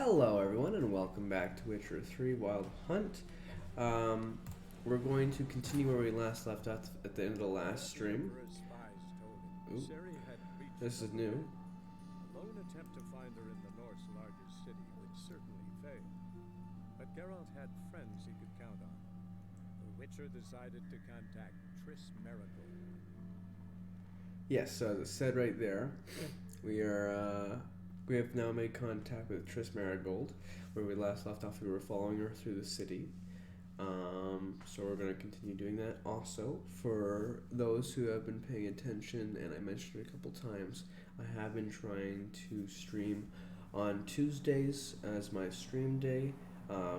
Hello everyone and welcome back to Witcher 3 Wild Hunt. We're going to continue where we last left off at the end of the last stream. Ooh, this is new. A lone attempt to find her in the North's largest city would certainly fail. But Geralt had friends he could count on. The Witcher decided to contact Triss Merigold. Yes, so as it said right there, we have now made contact with Triss Merigold. Where we last left off, we were following her through the city. So we're going to continue doing that. Also, for those who have been paying attention, and I mentioned it a couple times, I have been trying to stream on Tuesdays as my stream day.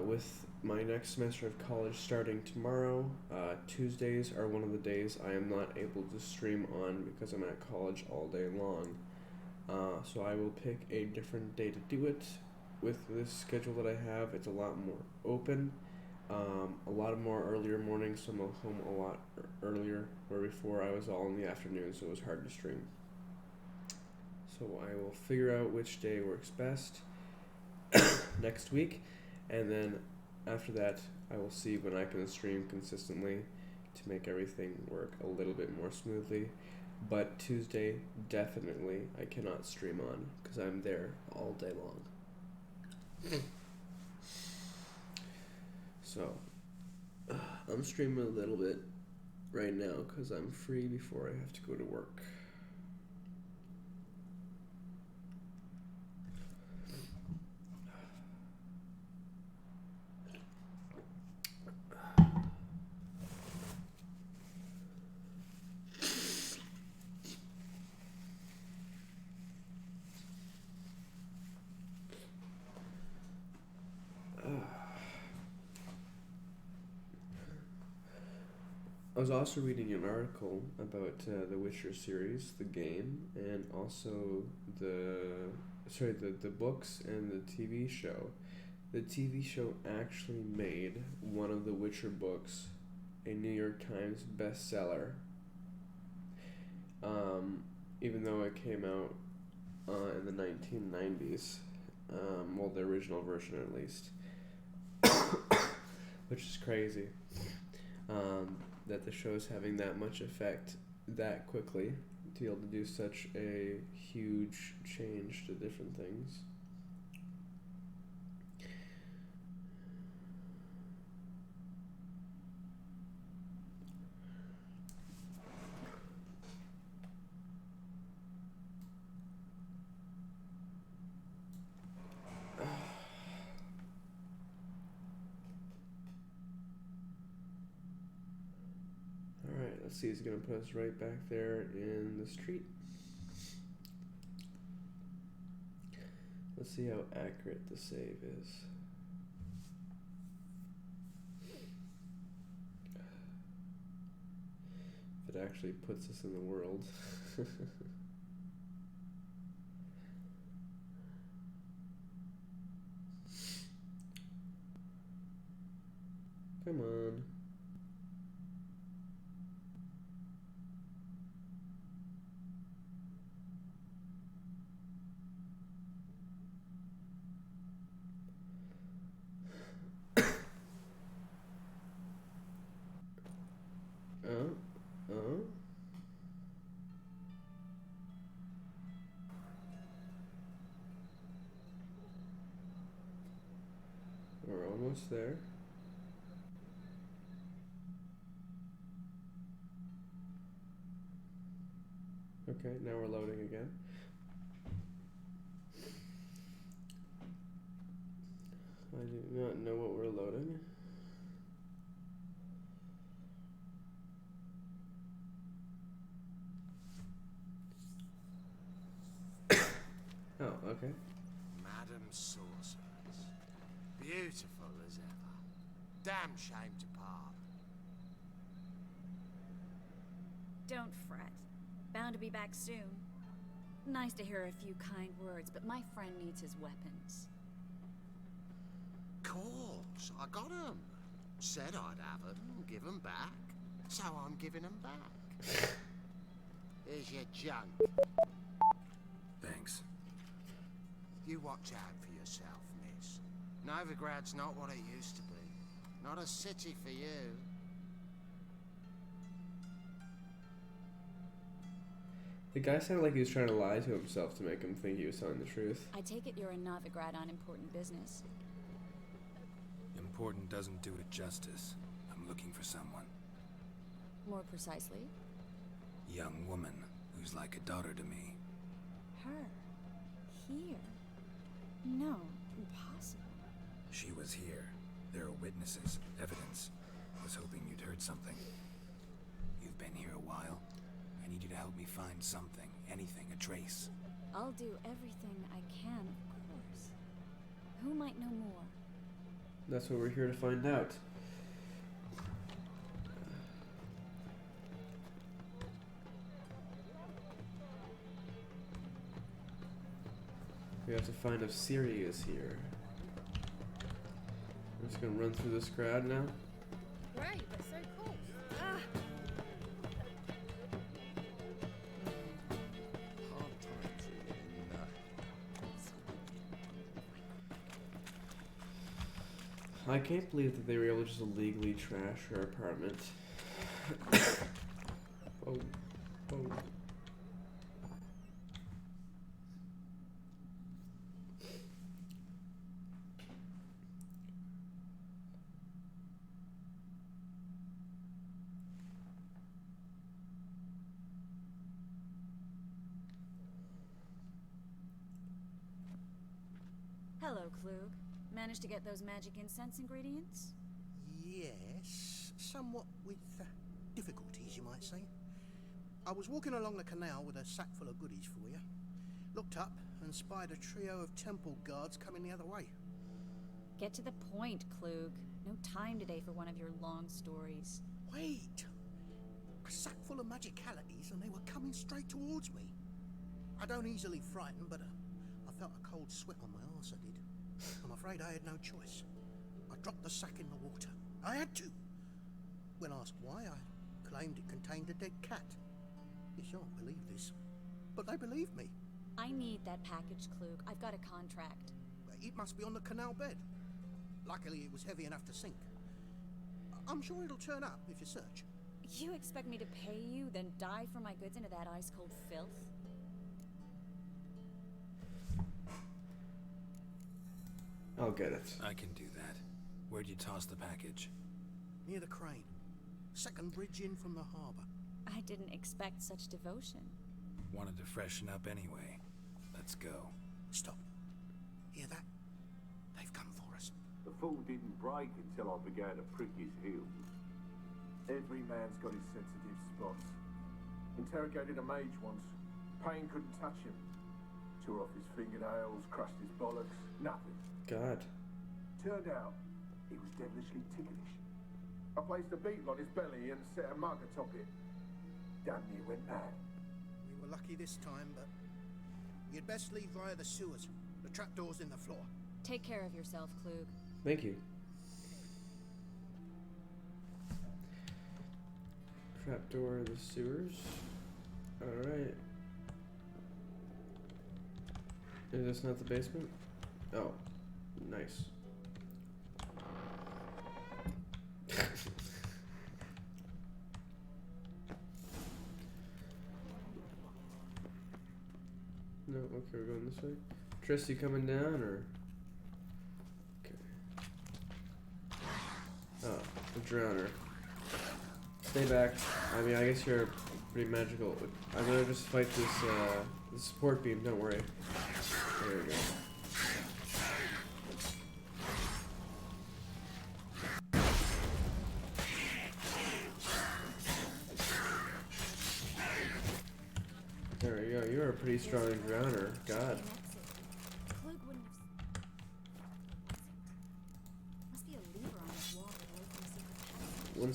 With my next semester of college starting tomorrow, Tuesdays are one of the days I am not able to stream on because I'm at college all day long. So I will pick a different day to do it. With this schedule that I have, it's a lot more open, a lot more earlier mornings, so I'm home a lot earlier, where before I was all in the afternoon, so it was hard to stream. So I will figure out which day works best next week, and then after that, I will see when I can stream consistently to make everything work a little bit more smoothly. But Tuesday, definitely, I cannot stream on because I'm there all day long. So, I'm streaming a little bit right now because I'm free before I have to go to work. I was also reading an article about the Witcher series, the game, and also the books and the TV show. The TV show actually made one of the Witcher books a New York Times bestseller, even though it came out in the 1990s, well, the original version at least, which is crazy. That the show's having that much effect that quickly to be able to do such a huge change to different things. Let's see, he's going to put us right back there in the street. Let's see how accurate the save is. If it actually puts us in the world. Come on. We're almost there. Okay, now we're loading again. I do not know what we're loading. Oh, okay. Madam Sorceress. Beautiful as ever. Damn shame to part. Don't fret. Bound to be back soon. Nice to hear a few kind words, but my friend needs his weapons. Course, I got 'em. Said I'd have 'em and give 'em back. So I'm giving 'em back. Here's your junk. Thanks. You watch out for yourself, miss. Triss. Novigrad's not what it used to be. Not a city for you. The guy sounded like he was trying to lie to himself to make him think he was telling the truth. I take it you're in Novigrad on important business. Important doesn't do it justice. I'm looking for someone. More precisely? Young woman who's like a daughter to me. Her. Here. No, impossible. She was here. There are witnesses, evidence. I was hoping you'd heard something. You've been here a while. I need you to help me find something, anything, a trace. I'll do everything I can, of course. Who might know more? That's what we're here to find out. We have to find if Siri is here. I'm just gonna run through this crowd now. Great, that's so cool. Ah. Hard times in, I can't believe that they were able to just illegally trash her apartment. Oh. Hello, Klug. Managed to get those magic incense ingredients? Yes, somewhat with difficulties, you might say. I was walking along the canal with a sack full of goodies for you. Looked up and spied a trio of temple guards coming the other way. Get to the point, Klug. No time today for one of your long stories. Wait! A sack full of magicalities and they were coming straight towards me. I don't easily frighten, but I felt a cold sweat on my arse, I did. I'm afraid I had no choice. I dropped the sack in the water. I had to. When asked why, I claimed it contained a dead cat. You shan't believe this, but they believed me. I need that package, Klug. I've got a contract. It must be on the canal bed. Luckily, it was heavy enough to sink. I'm sure it'll turn up if you search. You expect me to pay you, then dive for my goods into that ice-cold filth? I'll get it. I can do that. Where'd you toss the package? Near the crane. Second bridge in from the harbour. I didn't expect such devotion. Wanted to freshen up anyway. Let's go. Stop. Hear that? They've come for us. The fool didn't break until I began to prick his heels. Every man's got his sensitive spots. Interrogated a mage once. Pain couldn't touch him. Tore off his fingernails, crushed his bollocks, nothing. God. Turned out, he was devilishly ticklish. I placed a beetle on his belly and set a mug atop it. Damn near went mad. We were lucky this time, but you'd best leave via the sewers. The trapdoor's in the floor. Take care of yourself, Klug. Thank you. Trapdoor in the sewers. Alright. Is this not the basement? Oh. Nice. No, okay, we're going this way. Triss, you coming down, or? Okay. Oh, the drowner. Stay back. I mean, I guess you're pretty magical. I'm gonna just fight this support beam, don't worry. There we go. There we go. You're a pretty strong drowner. God. Klug wouldn't have. Must be a lever on this wall that opens the secret passage. 1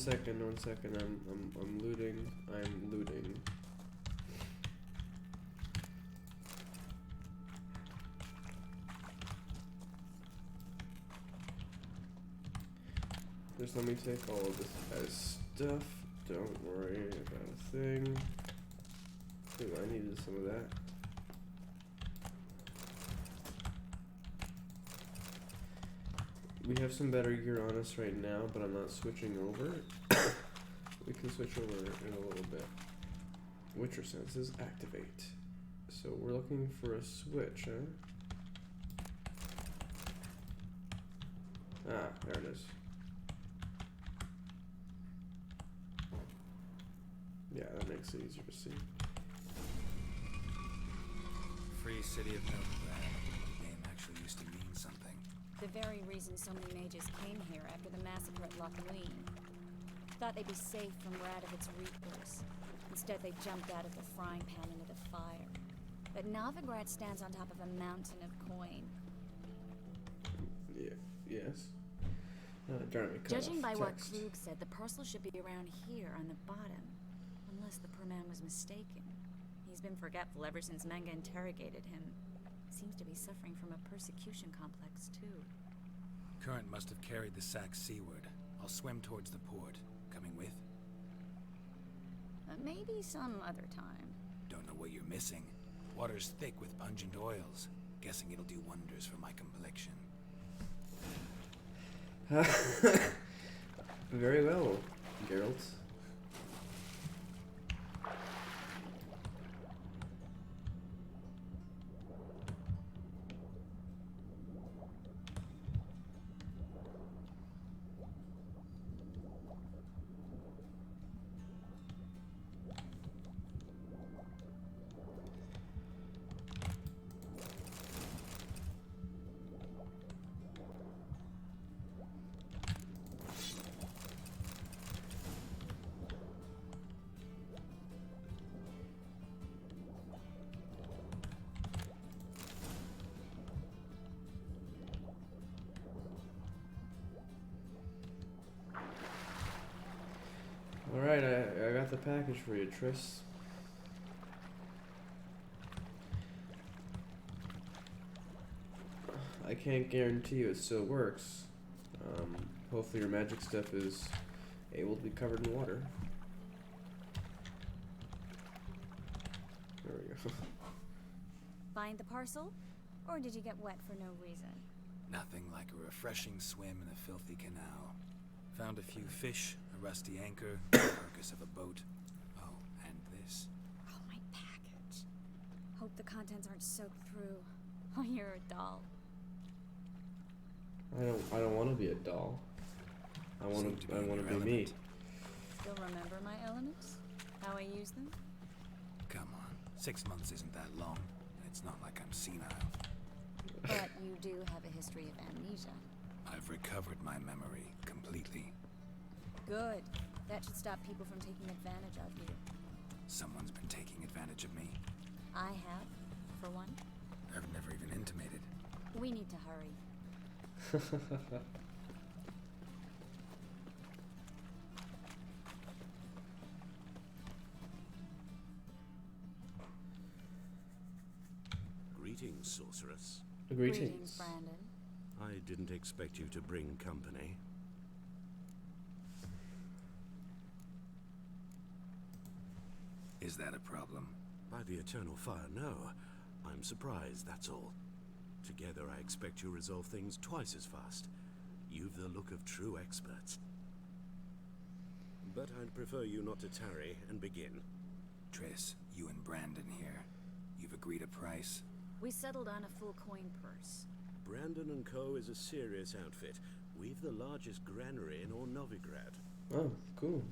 second. I'm looting. I'm looting. Just let me take all of this guy's stuff. Don't worry about a thing. Ooh, I needed some of that. we have some better gear on us right now, but I'm not switching over. We can switch over in a little bit. Witcher senses activate. So we're looking for a switch, huh? Ah, there it is. Yeah, that makes it easier to see. Free city of Novigrad. The name actually used to mean something. The very reason so many mages came here after the massacre at Lochmuin. Thought they'd be safe from Radovic's reapers. Instead, they jumped out of the frying pan into the fire. But Novigrad stands on top of a mountain of coin. Yeah. Yes. Darn it, cut Judging off by what text. Krug said, the parcel should be around here on the bottom. Unless the poor man was mistaken. He's been forgetful ever since Manga interrogated him. Seems to be suffering from a persecution complex, too. Current must have carried the sack seaward. I'll swim towards the port. Coming with? Maybe some other time. Don't know what you're missing. Water's thick with pungent oils. Guessing it'll do wonders for my complexion. Very well, Geralt. Alright, I got the package for you, Triss. I can't guarantee you it still works. Hopefully your magic stuff is able to be covered in water. There we go. Find the parcel? Or did you get wet for no reason? Nothing like a refreshing swim in a filthy canal. Found a few fish, a rusty anchor, the carcass of a boat. Oh, and this. Oh, my package. Hope the contents aren't soaked through. Oh, you're a doll. I don't want to be a doll. I want to be me. Still remember my elements? How I use them? Come on, 6 months isn't that long, and it's not like I'm senile. But you do have a history of amnesia. I've recovered my memory completely. Good. That should stop people from taking advantage of you. Someone's been taking advantage of me. I have, for one. I've never even intimated. We need to hurry. Greetings, sorceress. Greetings. Brandon. I didn't expect you to bring company. Is that a problem? By the eternal fire, no. I'm surprised, that's all. Together, I expect you resolve things twice as fast. You've the look of true experts. But I'd prefer you not to tarry and begin. Triss, you and Brandon here. You've agreed a price? We settled on a full coin purse. Brandon & Co. is a serious outfit. We've the largest granary in all Novigrad. Oh, cool.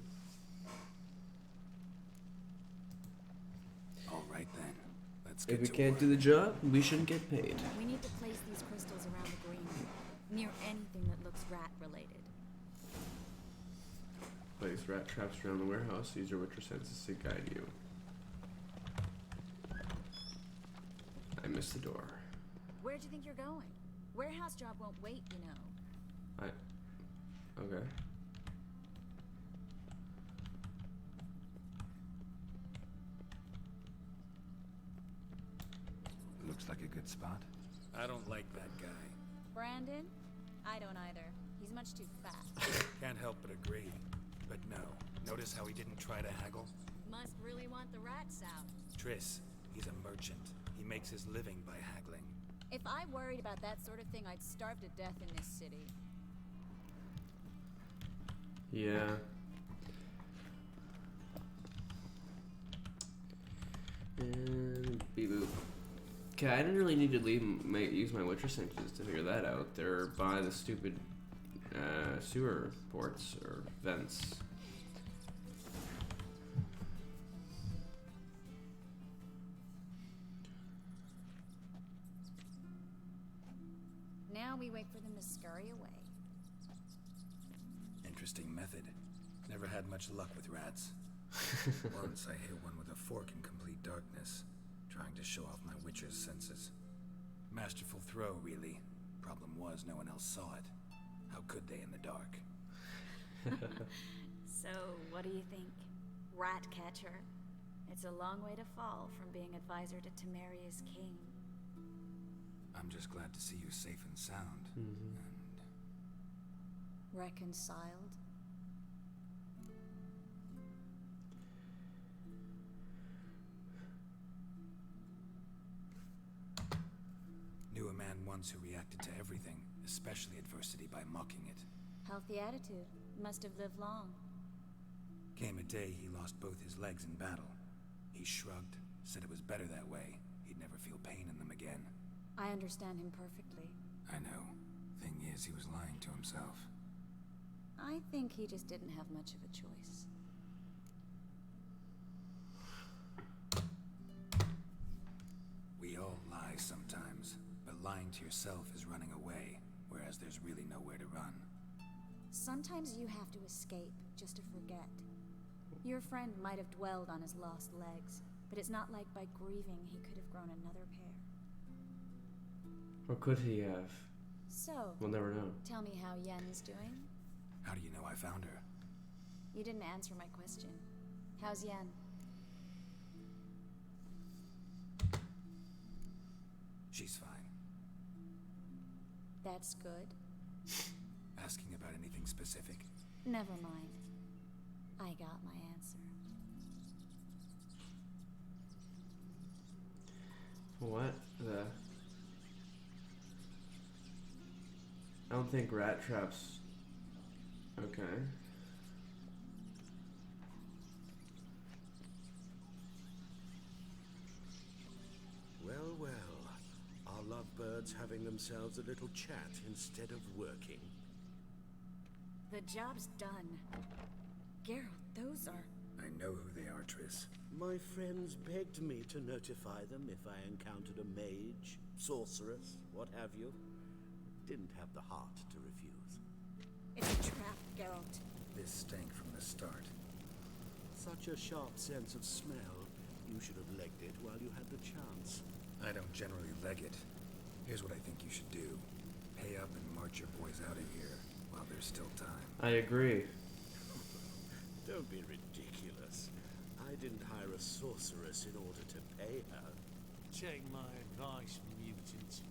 All right then. Let's get If we to can't work. do the job, we shouldn't get paid. We need to place these crystals around the green, near anything that looks rat-related. Place rat traps around the warehouse. Use your Witcher senses to guide you. I missed the door. Where'd you think you're going? Warehouse job won't wait, you know. Okay. Looks like a good spot. I don't like that guy. Brandon? I don't either. He's much too fat. Can't help but agree. But no. Notice how he didn't try to haggle? Must really want the rats out. Triss, he's a merchant. He makes his living by haggling. If I worried about that sort of thing, I'd starve to death in this city. Yeah. And beep boop. Okay, I didn't really need to use my Witcher senses to figure that out. They're by the stupid sewer ports or vents. Now we wait for them to scurry away. Interesting method. Never had much luck with rats. Once I hit one with a fork in complete darkness, trying to show off my Witcher's senses. Masterful throw, really. Problem was, no one else saw it. How could they in the dark? So, what do you think? Rat catcher? It's a long way to fall from being advisor to Temeria's king. I'm just glad to see you safe and sound. Mm-hmm. And Reconciled? knew a man once who reacted to everything, especially adversity, by mocking it. Healthy attitude. Must have lived long. Came a day he lost both his legs in battle. He shrugged, said it was better that way. He'd never feel pain in them again. I understand him perfectly. I know. Thing is, he was lying to himself. I think he just didn't have much of a choice. We all lie sometimes, but lying to yourself is running away, whereas there's really nowhere to run. Sometimes you have to escape just to forget. Your friend might have dwelled on his lost legs, but it's not like by grieving he could have grown another pair. Or could he have? So, We'll never know. tell me how Yen's doing? How do you know I found her? You didn't answer my question. How's Yen? She's fine. That's good. Asking about anything specific? Never mind. I got my answer. What the? I don't think rat traps. Okay. Well, well. Are lovebirds having themselves a little chat instead of working? The job's done. Geralt, those are... I know who they are, Triss. My friends begged me to notify them if I encountered a mage, sorceress, what have you. Didn't have the heart to refuse. It's a trap, Geralt. This stank from the start. Such a sharp sense of smell. You should have legged it while you had the chance. I don't generally leg it. Here's what I think you should do. Pay up and march your boys out of here while there's still time. I agree. Don't be ridiculous. I didn't hire a sorceress in order to pay her. Take my advice, mutant.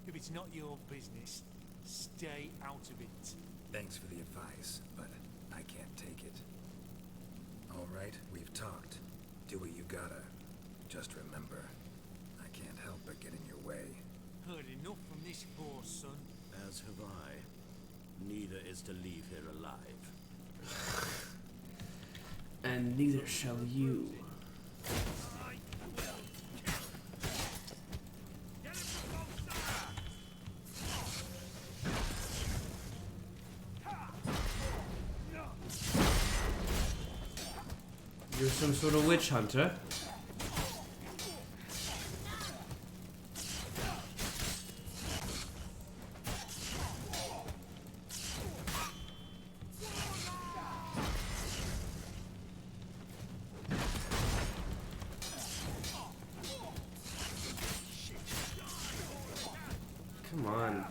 If it's not your business, stay out of it. Thanks for the advice, but I can't take it. All right, we've talked. Do what you gotta. Just remember, I can't help but get in your way. Heard enough from this horse, son. As have I. Neither is to leave here alive. And neither shall you. You're some sort of witch hunter. Come on.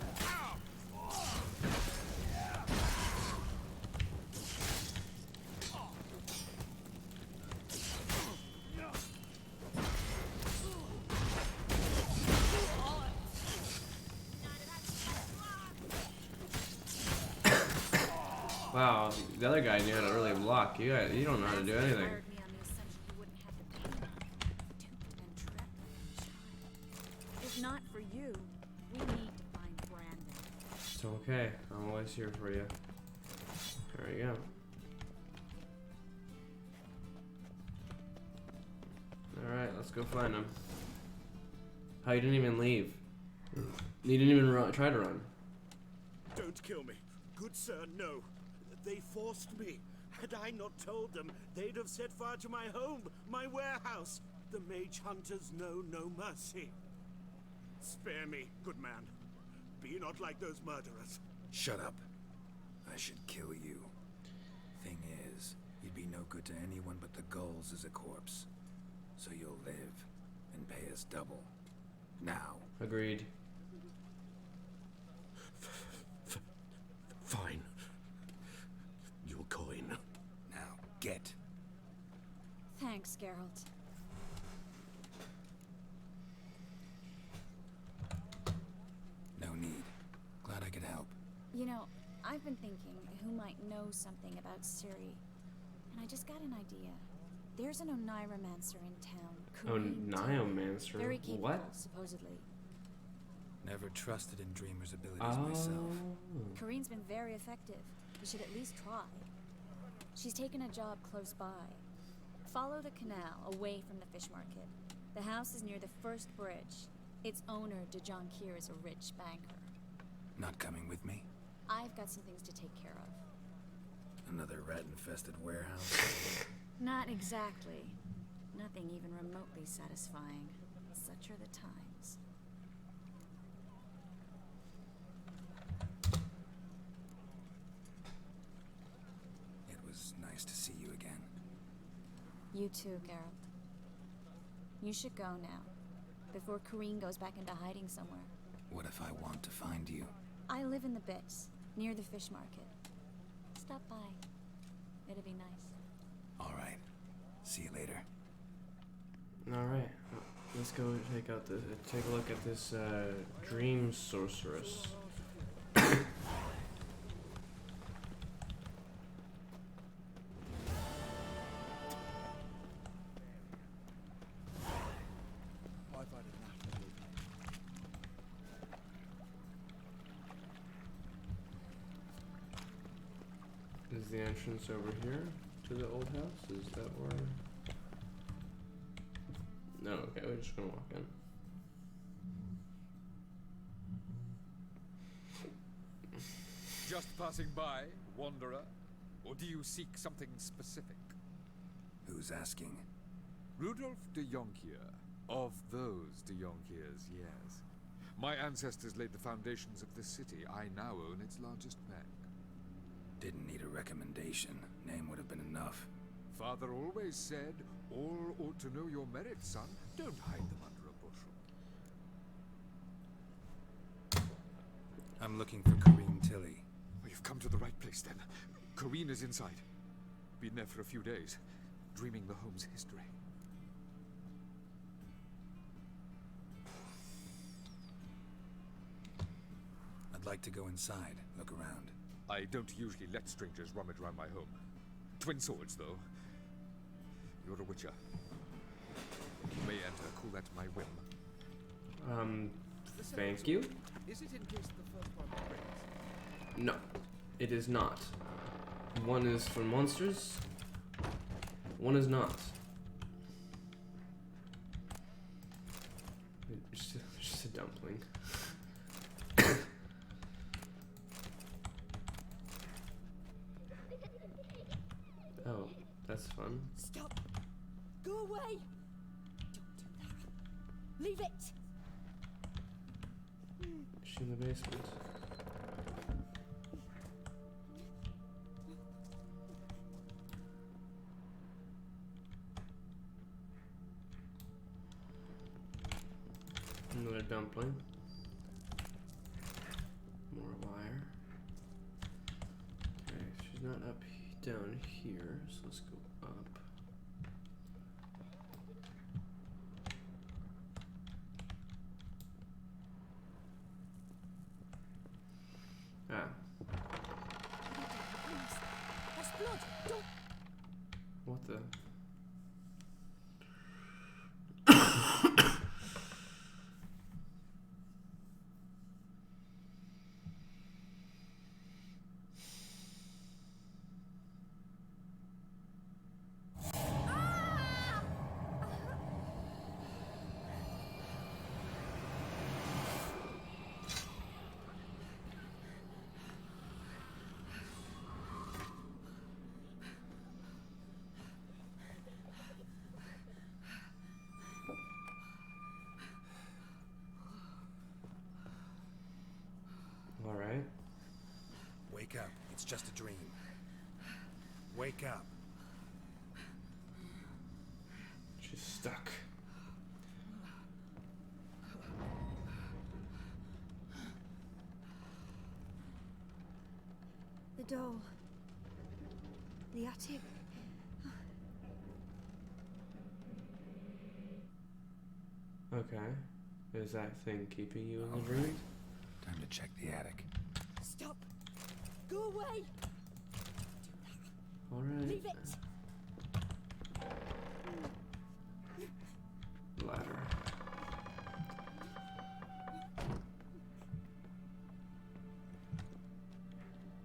Wow, the other guy knew how to really block. You don't know how to do anything. Hired me on the assumption you wouldn't have the pain. Duped and trapped like a child. If not for you, we need to find Brandon. It's okay. I'm always here for you. There you go. Alright, let's go find him. How, you didn't even leave? You didn't even try to run. Don't kill me. Good sir, no. They forced me. Had I not told them, they'd have set fire to my home, my warehouse. The mage hunters know no mercy. Spare me, good man. Be not like those murderers. Shut up. I should kill you. Thing is, you'd be no good to anyone but the gulls as a corpse. So you'll live and pay us double. Now. Agreed. Fine. Your coin. Now, get. Thanks, Geralt. No need. Glad I could help. You know, I've been thinking who might know something about Ciri. And I just got an idea. There's an Oneiromancer in town. Oneiromancer? Very capable, What? supposedly. Never trusted in Dreamer's abilities myself. Corinne's been very effective. You should at least try. She's taken a job close by. Follow the canal away from the fish market. The house is near the first bridge. Its owner, De Jonquier, is a rich banker. Not coming with me? I've got some things to take care of. Another rat-infested warehouse? Not exactly. Nothing even remotely satisfying. Such are the times. It was nice to see you again. You too, Geralt. You should go now, before Corinne goes back into hiding somewhere. What if I want to find you? I live in the Bits, near the fish market. Stop by. It'd be nice. All right. See you later. All right, let's go take a look at this dream sorceress. Is the entrance over here to the old house? Is that where? No, okay, we're just gonna walk in. Just passing by, wanderer? Or do you seek something specific? Who's asking? Rudolf de Jonquier. Of those de Jonquiers, yes. My ancestors laid the foundations of this city. I now own its largest bank. Didn't need a recommendation. Name would have been enough. Father always said, all ought to know your merits, son. Don't hide them under a bushel. I'm looking for Corinne Tilly. Oh, you've come to the right place, then. Corinne is inside. Been there for a few days, dreaming the home's history. I'd like to go inside, look around. I don't usually let strangers rummage around my home. Twin swords, though. You're a witcher. You may enter, call that my whim. Thank you? Is it in case the first one breaks? No, it is not. One is for monsters, one is not. Just a dumpling. Oh, that's fun. Stop! Go away! Don't do that. Leave it! Is she in the basement? Another dumpling. More wire. Okay, she's not up down here, so let's go up. Ah. That's blood! Don't... What the? Alright. Wake up. It's just a dream. Wake up. She's stuck. The doll. The attic. Okay. Is that thing keeping you in the All dream? right. Time to check the attic. Stop! Go away! Alright. Leave it! Ladder.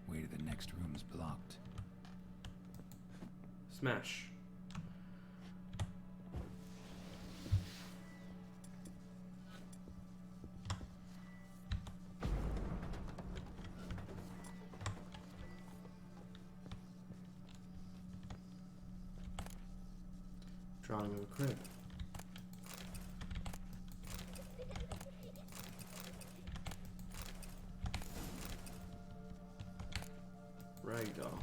Way to the next room's blocked. Smash. Drawing of a crib. Ragdoll.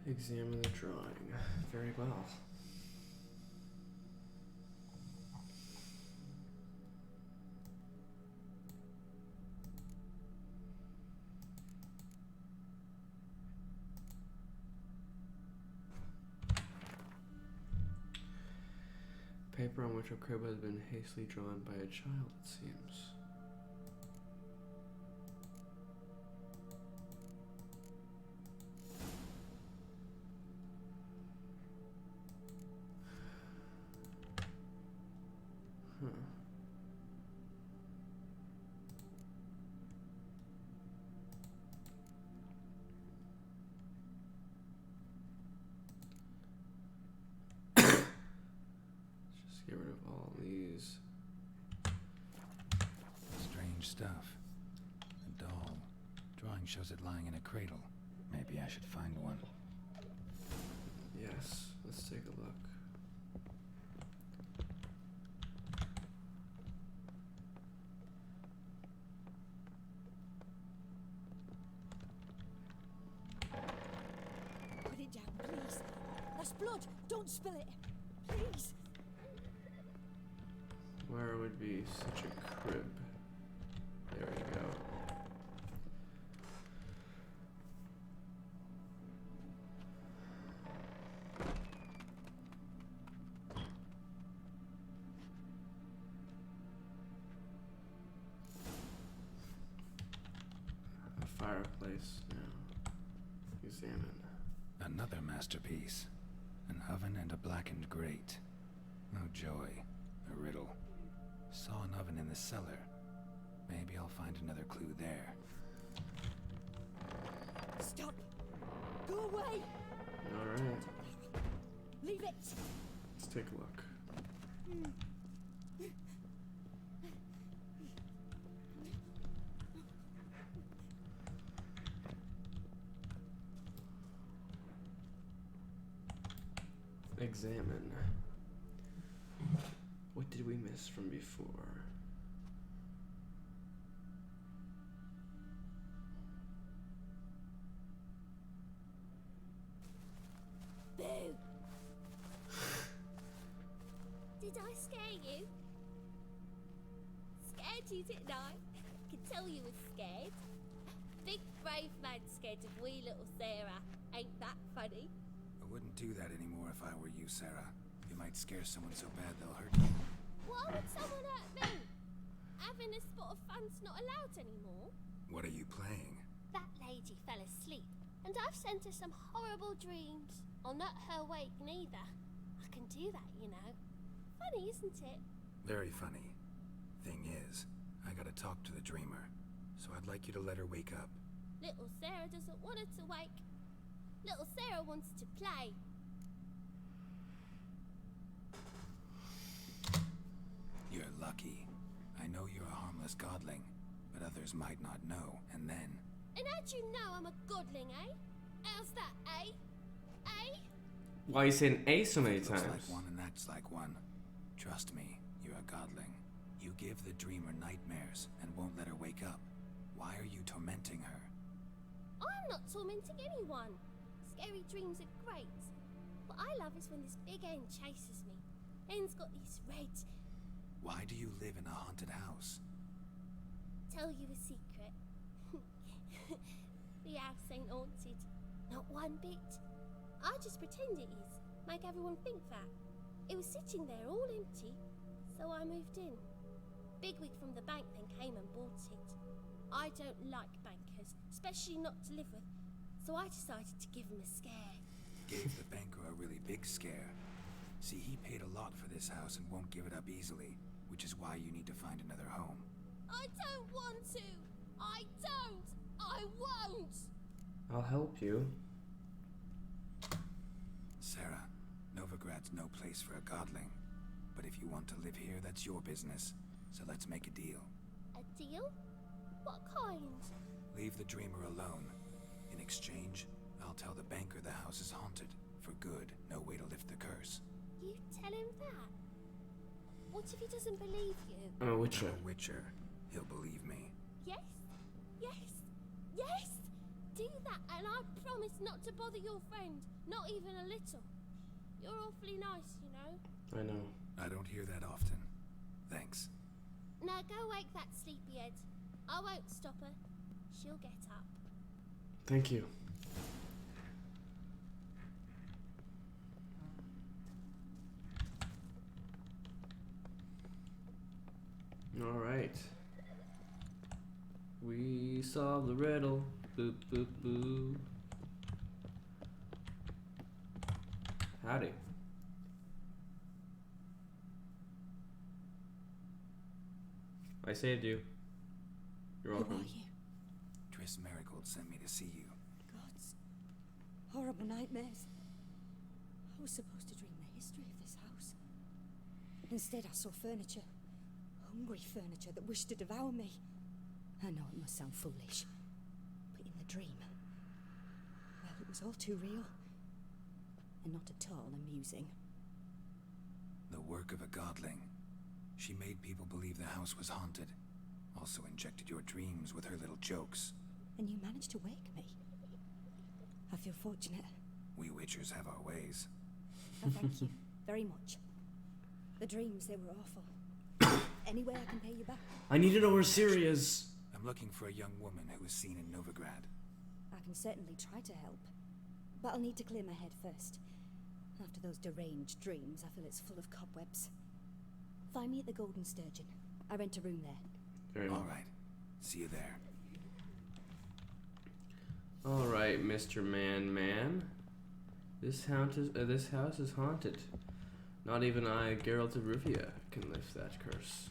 Examine the drawing. Very well. Paper on which a crib has been hastily drawn by a child, it seems. Huh. Just get rid of all these. Strange stuff. A doll. Drawing shows it lying in a cradle. Maybe I should find one. Yes, let's take a look. Put it down, please. That's blood. Don't spill it. Please. Where would be such a crib? There we go. A fireplace now. Examine. Another masterpiece. An oven and a blackened grate. Oh joy. A riddle. Saw an oven in the cellar. Maybe I'll find another clue there. Stop. Go away. Alright, Leave it. let's take a look. Examine. What did we miss from before? Boo! Did I scare you? Scared you, didn't I? Can tell you was scared. Big brave man scared of wee little Sarah. Ain't that funny? I wouldn't do that anymore if I were you, Sarah. You might scare someone so bad they'll hurt you. Why would someone hurt me? Having a spot of fun's not allowed anymore. What are you playing? That lady fell asleep, and I've sent her some horrible dreams. I'll not her wake neither. I can do that, you know. Funny, isn't it? Very funny. Thing is, I gotta talk to the dreamer, so I'd like you to let her wake up. Little Sarah doesn't want her to wake. Little Sarah wants to play. You're lucky. I know you're a harmless godling, but others might not know, and then And how'd you know I'm a godling, eh? How's that, eh? Eh? Why are you saying A so many times? Looks like one and acts like one. Trust me, you're a godling. You give the dreamer nightmares and won't let her wake up. Why are you tormenting her? I'm not tormenting anyone. Scary dreams are great. What I love is when this big end chases me. End's got these red... Why do you live in a haunted house? Tell you a secret. The house ain't haunted. Not one bit. I just pretend it is. Make everyone think that. It was sitting there all empty, so I moved in. Bigwig from the bank then came and bought it. I don't like bankers, especially not to live with, so I decided to give him a scare. Gave the banker a really big scare. See, he paid a lot for this house and won't give it up easily, which is why you need to find another home. I don't want to! I don't! I won't! I'll help you. Sarah, Novigrad's no place for a godling. But if you want to live here, that's your business. So let's make a deal. A deal? What kind? Leave the dreamer alone. In exchange, I'll tell the banker the house is haunted. For good, no way to lift the curse. You tell him that? What if he doesn't believe you? I'm a witcher. I'm a witcher. He'll believe me. Yes? Yes? Yes! Do that and I promise not to bother your friend. Not even a little. You're awfully nice, you know. I know. I don't hear that often. Thanks. Now go wake that sleepyhead. I won't stop her. She'll get up. Thank you. All right. We solved the riddle. Boop, boop, boop. Howdy. I saved you. You're welcome. Who are you? Triss Merigold sent me to see you. Gods. Horrible nightmares. I was supposed to dream the history of this house. Instead, I saw furniture. Hungry furniture that wished to devour me. I know it must sound foolish, but in the dream, well, it was all too real. And not at all amusing. The work of a godling. She made people believe the house was haunted. Also injected your dreams with her little jokes. And you managed to wake me. I feel fortunate. We witchers have our ways. Oh, thank you. Very much. The dreams, they were awful. Any way I can pay you back? I need to know where Ciri is. I'm looking for a young woman who was seen in Novigrad. I can certainly try to help. But I'll need to clear my head first. After those deranged dreams, I feel it's full of cobwebs. Find me at the Golden Sturgeon. I rent a room there. Very well. All right. See you there. All right, Mr. Man. This house is haunted. Not even I, Geralt of Rivia, can lift that curse.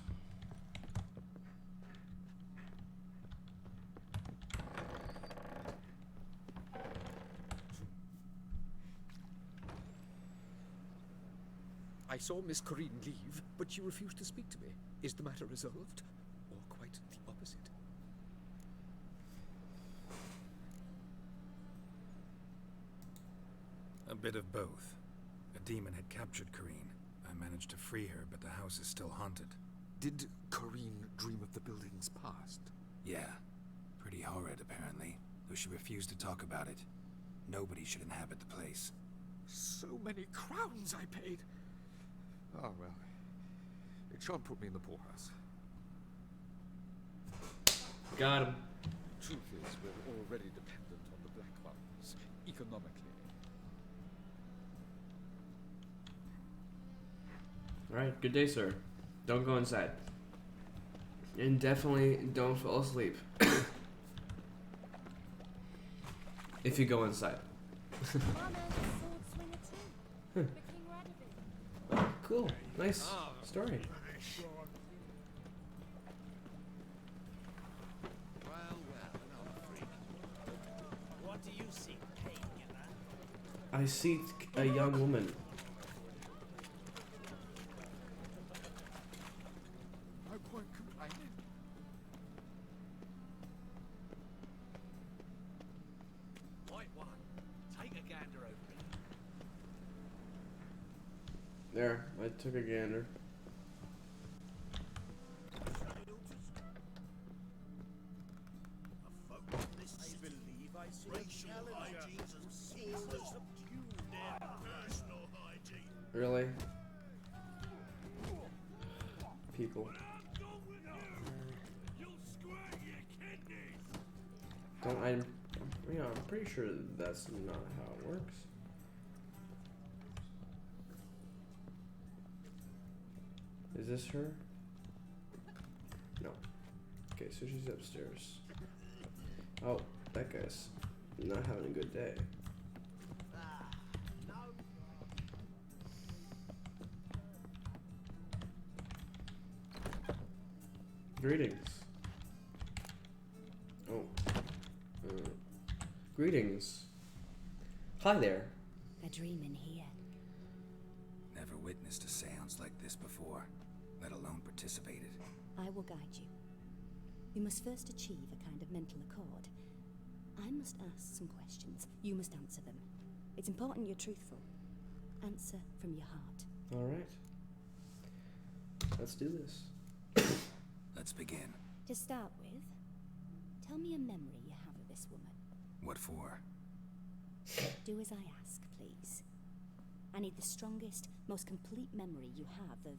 I saw Miss Corinne leave, but she refused to speak to me. Is the matter resolved? Or quite the opposite? A bit of both. A demon had captured Corinne. I managed to free her, but the house is still haunted. Did Corinne dream of the building's past? Yeah. Pretty horrid, apparently. Though she refused to talk about it. Nobody should inhabit the place. So many crowns I paid. Oh, well. It shan't put me in the poorhouse. Got him. Truth is, we're already dependent on the Black Ones, economically. Alright, good day, sir. Don't go inside. And definitely don't fall asleep. If you go inside. My man's a sword swinger too. The King Radovid. Oh, cool. Nice story. What do you see, I seek a young woman. No point complaining. There, I took a gander. Really? People. Don't I'm pretty sure that's not how it works. Is this her? No. Okay, so she's upstairs. Oh, that guy's not having a good day. Greetings. Oh. Greetings. Hi there. A dream in here. Never witnessed a seance like this before, let alone participated. I will guide you. You must first achieve a kind of mental accord. I must ask some questions. You must answer them. It's important you're truthful. Answer from your heart. All right. Let's do this. Let's begin. To start with, tell me a memory you have of this woman. What for? Do as I ask, please. I need the strongest, most complete memory you have of...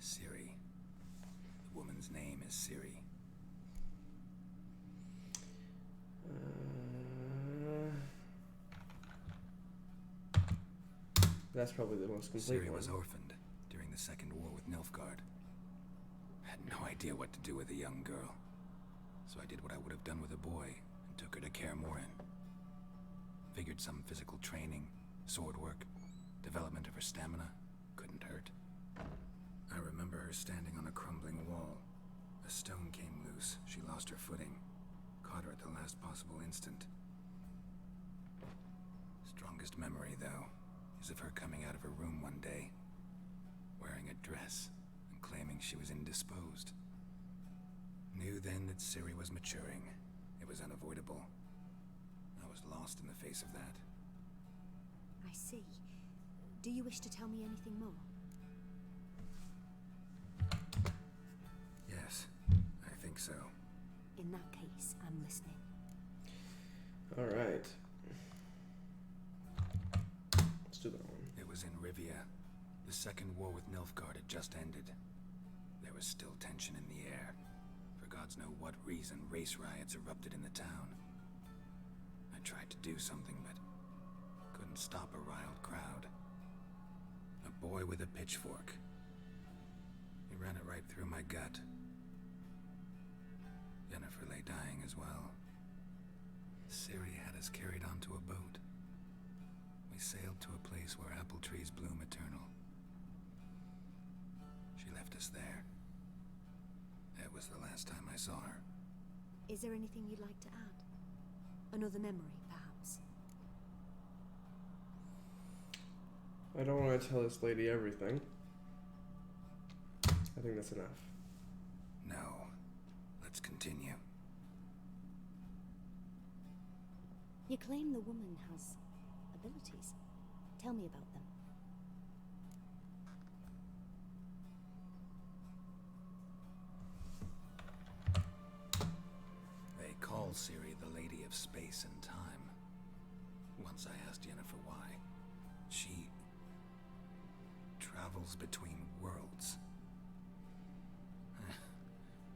Ciri. The woman's name is Ciri. That's probably the most complete Ciri one. was orphaned during the Second War with Nilfgaard. Had no idea what to do with a young girl, so I did what I would have done with a boy and took her to Kaer Morhen. Figured some physical training, sword work, development of her stamina couldn't hurt. I remember her standing on a crumbling wall. A stone came loose, she lost her footing, caught her at the last possible instant. Strongest memory, though, is of her coming out of her room one day, wearing a dress and claiming she was indisposed. Knew then that Ciri was maturing. It was unavoidable. I was lost in the face of that. I see. Do you wish to tell me anything more? Yes, I think so. In that case, I'm listening. All right. Let's do that one. It was in Rivia. The Second War with Nilfgaard had just ended. There was still tension in the air. For gods know what reason, race riots erupted in the town. I tried to do something, but couldn't stop a riled crowd. A boy with a pitchfork. He ran it right through my gut. Yennefer lay dying as well. Ciri had us carried onto a boat. We sailed to a place where apple trees bloom eternal. She left us there. That was the last time I saw her. Is there anything you'd like to add? Another memory, perhaps? I don't want to tell this lady everything. I think that's enough. No. Let's continue. You claim the woman has abilities. Tell me about them. They call Ciri the Lady of Space and Time. Once I asked Yennefer why. She travels between worlds.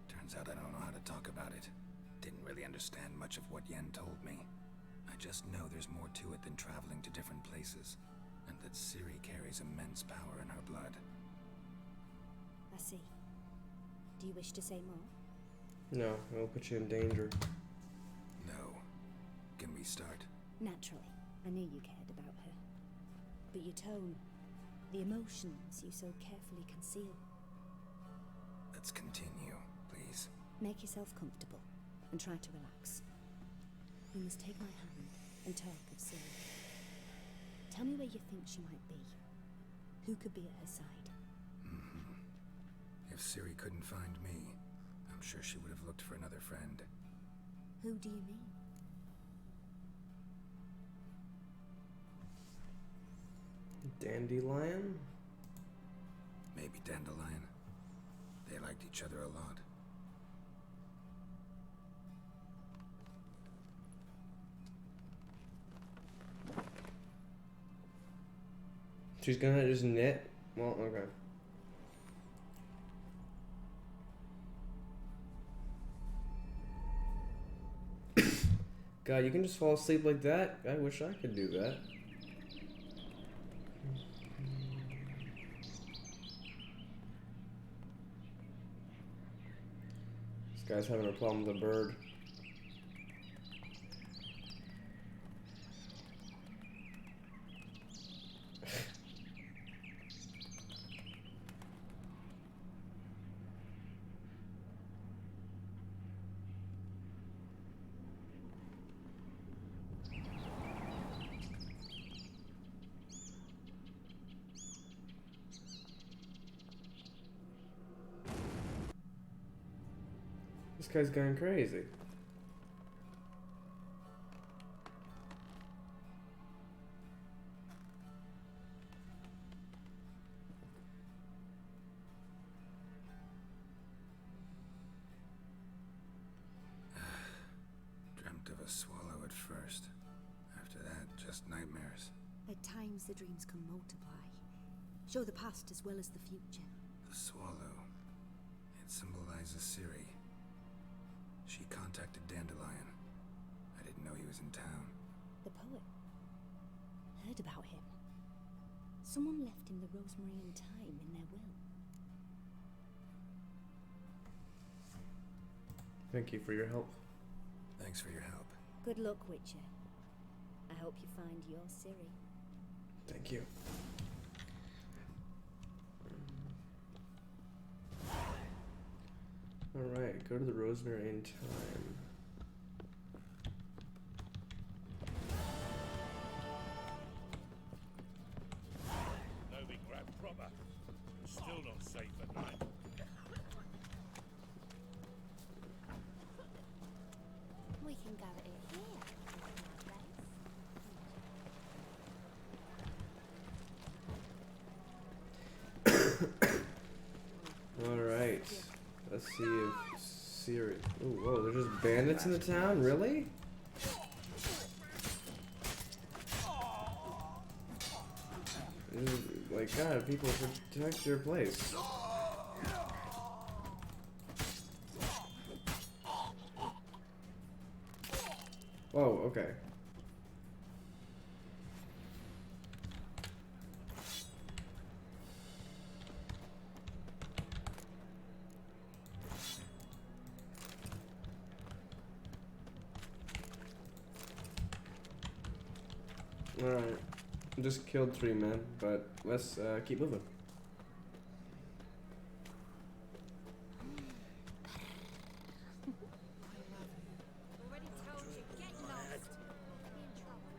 Turns out I don't know how to talk about it. Didn't really understand much of what Yen told me. I just know there's more to it than traveling to different places, and that Ciri carries immense power in her blood. I see. Do you wish to say more? No, it'll put you in danger. No. Can we start? Naturally. I knew you cared about her. But your tone, the emotions you so carefully conceal. Let's continue, please. Make yourself comfortable and try to relax. You must take my hand and talk of Ciri. Tell me where you think she might be. Who could be at her side? If Ciri couldn't find me, I'm sure she would have looked for another friend. Who do you mean? Dandelion? Maybe Dandelion. They liked each other a lot. She's gonna just knit? Well, okay. God, you can just fall asleep like that? I wish I could do that. This guy's having a problem with a bird. This guy's going crazy. Dreamt of a swallow at first. After that, just nightmares. At times the dreams can multiply. Show the past as well as the future. The swallow. It symbolizes Ciri. She contacted Dandelion. I didn't know he was in town. The poet. Heard about him. Someone left him the rosemary and thyme in their will. Thank you for your help. Thanks for your help. Good luck, Witcher. I hope you find your Ciri. Thank you. Alright, go to the rosemary in time. No, we grab proper. Still not safe at night. We can go at it here. Alright. Let's see if Ciri. Ooh, whoa, there's just bandits in the town? Really? Like, God, people protect your place. Whoa, okay. Alright. Just killed 3 men, but let's keep moving. Already told you, get lost. Be in trouble.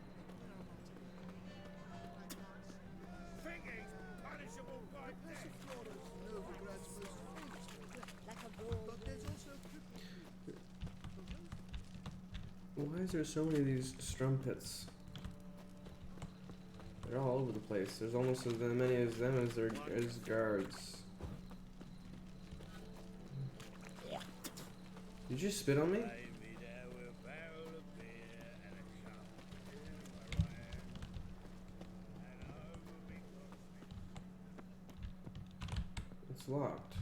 Thinking punishable by death. Like a wall. Why is there so many of these strumpets? They're all over the place. There's almost as many as them as there is guards. Did you spit on me? It's locked.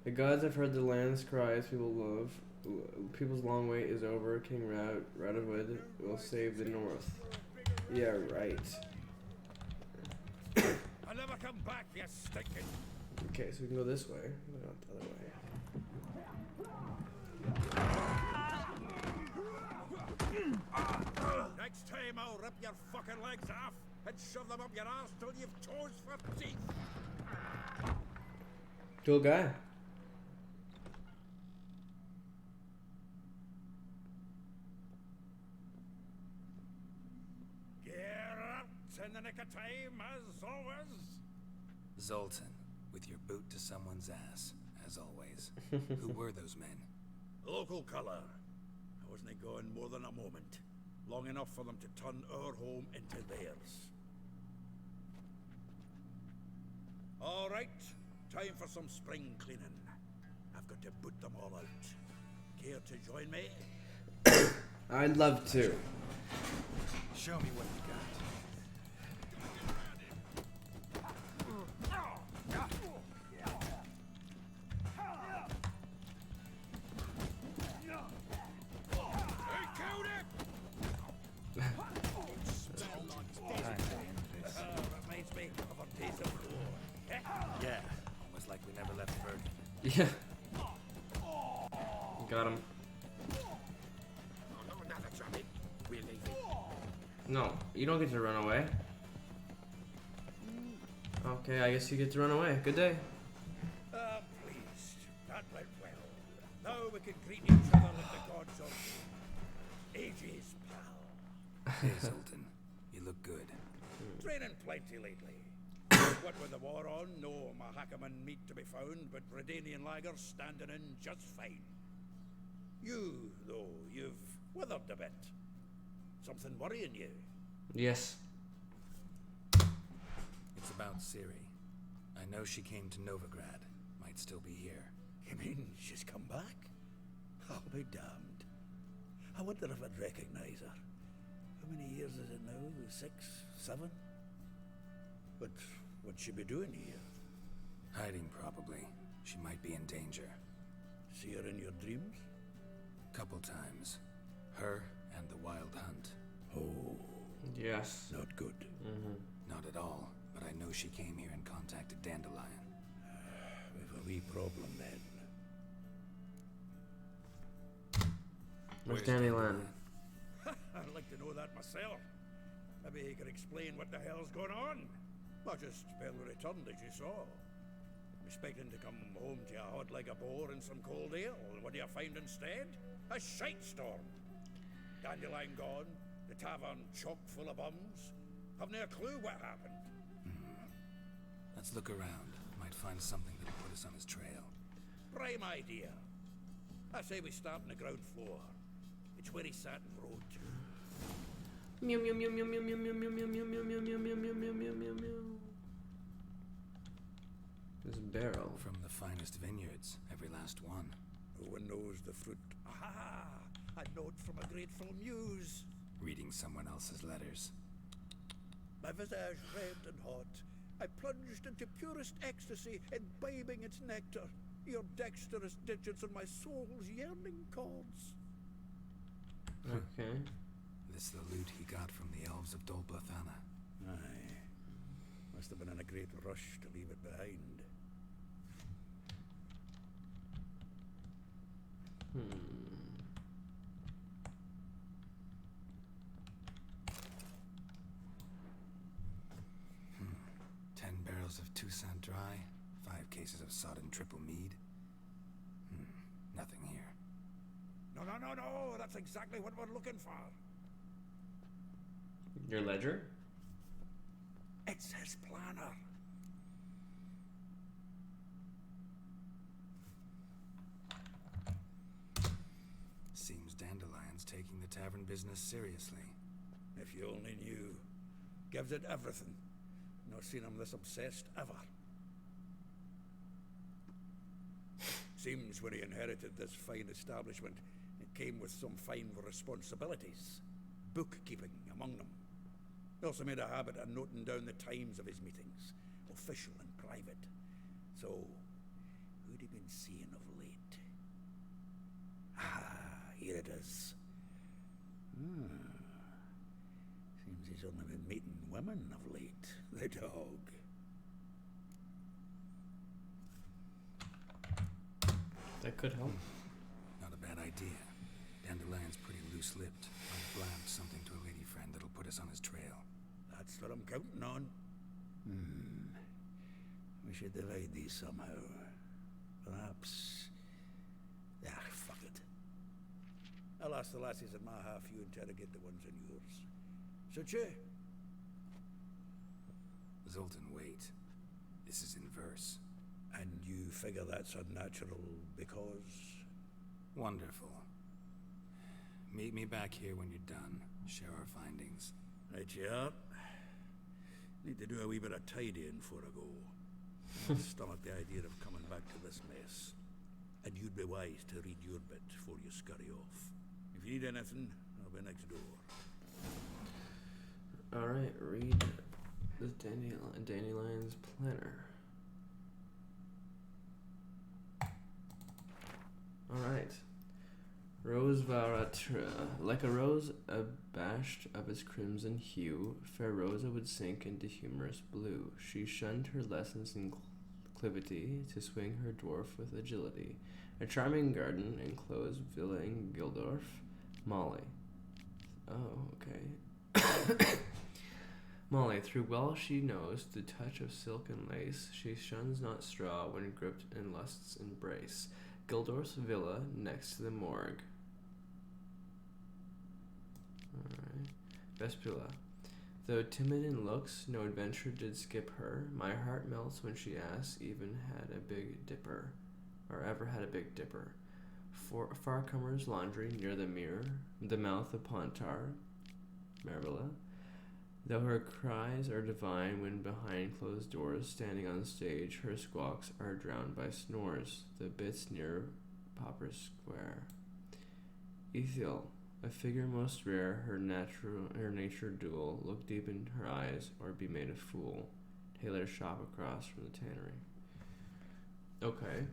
The gods have heard the land's cries people love. People's long wait is over. King Radovid will save the north. Yeah, right. I'll never come back, you stinking. Okay, so we can go this way, but not the other way. Next time I'll rip your fucking legs off and shove them up your ass till you've toes for teeth. Cool guy. In the nick of time, as always. Zoltan, with your boot to someone's ass, as always. Who were those men? Local colour. I wasn't gone more than a moment. long enough for them to turn our home into theirs. All right, time for some spring cleaning. I've got to boot them all out. Care to join me? I'd love to. Show me what you got. Reminds me of our days of war. Yeah, almost like we never left Bergen. Yeah. Got him. No, you don't get to run away. Okay, I guess you get to run away. Good day. I'm pleased. That went well. Now we can greet each other like the gods of ages, pal. Hey, Zoltan. You look good. Training plenty lately. What with the war on, no Mahakaman meat to be found, but Redanian lagers standing in just fine. You, though, you've withered a bit. Something worrying you? Yes. It's about Ciri. I know she came to Novigrad. Might still be here. You mean she's come back? I'll be damned. I wonder if I'd recognize her. How many years is it now? 6, 7? But what'd she be doing here? Hiding, probably. She might be in danger. See her in your dreams? Couple times. Her and the Wild Hunt. Oh. Yes. Not good. Not at all, but I know she came here and contacted Dandelion. We've a wee problem then. Where's Dandelion? I'd like to know that myself. Maybe he could explain what the hell's going on. Or just barely returned as you saw. Expecting to come home to a hot like a boar and some cold ale. What do you find instead? A shite storm. Dandelion gone, the tavern chock full of bums. Haven't a clue what happened. Let's look around. Might find something that'll put us on his trail. Prime idea. I say we start on the ground floor. It's where he sat and wrote. Meow meow meow meow meow meow meow meow meow meow meow meow meow meow meow meow meow meow. This barrel. From the finest vineyards, every last one. No one knows the fruit. Aha! A note from a grateful muse. Reading someone else's letters. My visage red and hot. I plunged into purest ecstasy, imbibing its nectar. Your dexterous digits on my soul's yearning chords. Okay. This the loot he got from the elves of Dol Blathanna. Aye. Must have been in a great rush to leave it behind. Hmm. 10 barrels of Toussaint Dry, 5 cases of sodden triple mead. Nothing here. No, that's exactly what we're looking for. Your ledger? It's his planner. Seems Dandelion's taking the tavern business seriously. If you only knew. Gives it everything. Not seen him this obsessed ever. Seems when he inherited this fine establishment, it came with some fine responsibilities. Bookkeeping among them. He also made a habit of noting down the times of his meetings, official and private. So, who'd he been seeing of late? Ah, here it is. Seems he's only been meeting women of late. The dog. That could help. Not a bad idea. Dandelion's pretty loose-lipped. I'll blab something to a lady friend that'll put us on his trail. That's what I'm counting on. We should divide these somehow. Perhaps... fuck it. I'll ask the lassies in my half, you interrogate the ones in yours. Suit you? Zoltan, wait. This is in verse. And you figure that's unnatural because... Wonderful. Meet me back here when you're done. share our findings. Right you up. Need to do a wee bit of tidying before I go. I stomach the idea of coming back to this mess. And you'd be wise to read your bit before you scurry off. If you need anything, I'll be next door. Alright, read the Dandelion's planner. Alright. Rose Varatra. Like a rose abashed of its crimson hue, fair Rosa would sink into humorous blue. She shunned her lessons in clivity to swing her dwarf with agility. A charming garden enclosed villa in Gildorf. Molly. Oh, okay. Molly, through well she knows the touch of silk and lace. She shuns not straw when gripped in lust's embrace. Gildorf's villa next to the morgue. Alright. Vespula. Though timid in looks, no adventure did skip her. My heart melts when she asks, even had a big dipper. Or ever had a big dipper. For Farcomer's laundry near the mirror, the mouth of Pontar. Marvilla. Though her cries are divine when behind closed doors, standing on stage, her squawks are drowned by snores. The bits near Popper Square. Ethiel, a figure most rare, her nature dual, look deep in her eyes or be made a fool. Taylor's shop across from the tannery. Okay.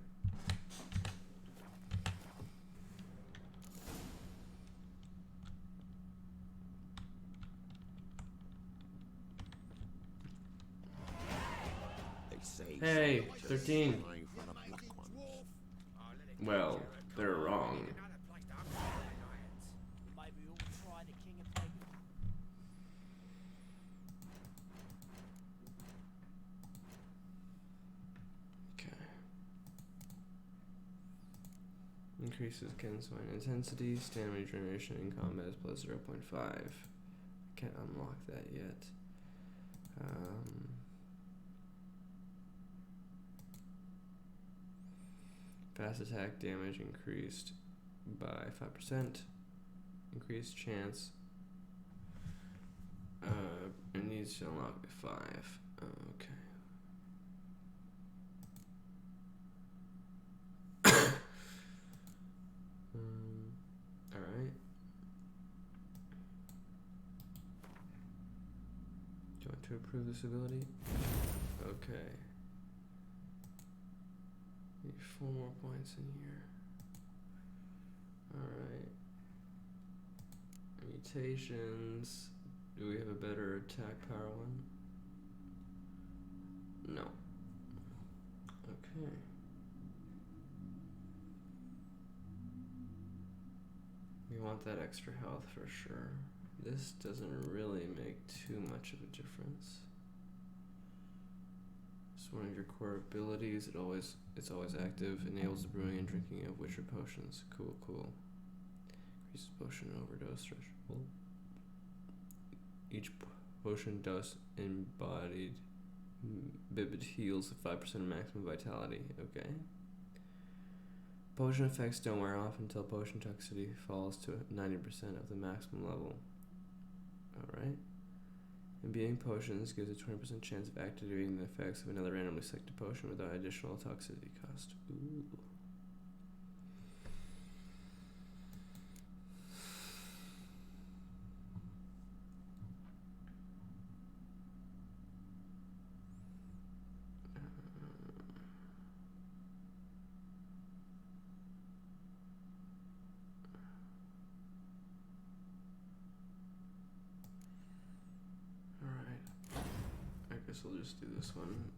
Hey, 13. Well, they're wrong. Okay. Increases Kenswine intensity, stamina generation in combat is plus 0.5. Can't unlock that yet. Fast attack damage increased by 5%. Increased chance. It needs to unlock by 5. Okay. Alright. Do you want to approve this ability? Okay. Need 4 more points in here. Alright. Mutations. Do we have a better attack power one? No. Okay. We want that extra health for sure. This doesn't really make too much of a difference. It's one of your core abilities. It's always active. Enables the brewing and drinking of witcher potions. Cool. Increases potion overdose threshold. Each potion dose embodied Bibbit heals 5% of maximum vitality. Okay. Potion effects don't wear off until potion toxicity falls to 90% of the maximum level. Alright. Imbuing potions gives a 20% chance of activating the effects of another randomly selected potion without additional toxicity cost. Ooh. We'll just do this one.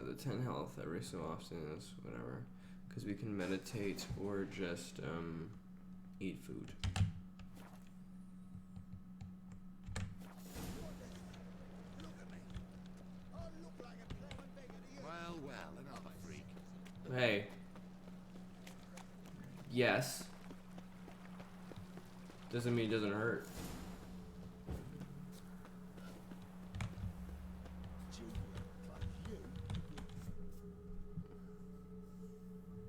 The 10 health every so often is whatever, because we can meditate or just eat food. Well, another freak. Hey. Yes. Doesn't mean it doesn't hurt.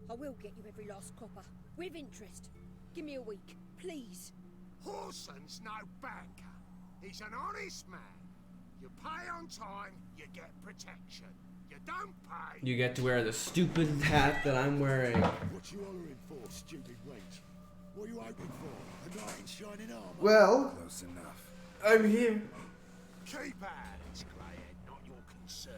I will get you every last copper, with interest. Give me a week, please. Horson's no banker. He's an honest man. You pay on time, you get protection. You don't pay. You get to wear the stupid hat that I'm wearing. What you hollering for, stupid wench? What are you hoping for? A knight in shining armor? Well, Close enough. I'm here. Keep out, it's Greyhead, not your concern.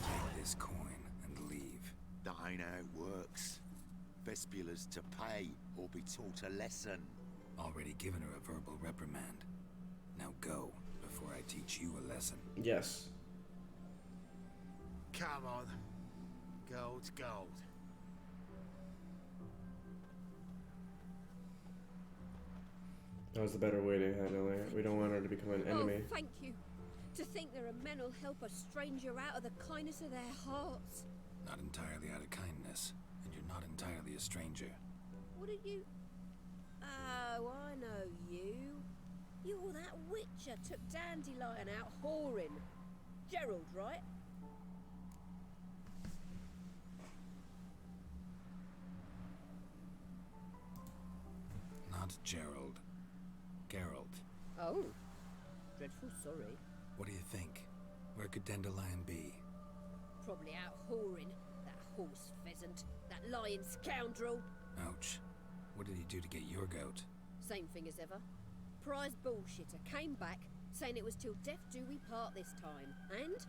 Take this coin and leave. That ain't how it works. Vespula's to pay or be taught a lesson. Already given her a verbal reprimand. Now go, before I teach you a lesson. Yes. Come on. Gold's gold. That was the better way to handle it. We don't want her to become an enemy. Oh, thank you. To think there are men who'll help a stranger out of the kindness of their hearts. Not entirely out of kindness, and you're not entirely a stranger. What are you... Oh, I know you. You're that witcher took Dandelion out whoring. Gerald, right? Not Gerald. Geralt. Oh. Dreadful sorry. What do you think? Where could Dandelion be? Probably out whoring. That horse pheasant. That lying scoundrel. Ouch. What did he do to get your goat? Same thing as ever. Prize bullshitter came back saying it was till death do we part this time. And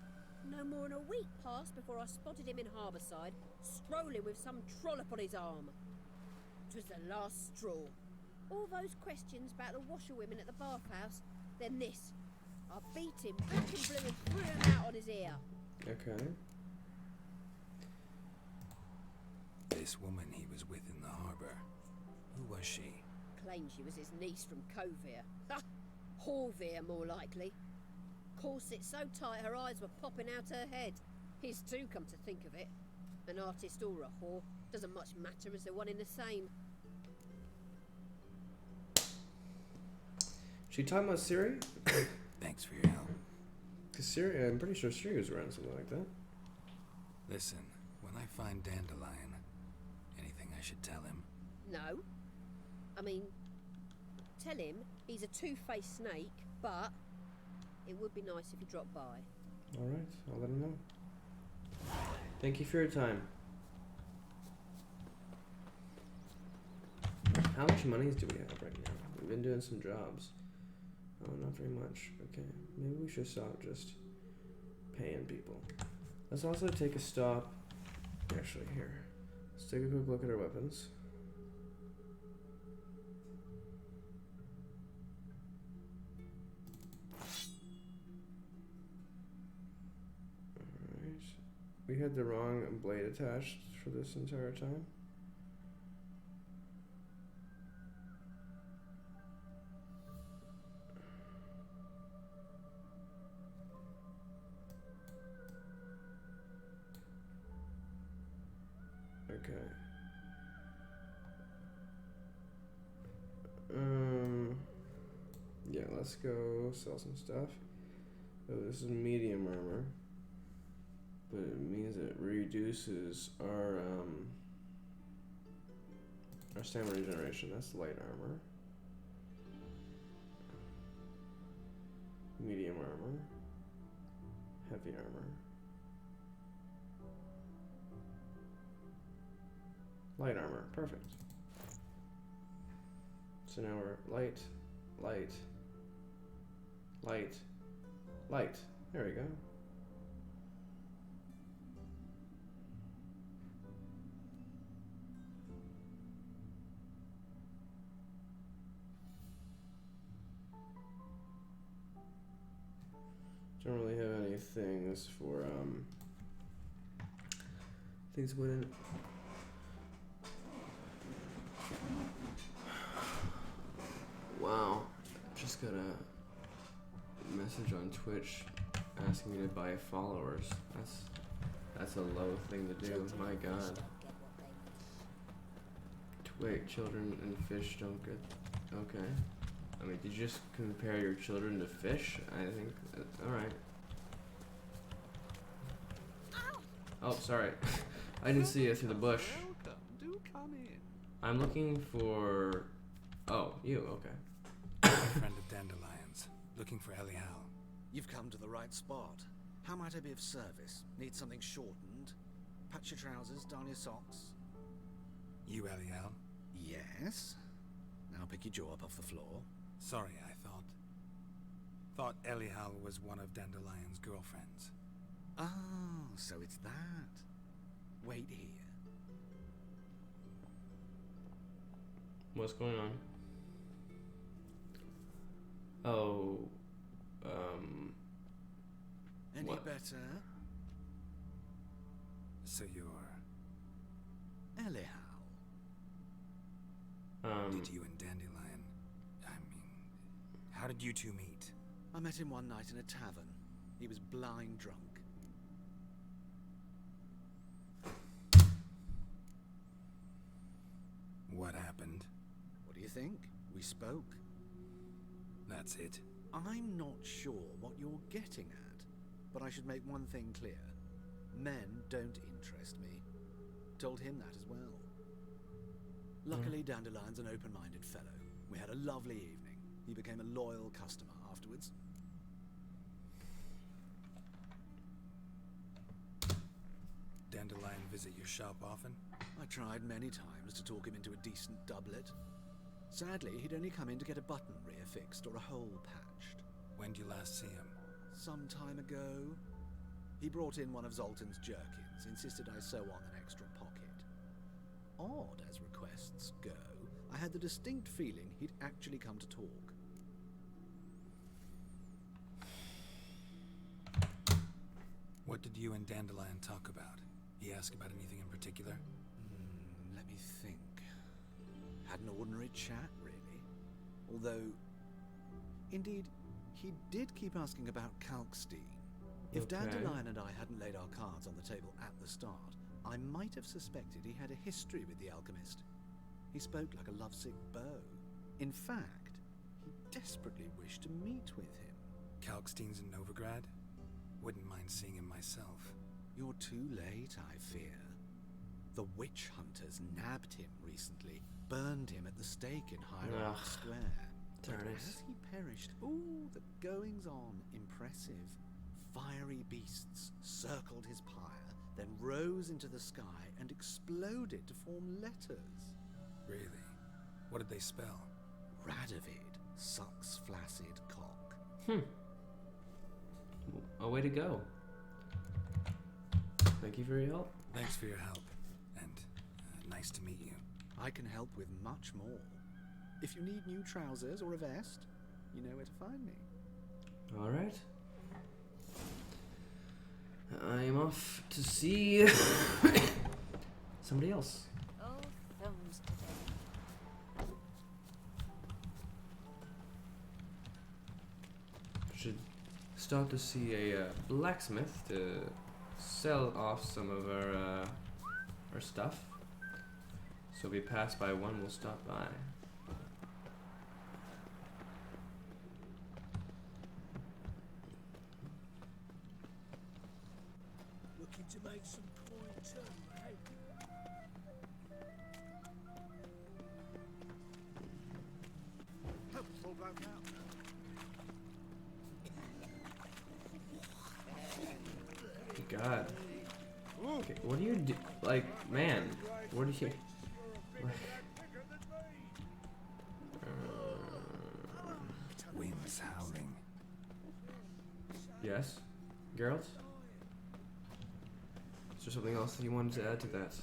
no more than a week passed before I spotted him in Harbourside, strolling with some trollop on his arm. 'Twas the last straw. All those questions about the washerwomen at the bathhouse, then this. I beat him black and blue and threw him out on his ear. Okay. This woman he was with in the harbor. Who was she? Claimed she was his niece from Kovir. Ha! Horvir, more likely. Corset so tight her eyes were popping out her head. His too, come to think of it. An artist or a whore doesn't much matter as they're one in the same. She talking about Siri? Thanks for your help. Cause Siri, I'm pretty sure Siri was around something like that. Listen, when I find Dandelion, anything I should tell him? No. I mean, tell him he's a two-faced snake, but it would be nice if he dropped by. Alright, I'll let him know. Thank you for your time. How much money do we have right now? We've been doing some jobs. Oh, not very much. Okay, maybe we should stop just paying people. Let's also take a stop. Actually, here. Let's take a quick look at our weapons. Alright. We had the wrong blade attached for this entire time. Okay. Yeah, let's go sell some stuff. Oh, this is medium armor, but it means it reduces our stamina regeneration. That's light armor. Medium armor. Heavy armor. Light armor, perfect. So now we're light, light, light, light. There we go. Don't really have any things for things wouldn't. Wow, just got a message on Twitch asking me to buy followers. That's a low thing to do. My God. Wait, children and fish don't get. Okay. I mean, did you just compare your children to fish? I think. All right. Oh, sorry. I didn't see it through the bush. Welcome. Do come in. I'm looking for... Oh, you, okay. Friend of Dandelion's. Looking for Elial. You've come to the right spot. How might I be of service? Need something shortened? Patch your trousers, darn your socks. You Elial? Yes. Now pick your jaw up off the floor. Sorry, I thought Elial was one of Dandelion's girlfriends. Oh, so it's that. Wait here. What's going on? Oh, Any what? better? So you're... Elial. Did you and Dandelion... I mean... How did you two meet? I met him one night in a tavern. He was blind drunk. What happened? What do you think? We spoke. That's it. I'm not sure what you're getting at, but I should make one thing clear. Men don't interest me. Told him that as well. Luckily, Dandelion's an open-minded fellow. We had a lovely evening. He became a loyal customer afterwards. Dandelion visit your shop often? I tried many times to talk him into a decent doublet. Sadly, he'd only come in to get a button rear fixed or a hole patched. When did you last see him? Some time ago. He brought in one of Zoltan's jerkins, insisted I sew on an extra pocket. Odd as requests go, I had the distinct feeling he'd actually come to talk. What did you and Dandelion talk about? He asked about anything in particular? Let me think. Had an ordinary chat, really. Although, indeed, he did keep asking about Kalkstein. If Okay. Dandelion and I hadn't laid our cards on the table at the start, I might have suspected he had a history with the alchemist. He spoke like a lovesick beau. In fact, he desperately wished to meet with him. Kalkstein's in Novigrad? Wouldn't mind seeing him myself. You're too late, I fear. The witch hunters nabbed him recently, burned him at the stake in Hierarch Square. But as he perished, ooh, the goings-on, impressive. Fiery beasts circled his pyre, then rose into the sky and exploded to form letters. Really? What did they spell? Radovid sucks flaccid cock. A way to go. Thank you for your help. Thanks for your help, and nice to meet you. I can help with much more. If you need new trousers or a vest, you know where to find me. All right. I'm off to see somebody else. Oh, thumbs today. Should stop to see a blacksmith to sell off some of our stuff. So if we pass by one, we'll stop by. Looking to make some coin too, eh? Help us all blown out. God. Okay, what do you do? Like, man, what do you... Wind's howling. Yes? Geralt? Is there something else that you wanted to add to that?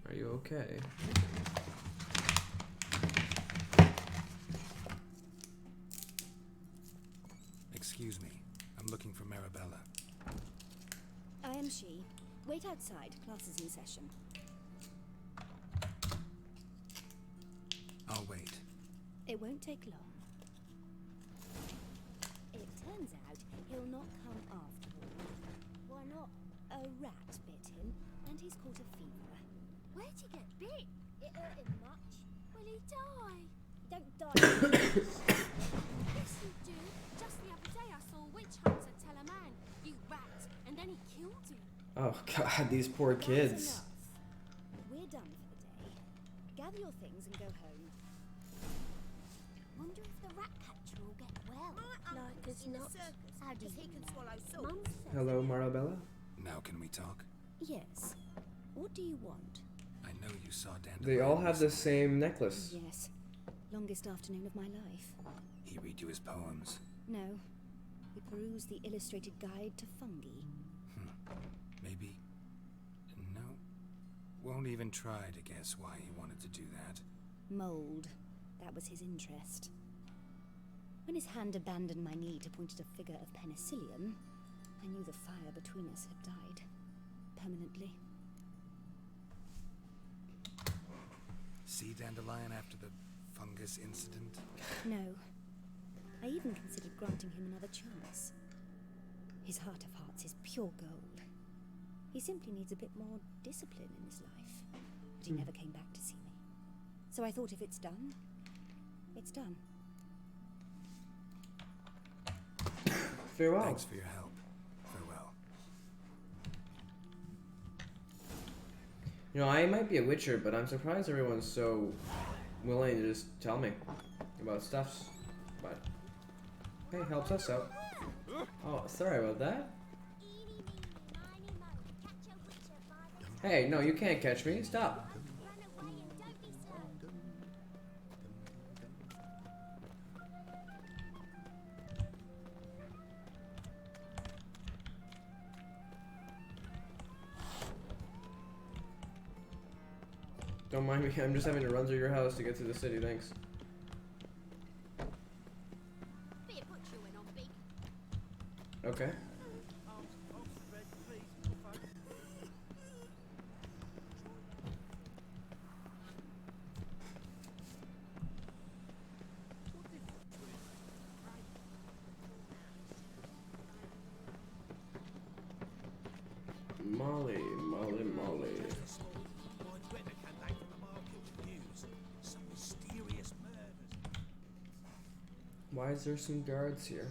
Are you okay? Excuse me. I'm looking for Marabella. I am she. Wait outside. Class is in session. I'll wait. It won't take long. It Turns out he'll not come after all. Why not? A rat bit him, and he's caught a fever. Where'd he get bit? It hurt him much. Will he die? Don't die. Yes, you do. Just the other day I saw a witch hunter tell a man, "You rat," and then he killed him. Oh god, these poor kids. That's enough. We're done for the day. Gather your things and go home. Wonder if the rat catcher will get well. Like as not. How do he can swallow salt? Mum says Hello, Marabella. Now can we talk? Yes. What do you want? I know you saw Dandelion. They all have the same necklace. Yes. Longest afternoon of my life. He read you his poems. No. We perused the illustrated guide to fungi. Maybe. No. Won't even try to guess why he wanted to do that. Mold. That was his interest. When his hand abandoned my knee to point at a figure of penicillium, I knew the fire between us had died. Permanently. See Dandelion after the fungus incident? No. I even considered granting him another chance. His heart of hearts is pure gold. He simply needs a bit more discipline in his life. But he never came back to see me. So I thought if it's done, it's done. Farewell. Thanks for your help. Farewell. You know, I might be a witcher, but I'm surprised everyone's so willing to just tell me about stuffs. But hey, helps us out. Oh, sorry about that. Hey, no, you can't catch me. Stop. Don't mind me, I'm just having to run through your house to get to the city, thanks. Okay. Molly. Why is there some guards here?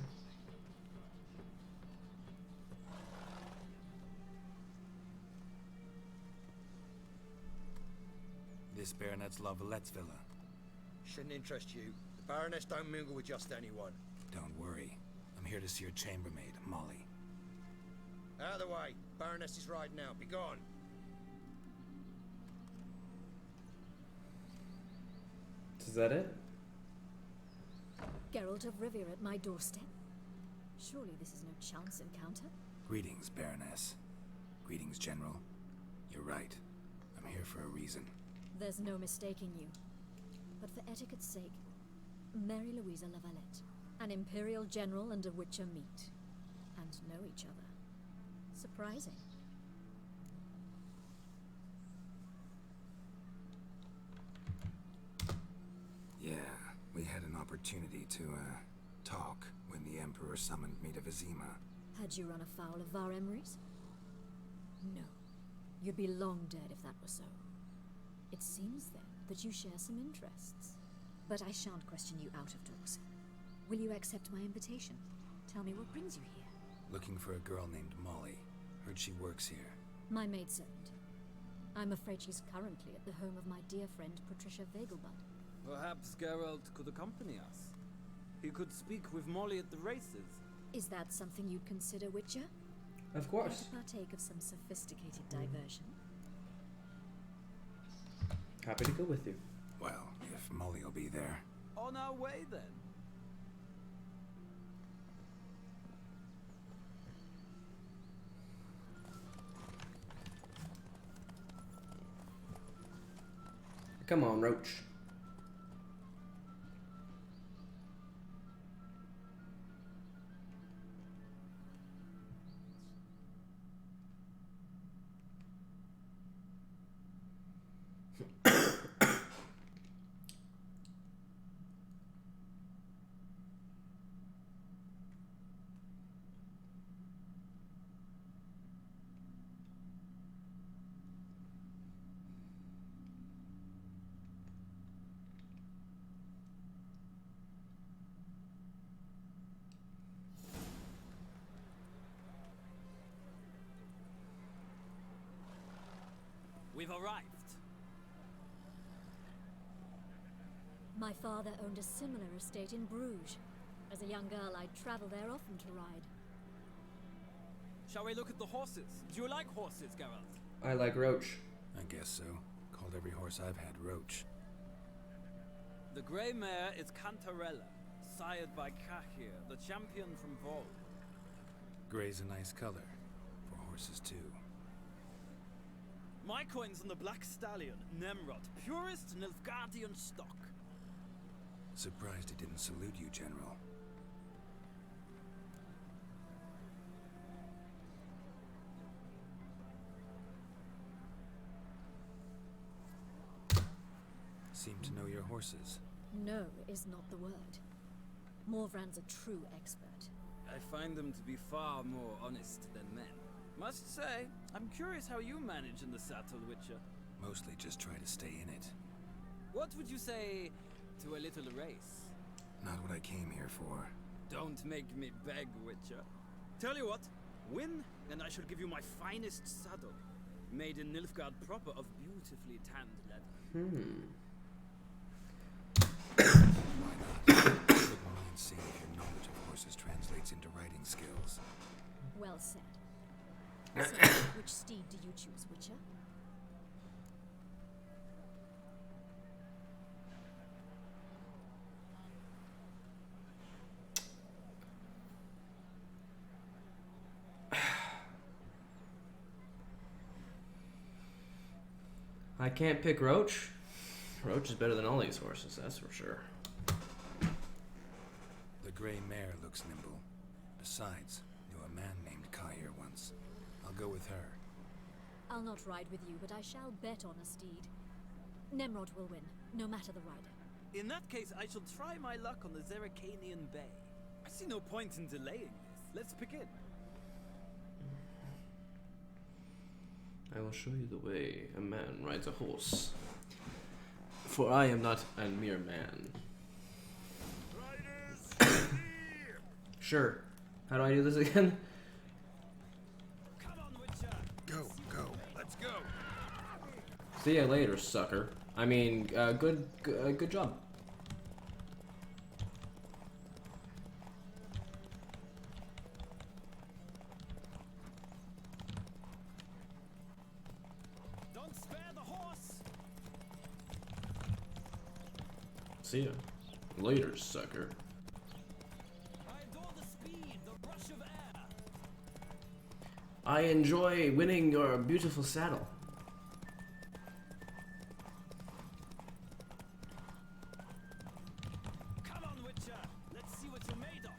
This Baronet's Lavallette's villa. Shouldn't interest you. The Baroness don't mingle with just anyone. Don't worry. I'm here to see your chambermaid, Molly. Out of the way. Baroness is riding out. Be gone. Is that it? Geralt of Rivia at my doorstep? Surely this is no chance encounter? Greetings, Baroness. Greetings, General. You're right. I'm here for a reason. There's no mistaking you. But for etiquette's sake, Mary Louisa Lavalette, an Imperial General and a Witcher meet, and know each other. Surprising. Yeah, we had an opportunity to, talk when the Emperor summoned me to Vizima. Had you run afoul of Var Emrys? No. You'd be long dead if that were so. It seems, then, that you share some interests. But I shan't question you out of doors. Will you accept my invitation? Tell me what brings you here. Looking for a girl named Molly. Heard she works here. My maidservant. I'm afraid she's currently at the home of my dear friend Patricia Vegelbud. Perhaps Geralt could accompany us. He could speak with Molly at the races. Is that something you'd consider, Witcher? Of course. To partake of some sophisticated diversion? Happy to go with you. Well, if Molly will be there. On our way, then. Come on, Roach. arrived. My father owned a similar estate in Bruges. As a young girl, I'd travel there often to ride. Shall we look at the horses? Do you like horses, Geralt? I like Roach. I guess so. Called every horse I've had Roach. The grey mare is Cantarella, sired by Kahir, the champion from Vol. Grey's a nice color. For horses, too. My coin's on the black stallion, Nemrod, purest Nilfgaardian stock. Surprised he didn't salute you, General. Seem to know your horses. No is not the word. Morvran's a true expert. I find them to be far more honest than men. Must say, I'm curious how you manage in the saddle, Witcher. Mostly just try to stay in it. What would you say to a little race? Not what I came here for. Don't make me beg, Witcher. Tell you what, win, and I shall give you my finest saddle. Made in Nilfgaard proper of beautifully tanned leather. Why not? Wouldn't mind seeing if your knowledge of horses translates into riding skills. Well said. So, which steed do you choose, Witcher? I can't pick Roach. Roach is better than all these horses, that's for sure. The gray mare looks nimble. Besides, knew a man named Kahir once. I'll go with her. I'll not ride with you, but I shall bet on a steed. Nemrod will win, no matter the rider. In that case, I shall try my luck on the Zeracanian Bay. I see no point in delaying this. Let's begin. I will show you the way a man rides a horse. For I am not a mere man. Riders, Sure. How do I do this again? Come on, Witcher. Go, go, let's go. See ya later, sucker. I mean, good job. Don't spare the horse. See ya later, sucker. I adore the speed, the rush of air. I enjoy winning your beautiful saddle. Come on, Witcher. Let's see what you're made of.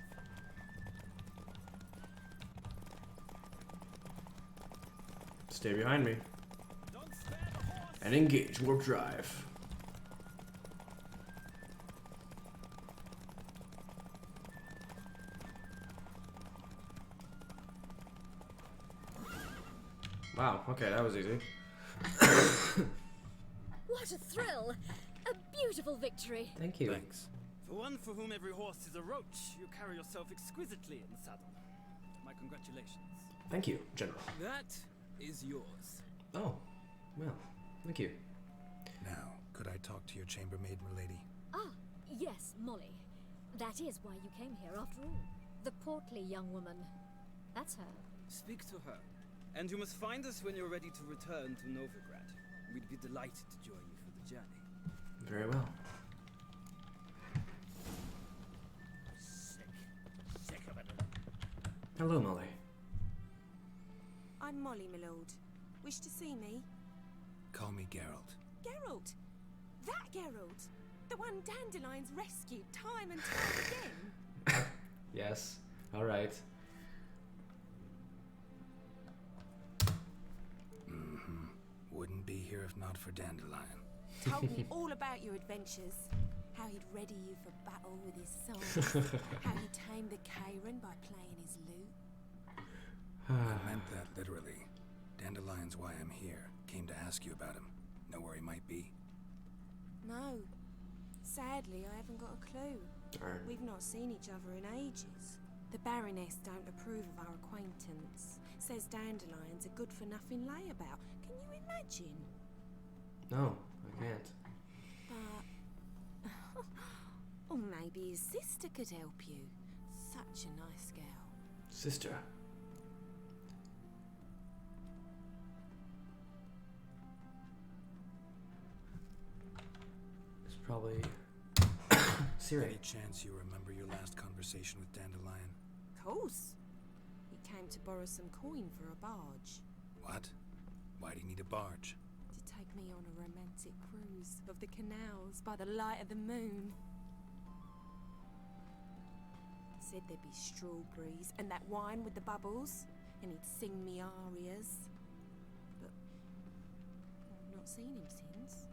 Stay behind me. Don't spare the horse. And engage warp drive. Wow, okay, that was easy. What a thrill! A beautiful victory. Thank you. Thanks. For one for whom every horse is a roach, you carry yourself exquisitely in the saddle. My congratulations. Thank you, General. That is yours. Oh, well, thank you. Now, could I talk to your chambermaid, milady? Ah, yes, Molly. That is why you came here after all. The portly young woman. That's her. Speak to her. And you must find us when you're ready to return to Novigrad. We'd be delighted to join you for the journey. Very well. sick of it. Hello, Molly. I'm Molly, my lord. Wish to see me? Call me Geralt. Geralt! That Geralt! The one Dandelions rescued time and time again! Yes. All right. Wouldn't be here if not for Dandelion. Told me all about your adventures. How he'd ready you for battle with his sword. How he tamed the Kairan by playing his lute. I meant that literally. Dandelion's why I'm here. Came to ask you about him. Know where he might be? No. Sadly, I haven't got a clue. Darn. We've not seen each other in ages. The Baroness don't approve of our acquaintance. Says Dandelion's a good-for-nothing layabout. Can you imagine? No, I can't. But... or maybe his sister could help you. Such a nice girl. Sister. It's probably Siri. Any chance you remember your last conversation with Dandelion? Of course. He came to borrow some coin for a barge. What? Why do you need a barge? To take me on a romantic cruise of the canals by the light of the moon. Said there'd be strawberries and that wine with the bubbles, and he'd sing me arias. But I've not seen him since.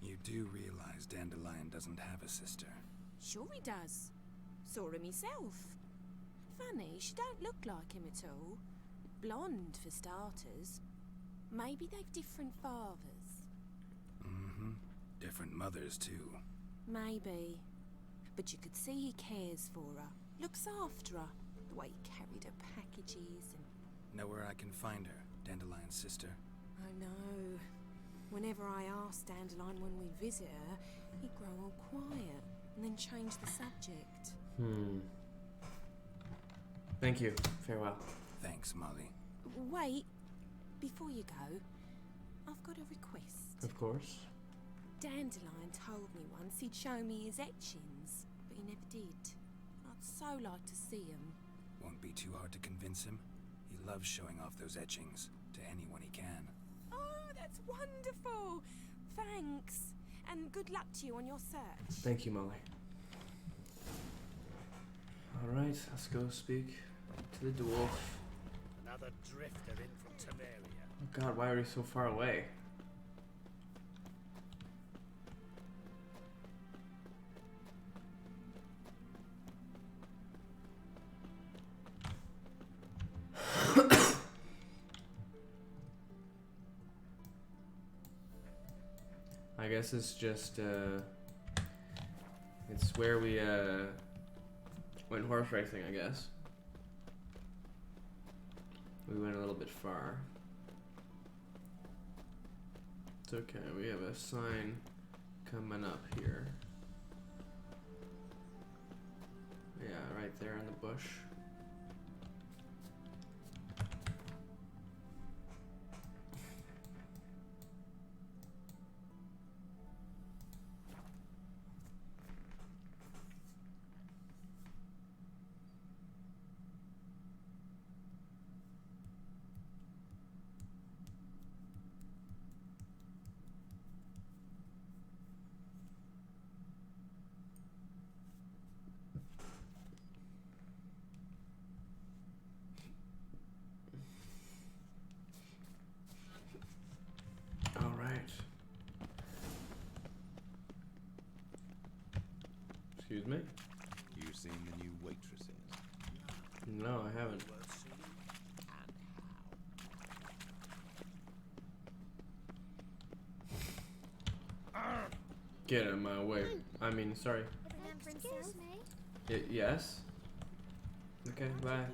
You do realize Dandelion doesn't have a sister? Sure he does. Saw him himself. Funny, she don't look like him at all. Blonde, for starters. Maybe they've different fathers. Mm-hmm. Different mothers, too. Maybe. But you could see he cares for her. Looks after her. The way he carried her packages and... Know where I can find her, Dandelion's sister? I know. Whenever I asked Dandelion when we'd visit her, he'd grow all quiet and then change the subject. Thank you. Farewell. Thanks, Molly. Wait. Before you go, I've got a request. Of course. Dandelion told me once he'd show me his etchings, but he never did. I'd so like to see them. Won't be too hard to convince him. He loves showing off those etchings to anyone he can. Oh, that's wonderful! Thanks. And good luck to you on your search. Thank you, Molly. Alright, let's go speak to the dwarf. Another drifter in from Temeria. Oh god, why are we so far away? I guess it's just, it's where we, went horse racing, I guess. We went a little bit far. It's okay, we have a sign coming up here. Yeah, right there in the bush. Excuse me? You seen the new waitresses? No, I haven't. Get out of my way. I mean, sorry. Excuse me? Yes? Okay, bye.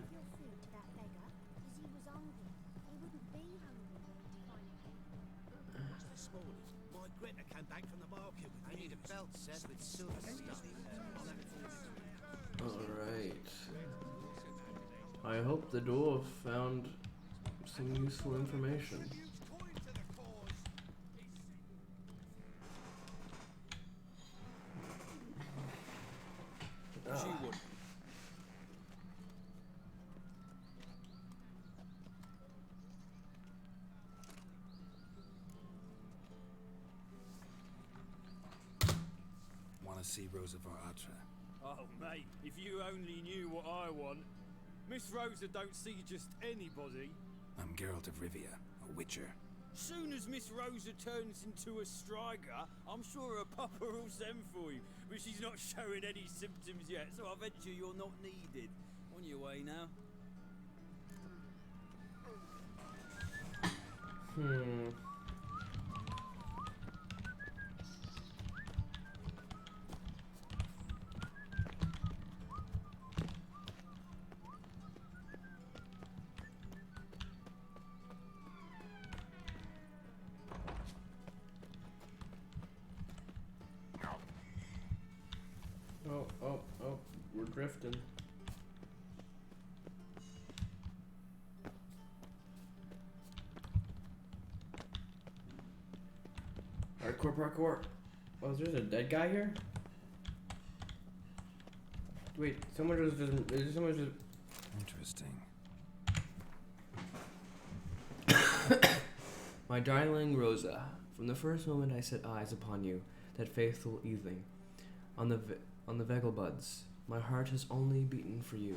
My Greta came back from the market with I need a belt set with silver stuff. Alright. I hope the dwarf found some useful information. She would. Want to see Rosa Varatra? Oh, mate, if you only knew what I want. Miss Rosa don't see just anybody. I'm Geralt of Rivia, a witcher. Soon as Miss Rosa turns into a striker, I'm sure her papa will send for you. But she's not showing any symptoms yet, so I venture you're not needed. On your way now. Oh, we're drifting. Parkour. Oh, there's a dead guy here? Wait, someone just... Interesting. My darling Rosa, from the first moment I set eyes upon you, that faithful evening, on the Vegelbuds, my heart has only beaten for you.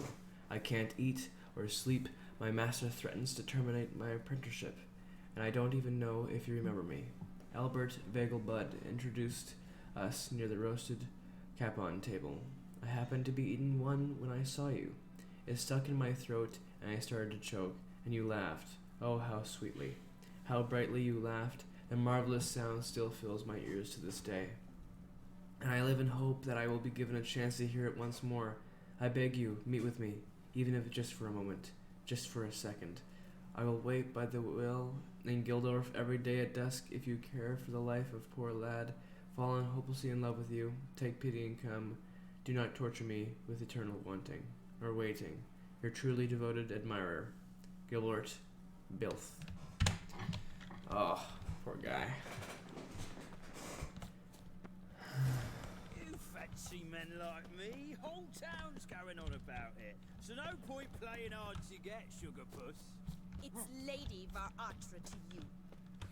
I can't eat or sleep. My master threatens to terminate my apprenticeship, and I don't even know if you remember me. Albert Vegelbud introduced us near the roasted capon table. I happened to be eating one when I saw you. It stuck in my throat, and I started to choke, and you laughed. Oh, how sweetly. How brightly you laughed. The marvelous sound still fills my ears to this day. And I live in hope that I will be given a chance to hear it once more. I beg you, meet with me, even if just for a moment, just for a second. I will wait by the well in Gildorf every day at dusk if you care for the life of poor lad, fallen hopelessly in love with you. Take pity and come. Do not torture me with eternal wanting, or waiting. Your truly devoted admirer, Gilbert Bilth. Oh, poor guy. You fancy men like me? Whole town's going on about it. So no point playing hard to get, sugar puss. It's Lady Varatra to you.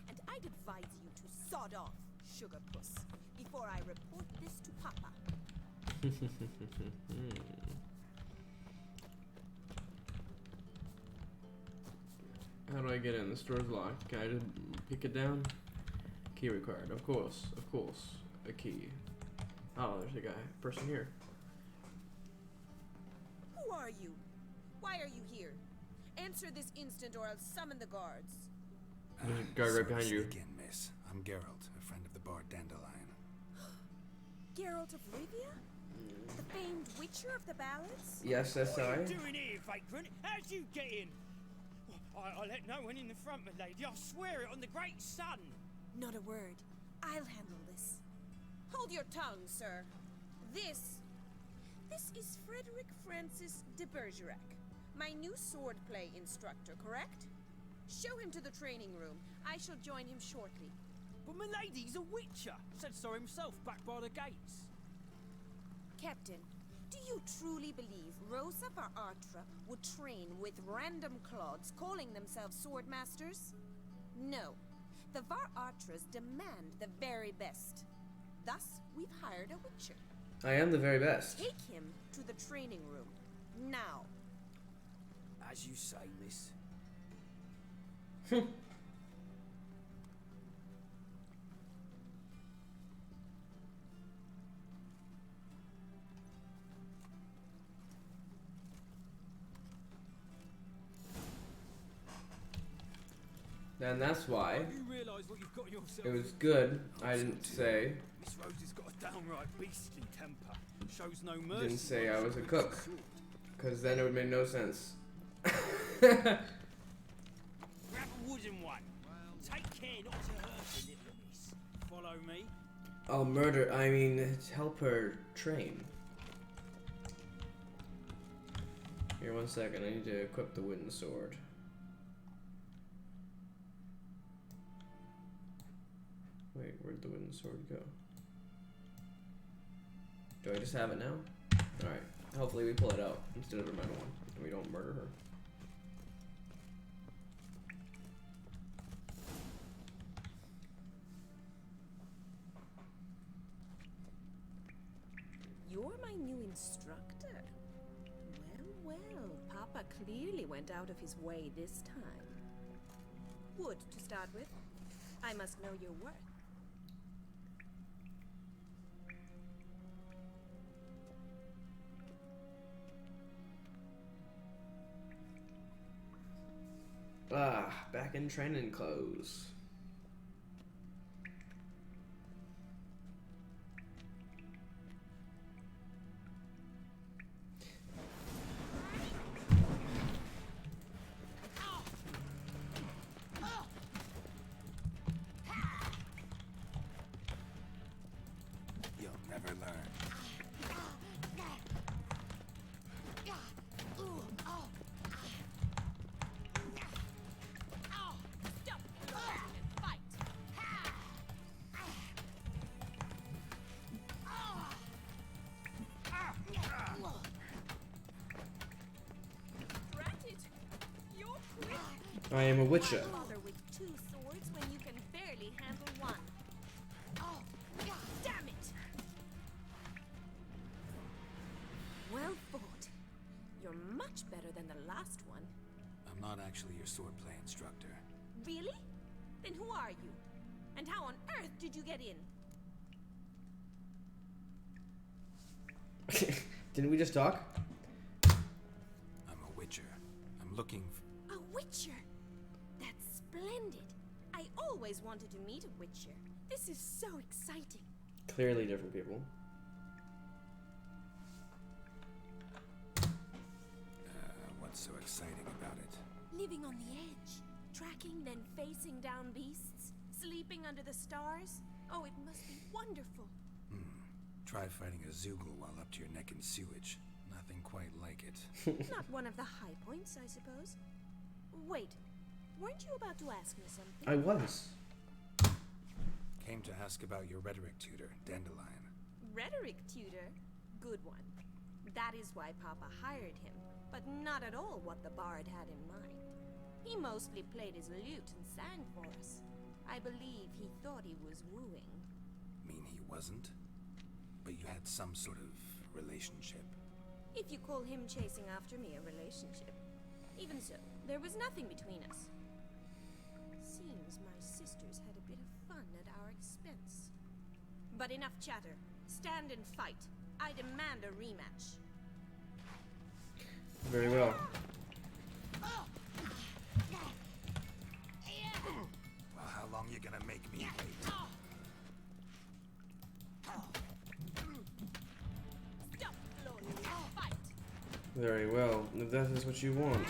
And I'd advise you to sod off, sugar puss, before I report this to Papa. How do I get in? The store's locked. Can I just pick it down? Key required. Of course. A key. Oh, there's a person here. Who are you? Why are you here? Answer this instant or I'll summon the guards. There's a guard right behind you. Again, miss. I'm Geralt, a friend of the bard Dandelion. Geralt of Rivia? The famed witcher of the ballads? Yes, that's What are I. you doing here, vagrant? How'd you get in? I let no one in the front, my lady. I swear it on the great sun. Not a word. I'll handle this. Hold your tongue, sir. This is Frederick Francis de Bergerac, my new swordplay instructor, correct? Show him to the training room. I shall join him shortly. But my lady's a witcher. Said so himself back by the gates. Captain, do you truly believe Rosa Varatra would train with random clods calling themselves sword masters? No. The Varatras demand the very best. Thus, we've hired a witcher. I am the very best. Take him to the training room. Now. As you say, miss. And that's why You realise what you've got yourself it was good. I didn't say. Miss Rosie's got a downright beastly temper. Shows no mercy. Didn't say I was a cook, because then it would make no sense. Grab a wooden one. Take care not to hurt her, little miss. Follow me. I'll help her train. Here, 1 second. I need to equip the wooden sword. Wait, where'd the wooden sword go? Do I just have it now? Alright. Hopefully we pull it out instead of a metal one. And we don't murder her. You're my new instructor. Well, Papa clearly went out of his way this time. Wood, to start with. I must know your worth. Back in training clothes. You'll never learn. I am a witcher. Why bother with two swords when you can barely handle one? Oh, God damn it! Well fought. You're much better than the last one. I'm not actually your swordplay instructor. Really? Then who are you? And how on earth did you get in? Didn't we just talk? I'm a witcher. I'm looking for... A witcher? That's splendid. I always wanted to meet a witcher. This is so exciting. Clearly different people. What's so exciting about it? Living on the edge. Tracking, then facing down beasts. Sleeping under the stars. Oh, it must be wonderful. Try fighting a Zoogle while up to your neck in sewage. Nothing quite like it. Not one of the high points, I suppose. Wait, weren't you about to ask me something? I was. Came to ask about your rhetoric tutor, Dandelion. Rhetoric tutor? Good one. That is why Papa hired him, but not at all what the bard had in mind. He mostly played his lute and sang for us. I believe he thought he was wooing. Mean he wasn't? But you had some sort of relationship. If you call him chasing after me a relationship. Even so, there was nothing between us. Seems my sisters had a bit of fun at our expense. But enough chatter. Stand and fight. I demand a rematch. Very well. Well, how long you gonna make me wait? Stop, Lord. Fight. Very well. If that is what you want.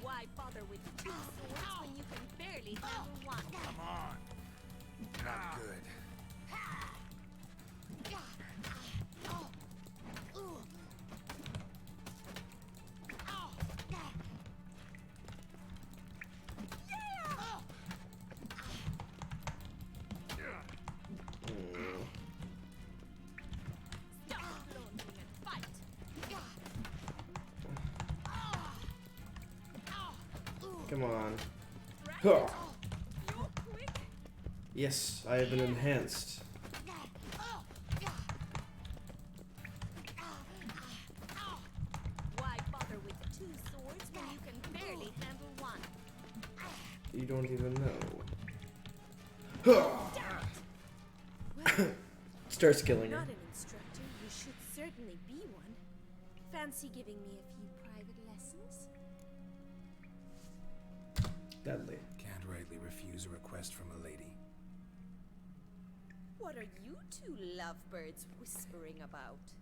Why bother with two swords when you can barely handle one? Come on. Not good. Stop flaunting and fight. Come on. Right? Huh. You're quick. Yes, I have been enhanced. Why bother with two swords when you can barely handle one? You don't even know. Starts killing her. Not an instructor, you should certainly be one. Fancy giving me a few private lessons? Deadly. Can't rightly refuse a request from a lady. What are you two lovebirds whispering about?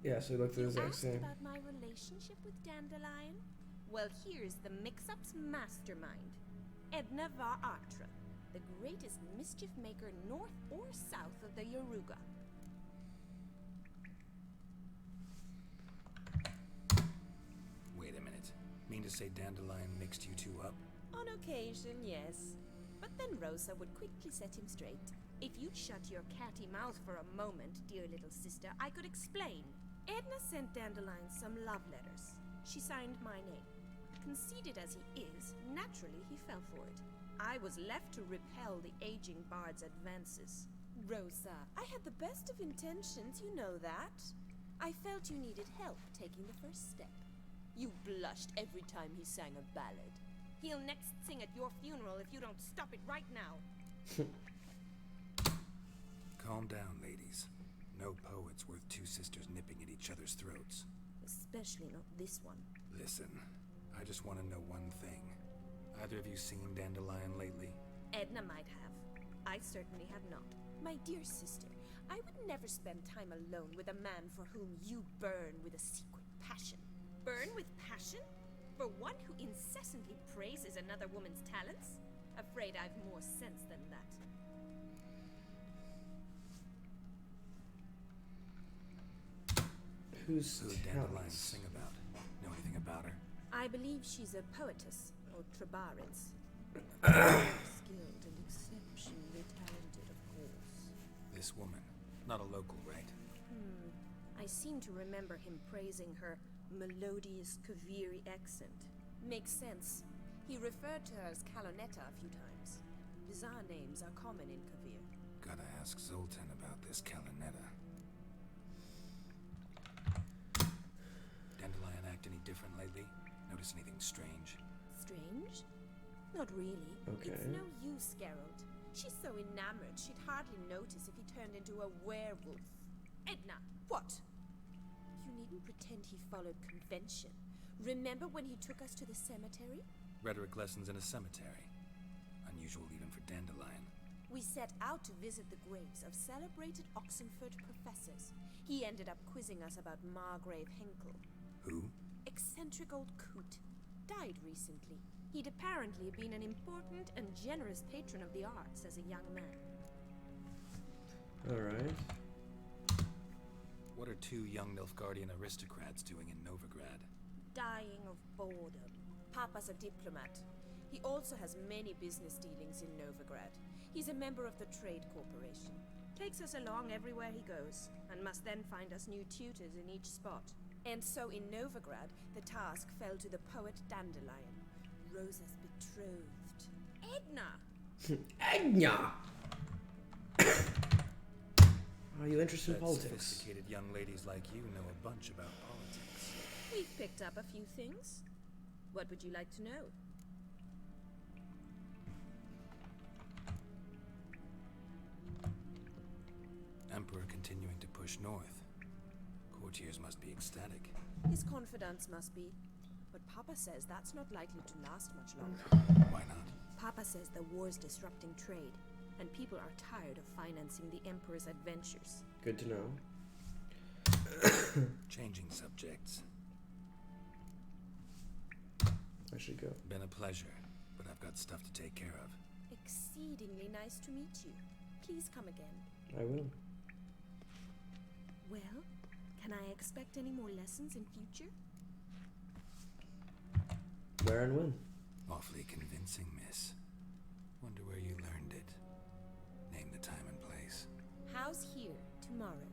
Yeah, so we look the You exact asked same. about my relationship with Dandelion? Well, here's the mix-up's mastermind. Edna Va Artra, the greatest mischief maker north or south of the Yaruga. Wait a minute. Mean to say Dandelion mixed you two up? On occasion, yes. But then Rosa would quickly set him straight. If you'd shut your catty mouth for a moment, dear little sister, I could explain. Edna sent Dandelion some love letters. She signed my name. Conceited as he is, naturally he fell for it. I was left to repel the aging bard's advances. Rosa, I had the best of intentions, you know that. I felt you needed help taking the first step. You blushed every time he sang a ballad. He'll next sing at your funeral if you don't stop it right now. Calm down, ladies. No poet's worth two sisters nipping at each other's throats. Especially not this one. Listen, I just want to know one thing. Either of you seen Dandelion lately? Edna might have. I certainly have not. My dear sister, I would never spend time alone with a man for whom you burn with a secret passion. Burn with passion? For one who incessantly praises another woman's talents? Afraid I've more sense than that. Who's Who Dandelion sing about? Know anything about her? I believe she's a poetess, or Trebarits. skilled and exceptionally talented, of course. This woman, not a local, right? I seem to remember him praising her melodious Kaviri accent. Makes sense. He referred to her as Calonetta a few times. Bizarre names are common in Kavir. Gotta ask Zoltan about this Calonetta. Dandelion act any different lately? Notice anything strange? Strange? Not really. Okay. It's no use, Geralt. She's so enamored she'd hardly notice if he turned into a werewolf. Edna, what? You needn't pretend he followed convention. Remember when he took us to the cemetery? Rhetoric lessons in a cemetery. Unusual even for Dandelion. We set out to visit the graves of celebrated Oxenford professors. He ended up quizzing us about Margrave Henkel. Who? Eccentric old coot. Died recently. He'd apparently been an important and generous patron of the arts as a young man. Alright. What are two young Nilfgaardian aristocrats doing in Novigrad? Dying of boredom. Papa's a diplomat. He also has many business dealings in Novigrad. He's a member of the Trade Corporation. Takes us along everywhere he goes, and must then find us new tutors in each spot. And so in Novigrad, the task fell to the poet Dandelion, Rosa's betrothed. Edna! Edna! Are you interested in politics? Sophisticated young ladies like you know a bunch about politics. We've picked up a few things. What would you like to know? Emperor continuing to push north. Courtiers must be ecstatic. His confidants must be. But Papa says that's not likely to last much longer. Why not? Papa says the war's disrupting trade, and people are tired of financing the Emperor's adventures. Good to know. Changing subjects. I should go. Been a pleasure, but I've got stuff to take care of. Exceedingly nice to meet you. Please come again. I will. Well, can I expect any more lessons in future? Where and when? Awfully convincing, miss. Wonder where you learned it. Name the time and place. House here, tomorrow.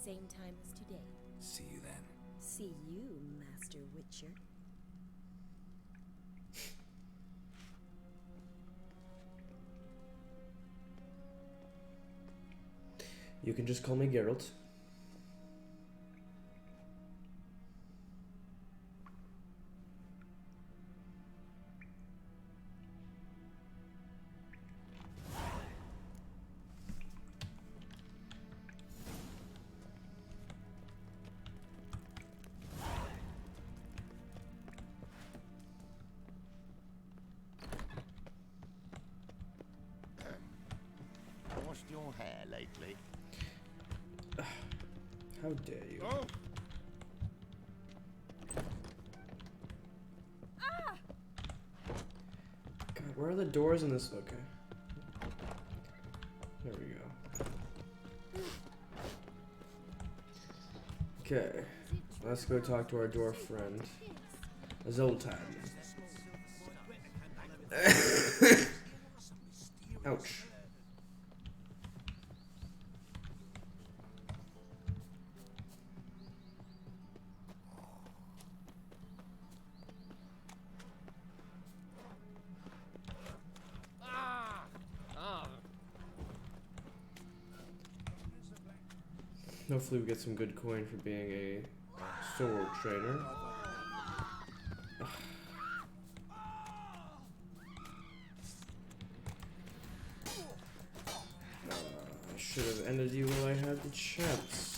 Same time as today. See you then. See you, Master Witcher. You can just call me Geralt. Washed your hair lately? How dare you? Oh. God, where are the doors in this? Okay. There we go. Okay. Let's go talk to our dwarf friend, Zoltan. Ouch. Hopefully we get some good coin for being a sword trainer. I should have ended you while I had the chance.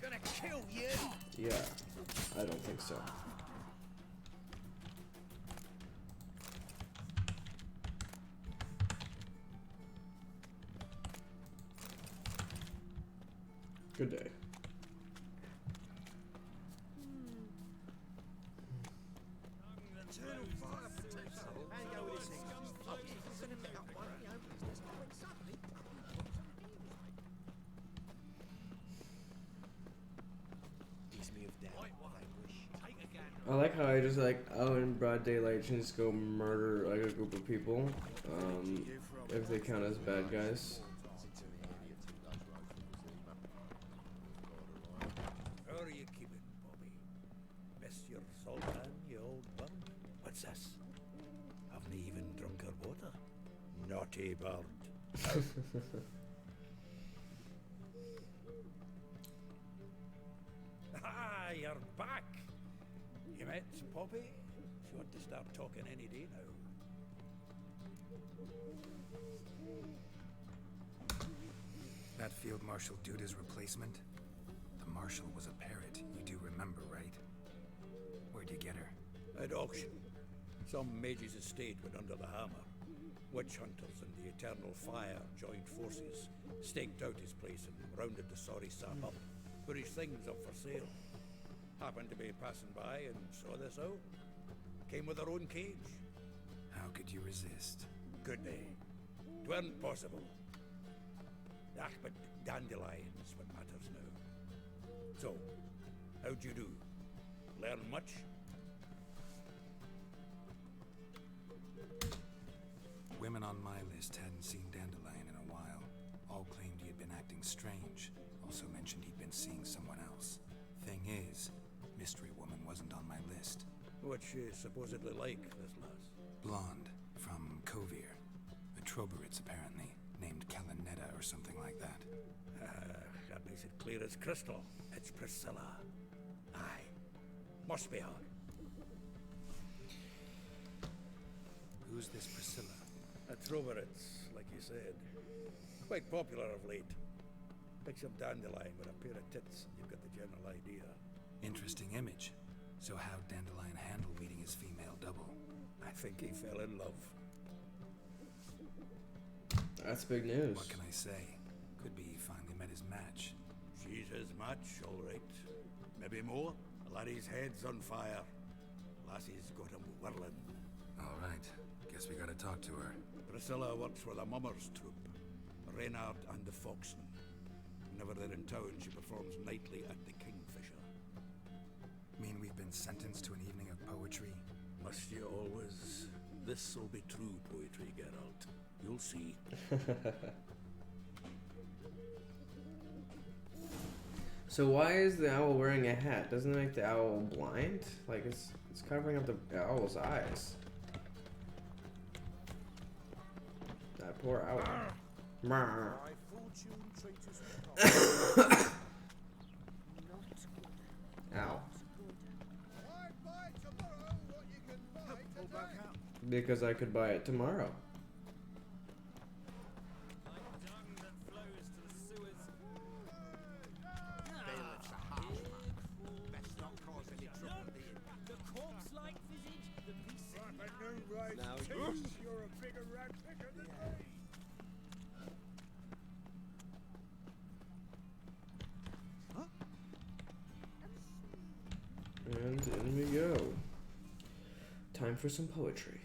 Gonna kill you! Yeah, I don't think so. Good day. I like how I just like out in broad daylight just go murder like a group of people, if they count as bad guys. How are you keeping, Bobby? Miss your sultan, you old bum? What's this? Haven't even drunk her water? Naughty bird. Ah, you're back. You met Poppy? She ought to start talking any day now. That Field Marshal Duda's replacement? The Marshal was a parrot, you do remember, right? Where'd you get her? At auction. Some mage's estate went under the hammer. Witch hunters and the Eternal Fire joined forces, staked out his place and rounded the sorry sap up. Put his things up for sale. Happened to be passing by and saw this out. Came with her own cage. How could you resist? Could they? 'Tweren't possible. Ah, but dandelions what matters now. So, how'd you do? Learn much? Women on my list hadn't seen Dandelion in a while. All claimed he had been acting strange. Also mentioned he'd been seeing someone else. Thing is, Mystery Woman wasn't on my list. What's she supposedly like, this lass? Blonde, from Kovir. A Troberitz, apparently, named Kalanetta or something like that. That makes it clear as crystal. It's Priscilla. Aye. Must be her. Who's this Priscilla? A Troberitz, like you said. Quite popular of late. Pick some dandelion with a pair of tits, and you've got the general idea. Interesting image. So how'd Dandelion handle meeting his female double? I think he fell in love. That's big news. What can I say? Could be he finally met his match. She's his match, all right. Maybe more. Laddie's head's on fire. Lassie's got him whirling. All right. Guess we gotta talk to her. Priscilla works for the Mummers troupe. Reynard and the Foxen. Whenever they're in town, she performs nightly at the Kingfisher. Mean we've been sentenced to an evening of poetry? Must you always? This'll be true poetry, Geralt. You'll see. So why is the owl wearing a hat? Doesn't it make the owl blind? Like it's covering up the owl's eyes. That poor owl. Ow. Because I could buy it tomorrow. Now you're a bigger rat picker than me. And in we go. Time for some poetry.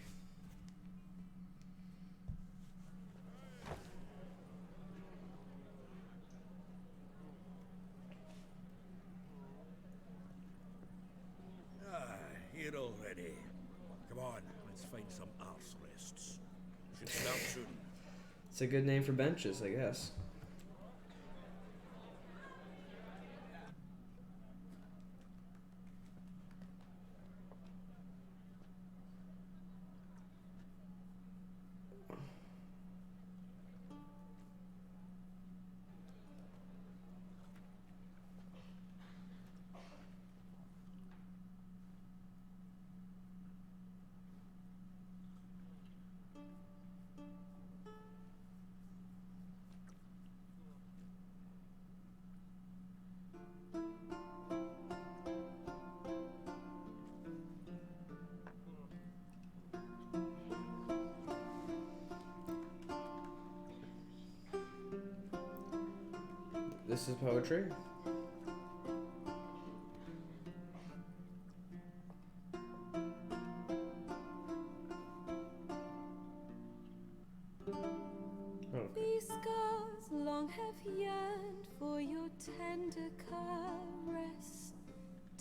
Here already. Come on, let's find some arse rests. Should start soon. It's a good name for benches, I guess. This is poetry? These scars long have yearned for your tender caress.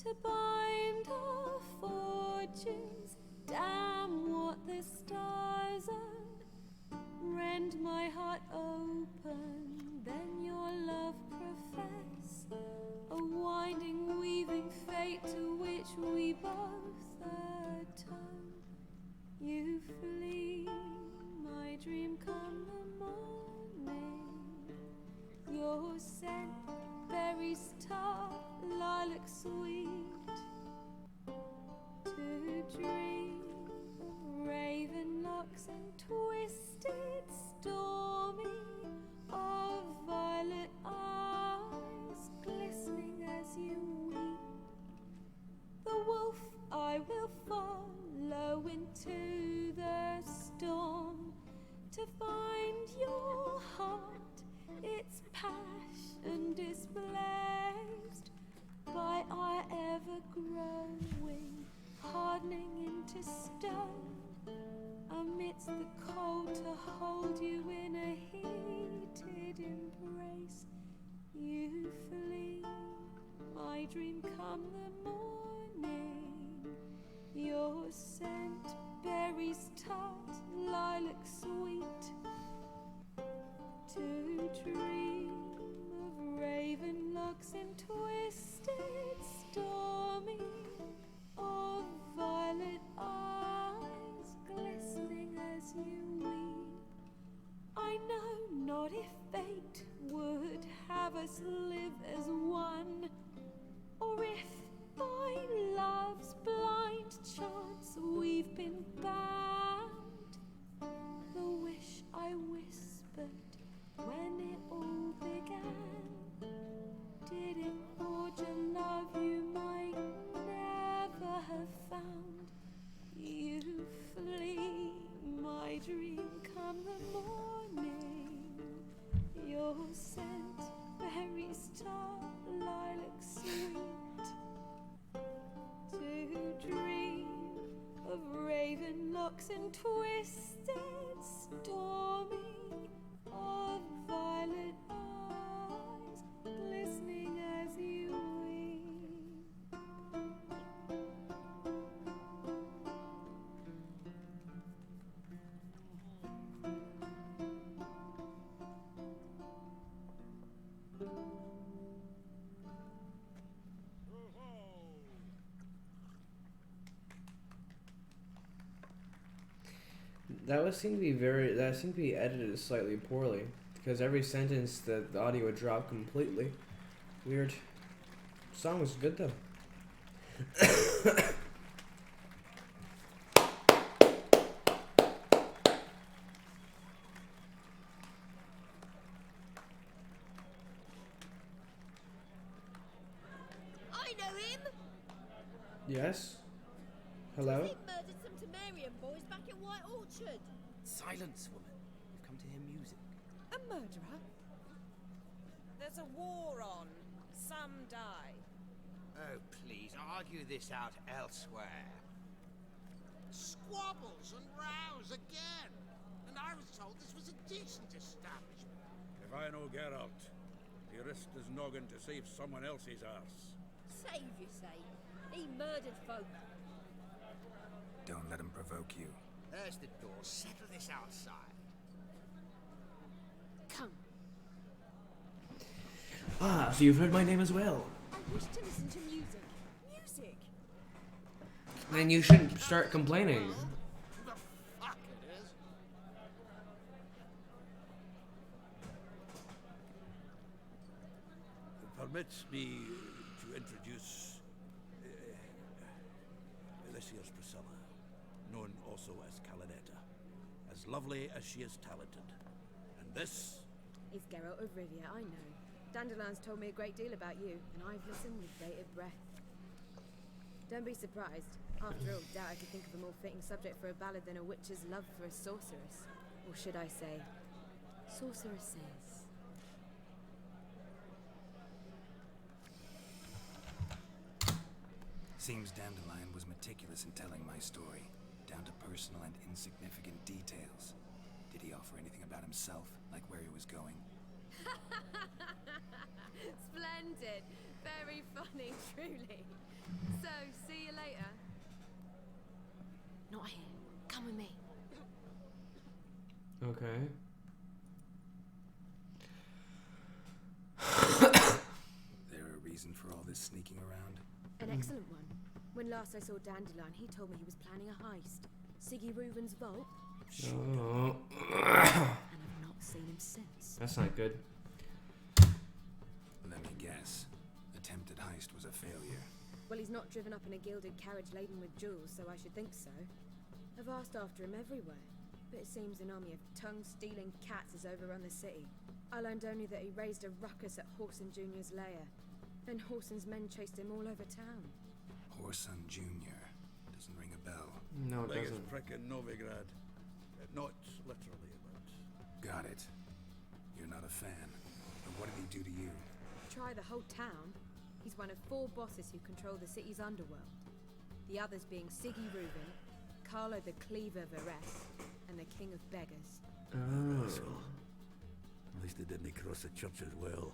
to bind our fortunes. Damn what the stars are. Rend my heart open, then your love profess. A winding, weaving fate to which we both atone. You flee, my dream come the morning. Your scent, berries tart, lilac sweet. To dream of raven locks and twisted, stormy, of violet eyes glistening as you weep. The wolf I will follow into the storm to find your heart, its passion displaced by our ever-growing, hardening into stone. Amidst the cold to hold you in a heated embrace. You flee, my dream come the morning. Your scent, berries tart, lilac sweet. To dream of raven locks and twisted, stormy, of violet eyes glistening as you weep. I know not if fate would have us live as one, or if by love's blind chance we've been bound. The wish I whispered when it all began, did it forge a love you might never have found? You flee, my dream come the morning. Your scent, berries tart, lilac sweet. To dream of raven locks and twisted, stormy, of violet eyes glistening as you weep. That seemed to be edited slightly poorly, because every sentence the audio would drop completely. Weird. The song was good though. I know him! Yes? Hello? He murdered some Temerian boys back at White Orchard. Silence, woman. We've come to hear music. A murderer? There's a war on. Some die. Oh, please, argue this out elsewhere. Squabbles and rows again. And I was told this was a decent establishment. If I know Geralt, he risked his noggin to save someone else's arse. Save, you say? He murdered folk. Don't let him provoke you. There's the door. Settle this outside. Come. Ah, so you've heard my name as well. I wish to listen to music. Music! Then you shouldn't start complaining. The fuck it is. Permit me to introduce Alicia's Priscilla, known also as Calinetta, as lovely as she is talented. And this is Geralt of Rivia, I know. Dandelion's told me a great deal about you, and I've listened with bated breath. Don't be surprised. After all, doubt I could think of a more fitting subject for a ballad than a witch's love for a sorceress. Or should I say, sorceresses. Seems Dandelion was meticulous in telling my story, down to personal and insignificant details. Did he offer anything about himself, like where he was going? Splendid. Very funny, truly. So, see you later. Not here. Come with me. Okay. There a reason for all this sneaking around? An excellent one. When last I saw Dandelion, he told me he was planning a heist. Siggy Reuven's vault. Oh. And I've not seen him since. That's not good. Let me guess. Attempted heist was a failure. Well, he's not driven up in a gilded carriage laden with jewels, so I should think so. I've asked after him everywhere, but it seems an army of tongue-stealing cats has overrun the city. I learned only that he raised a ruckus at Horson Jr.'s lair. Then Horson's men chased him all over town. Horson Jr. Doesn't ring a bell. No, it Biggest doesn't. prick in Novigrad. Not literally, but... Got it. You're not a fan. But what did he do to you? Try the whole town. He's one of 4 bosses who control the city's underworld. The others being Siggy Reuven, Carlo the Cleaver Varese, and the King of Beggars. Oh. At least they didn't cross the church as well.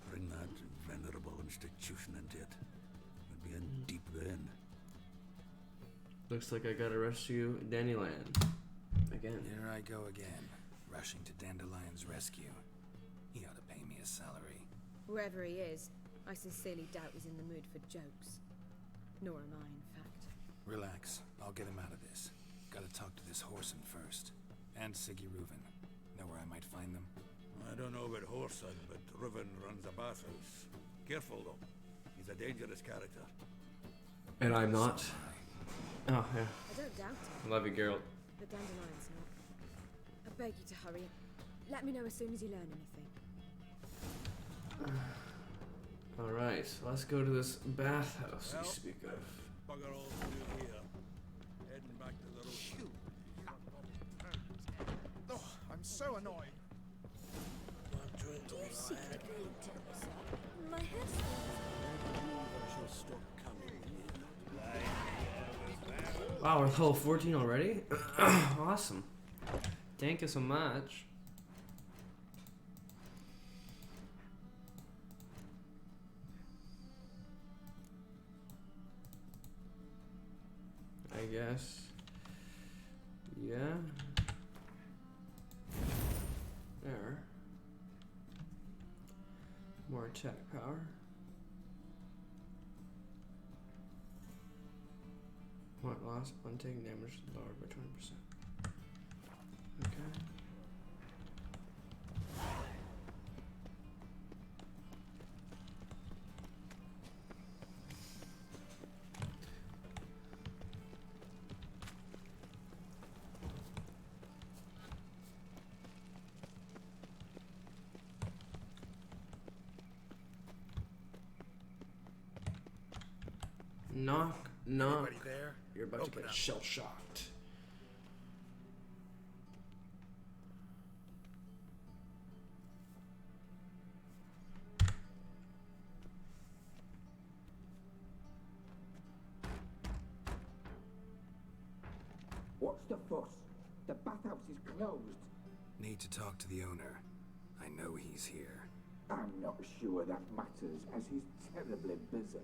Bring that venerable institution into it. We'd be in deep then. Looks like I gotta rescue Dandelion. Again. Here I go again. Rushing to Dandelion's rescue. He ought to pay me a salary. Wherever he is, I sincerely doubt he's in the mood for jokes. Nor am I, in fact. Relax. I'll get him out of this. Gotta talk to this Horson first. And Siggy Reuven. Know where I might find them? I don't know about Horson, but Reuven runs a bathhouse. Careful, though. He's a dangerous character. And I'm not. Oh, yeah. I don't doubt it. Love you, Geralt. The Dandelion's not. I beg you to hurry. Let me know as soon as you learn anything. Alright, so let's go to this bathhouse Well, you speak of. Bugger all to do here. Heading back to the road. Oh, I'm so annoyed. Do you secretly tell us so? My hairstyle. Wow, we're level 14 already? Awesome. Thank you so much. I guess. Yeah. There. More attack power. What loss on taking damage lowered by 20%. Okay. Knock, knock. Anybody there? You're about Open to get up. shell shocked. What's the fuss? The bathhouse is closed. Need to talk to the owner. I know he's here. I'm not sure that matters, as he's terribly busy.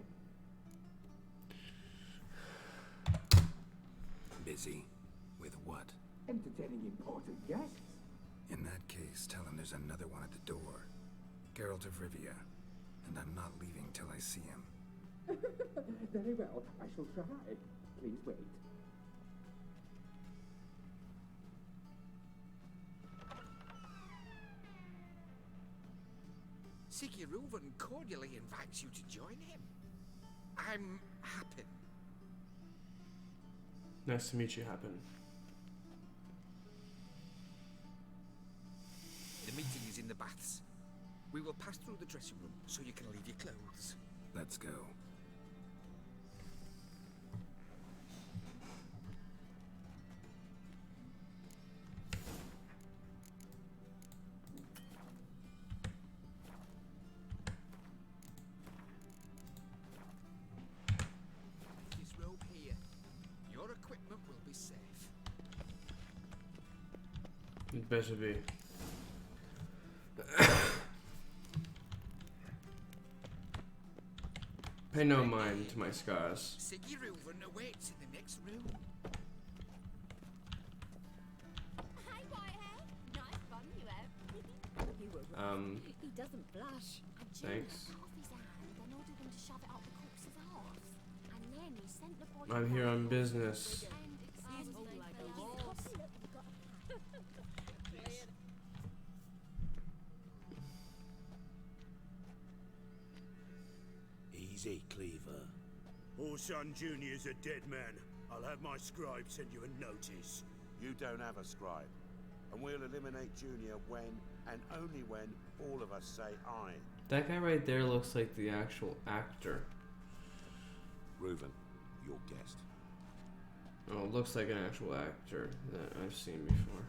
Busy? With what? Entertaining important guests. In that case, tell him there's another one at the door. Geralt of Rivia. And I'm not leaving till I see him. Very well, I shall try. Please wait. Siggy Reuven cordially invites you to join him. I'm happy. Nice to meet you, Happen. The meeting is in the baths. We will pass through the dressing room so you can leave your clothes. Let's go. This robe here. Your equipment will be safe. It better be. Pay no mind to my scars. Siggy Reuven awaits in the next room. Hi, Whitehair. Nice fun you have. He will. He doesn't blush. And June Thanks. cut off his hand and ordered them to shove it up the corpse's arse. And then he sent the body. I'm here on business. Easy, Cleaver. Orson Jr.'s a dead man. I'll have my scribe send you a notice. You don't have a scribe. And we'll eliminate Junior when, and only when, all of us say aye. That guy right there looks like the actual actor. Reuven, your guest. Oh, it looks like an actual actor that I've seen before.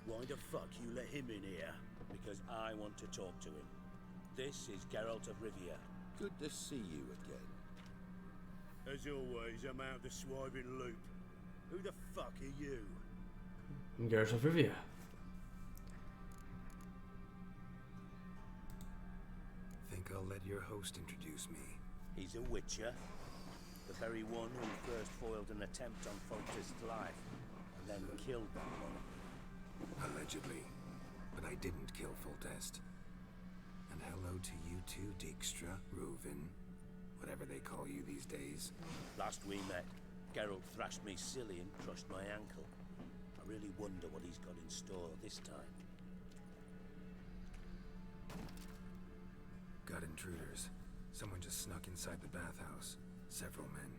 Why the fuck you let him in here? Because I want to talk to him. This is Geralt of Rivia. Good to see you again. As always, I'm out the swiving loop. Who the fuck are you? I'm Geralt of Rivia. Think I'll let your host introduce me. He's a witcher. The very one who first foiled an attempt on Foltest's life, and then killed that one. Allegedly. But I didn't kill Foltest. And hello to you too, Dijkstra, Reuven, whatever they call you these days. Last we met, Geralt thrashed me silly and crushed my ankle. I really wonder what he's got in store this time. Got intruders. Someone just snuck inside the bathhouse. Several men.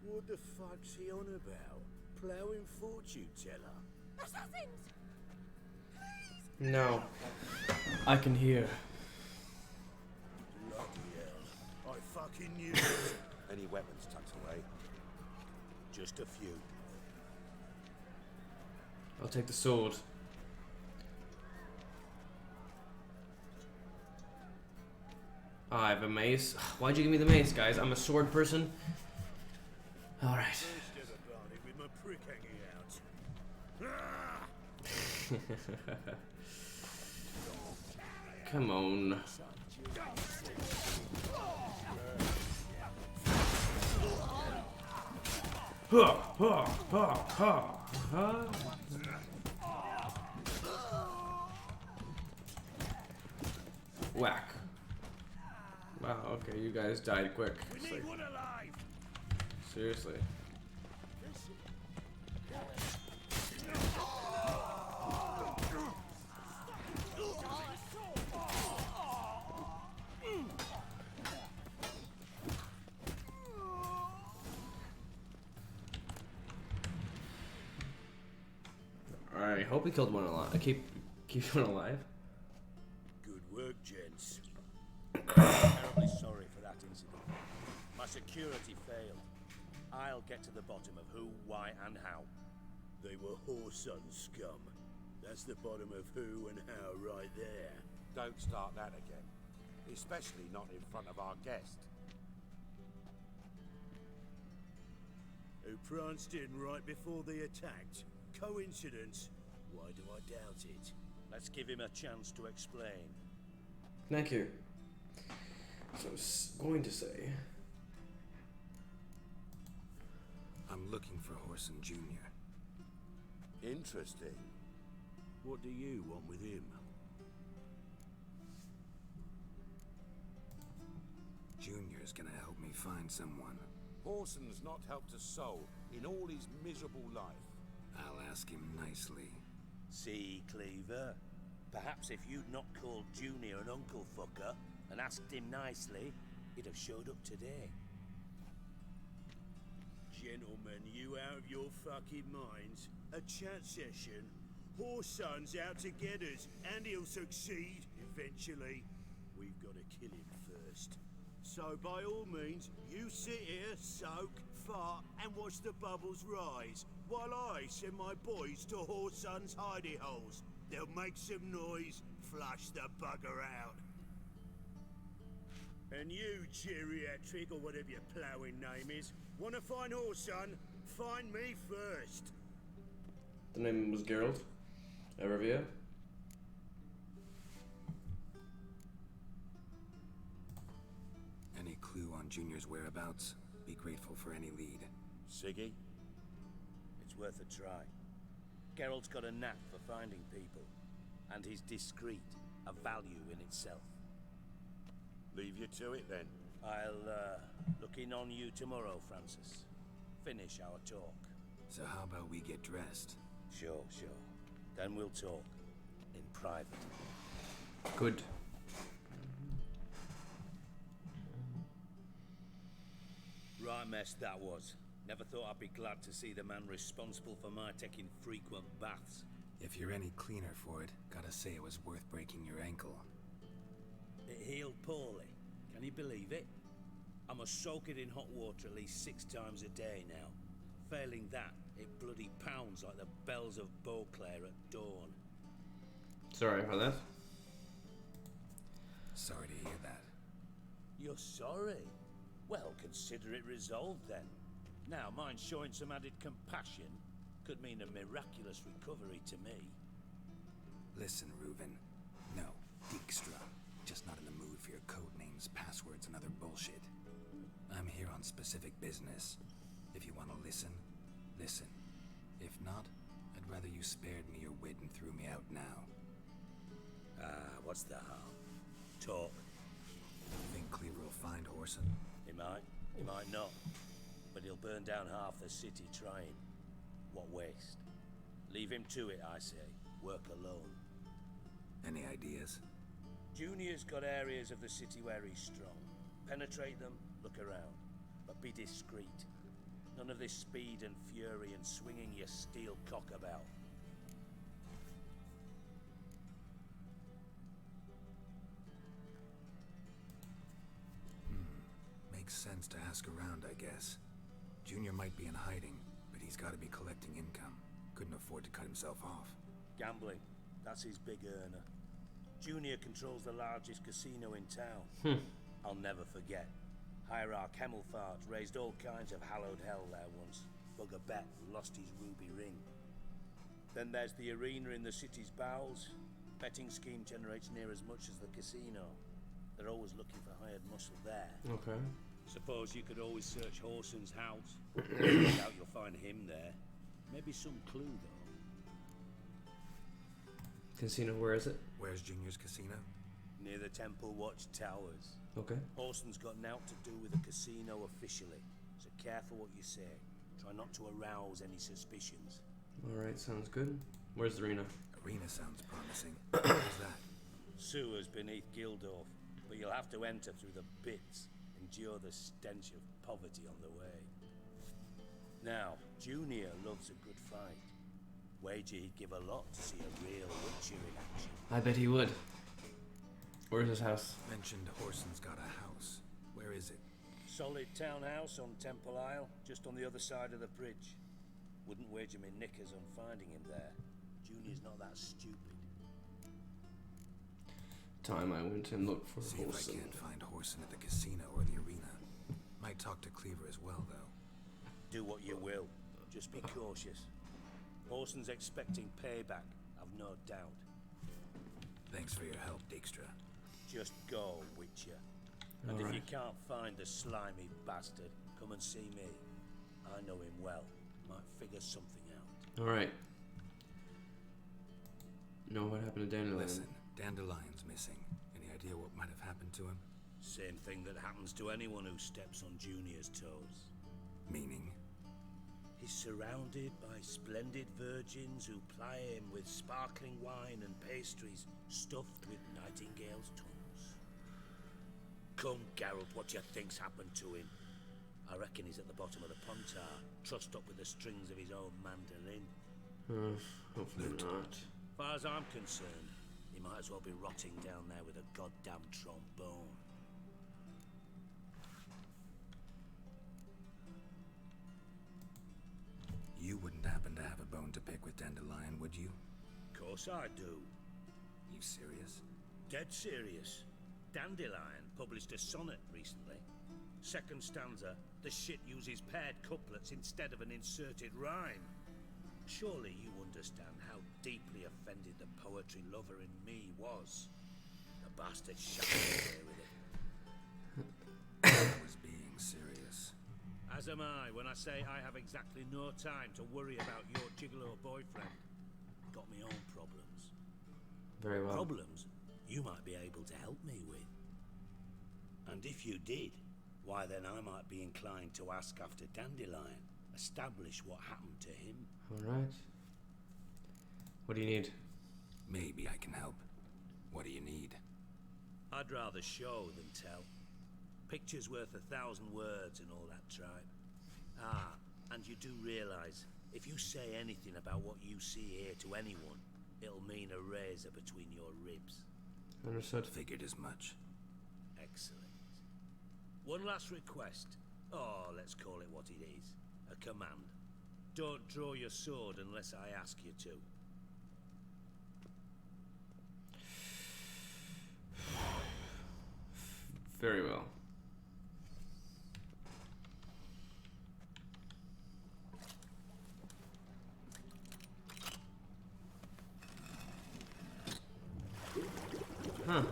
What the fuck's he on about? Plowing fortune teller? Assassins! No. I can hear. Lucky hell. I fucking knew it. Any weapons tucked away? Just a few. I'll take the sword. I have a mace. Why'd you give me the mace, guys? I'm a sword person. Alright. With my prick hanging out. Come on. Ha ha ha ha ha. Whack. Wow, okay, you guys died quick. We need one alive. Seriously. Alright, hope we killed one alive. Keep one alive. Good work, gents. I'm terribly sorry for that incident. My security failed. I'll get to the bottom of who, why, and how. They were Whoreson scum. That's the bottom of who and how right there. Don't start that again. Especially not in front of our guest. Who pranced in right before they attacked. Coincidence? Why do I doubt it? Let's give him a chance to explain. Thank you. So I was going to say. I'm looking for Whoreson Jr. Interesting. What do you want with him? Junior's gonna help me find someone. Whoreson's not helped a soul in all his miserable life. I'll ask him nicely. See, Cleaver? Perhaps if you'd not called Junior an uncle fucker and asked him nicely, he'd have showed up today. Gentlemen, you out of your fucking minds? A chat session? Whoreson's out to get us, and he'll succeed eventually. We've got to kill him first. So by all means, you sit here, soak, fart, and watch the bubbles rise, while I send my boys to Whoreson's hidey holes. They'll make some noise, flush the bugger out. And you, geriatric, or whatever your ploughing name is, wanna find Whoreson? Find me first. The name was Geralt of Rivia. find Junior's whereabouts. Be grateful for any lead. Siggy? It's worth a try. Geralt's got a knack for finding people. And he's discreet, a value in itself. Leave you to it then. I'll look in on you tomorrow, Francis. Finish our talk. So how about we get dressed? Sure. Then we'll talk. In private. Good. Right mess that was. Never thought I'd be glad to see the man responsible for my taking frequent baths. If you're any cleaner for it, gotta say it was worth breaking your ankle. It healed poorly. Can you believe it? I must soak it in hot water at least 6 times a day now. Failing that, it bloody pounds like the bells of Beauclair at dawn. Sorry for that. Sorry to hear that. You're sorry? Well, consider it resolved then. Now, mind showing some added compassion could mean a miraculous recovery to me. Listen, Reuven. No, Dijkstra. Just not in the mood for your code names, passwords, and other bullshit. I'm here on specific business. If you want to listen, listen. If not, I'd rather you spared me your wit and threw me out now. What's the harm? Talk. Think Cleaver will find Horson? He might not. But he'll burn down half the city trying. What waste? Leave him to it, I say. Work alone. Any ideas? Junior's got areas of the city where he's strong. Penetrate them, look around. But be discreet. None of this speed and fury and swinging your steel cock about. Makes sense to ask around, I guess. Junior might be in hiding, but he's got to be collecting income. Couldn't afford to cut himself off. Gambling. That's his big earner. Junior controls the largest casino in town. I'll never forget. Hierarch Hemmelfart raised all kinds of hallowed hell there once. Bugger bet lost his ruby ring. Then there's the arena in the city's bowels. Betting scheme generates near as much as the casino. They're always looking for hired muscle there. Okay. Suppose you could always search Horson's house. Doubt you'll find him there. Maybe some clue, though. Casino, where is it? Where's Junior's casino? Near the Temple Watch Towers. Okay. Horson's got naught to do with the casino officially, so careful what you say. Try not to arouse any suspicions. Alright, sounds good. Where's the arena? Arena sounds promising. Where's that? Sewers beneath Gildorf, but you'll have to enter through the pits. Endure the stench of poverty on the way. Now, Junior loves a good fight. Wager he'd give a lot to see a real Witcher in action. I bet he would. Where's his house? Mentioned Horson's got a house. Where is it? Solid townhouse on Temple Isle, just on the other side of the bridge. Wouldn't wager me knickers on finding him there. Junior's not that stupid. Time I went and looked for See Horson. if I can't find Horson at the casino or the arena. Might talk to Cleaver as well, though. Do what you will. Just be cautious. Horson's expecting payback, I've no doubt. Thanks for your help, Dijkstra. Just go, Witcher. And All if you right. can't find the slimy bastard, come and see me. I know him well. Might figure something out. Alright. Know what happened to Dandelion? Listen, Dandelion's missing. Any idea what might have happened to him? Same thing that happens to anyone who steps on Junior's toes. Meaning? He's surrounded by splendid virgins who ply him with sparkling wine and pastries stuffed with nightingales' tongues. Come, Geralt, what do you think's happened to him? I reckon he's at the bottom of the Pontar, trussed up with the strings of his own mandolin. Hopefully not. As far as I'm concerned, he might as well be rotting down there with a goddamn trombone. You wouldn't happen to have a bone to pick with Dandelion, would you? Of course I do. You serious? Dead serious. Dandelion published a sonnet recently. Second stanza, the shit uses paired couplets instead of an inserted rhyme. Surely you understand how deeply offended the poetry lover in me was. The bastard shot me away with it. I was being serious. As am I when I say I have exactly no time to worry about your gigolo boyfriend. Got me own problems. Very well. Problems you might be able to help me with. And if you did, why then I might be inclined to ask after Dandelion, establish what happened to him. Alright. What do you need? Maybe I can help. What do you need? I'd rather show than tell. Picture's worth 1,000 words and all that tripe. Ah, and you do realize, if you say anything about what you see here to anyone, it'll mean a razor between your ribs. Understood. Figured as much. Excellent. One last request. Oh, let's call it what it is. A command. Don't draw your sword unless I ask you to. Very well. Huh.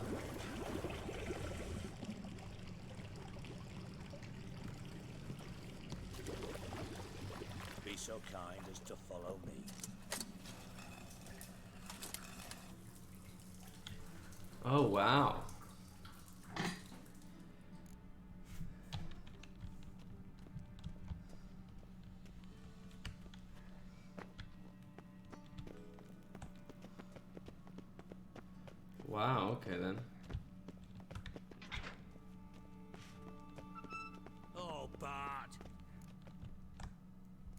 Be so kind as to follow me. Oh, wow. Wow, okay then. Oh, Bart!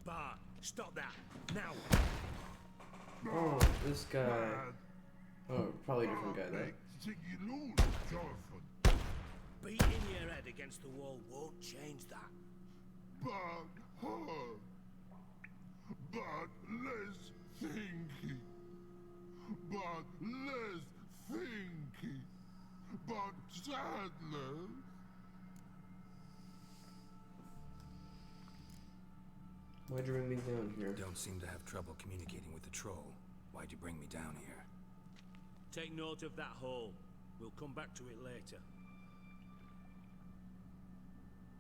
Bart, stop that! Now! Oh, this guy. Oh, probably a different guy though. Beating your head against the wall won't change that. But less thinky. But less thinky. But sadler. Why'd you bring me down here? Don't seem to have trouble communicating with the troll. Why'd you bring me down here? Take note of that hole. We'll come back to it later.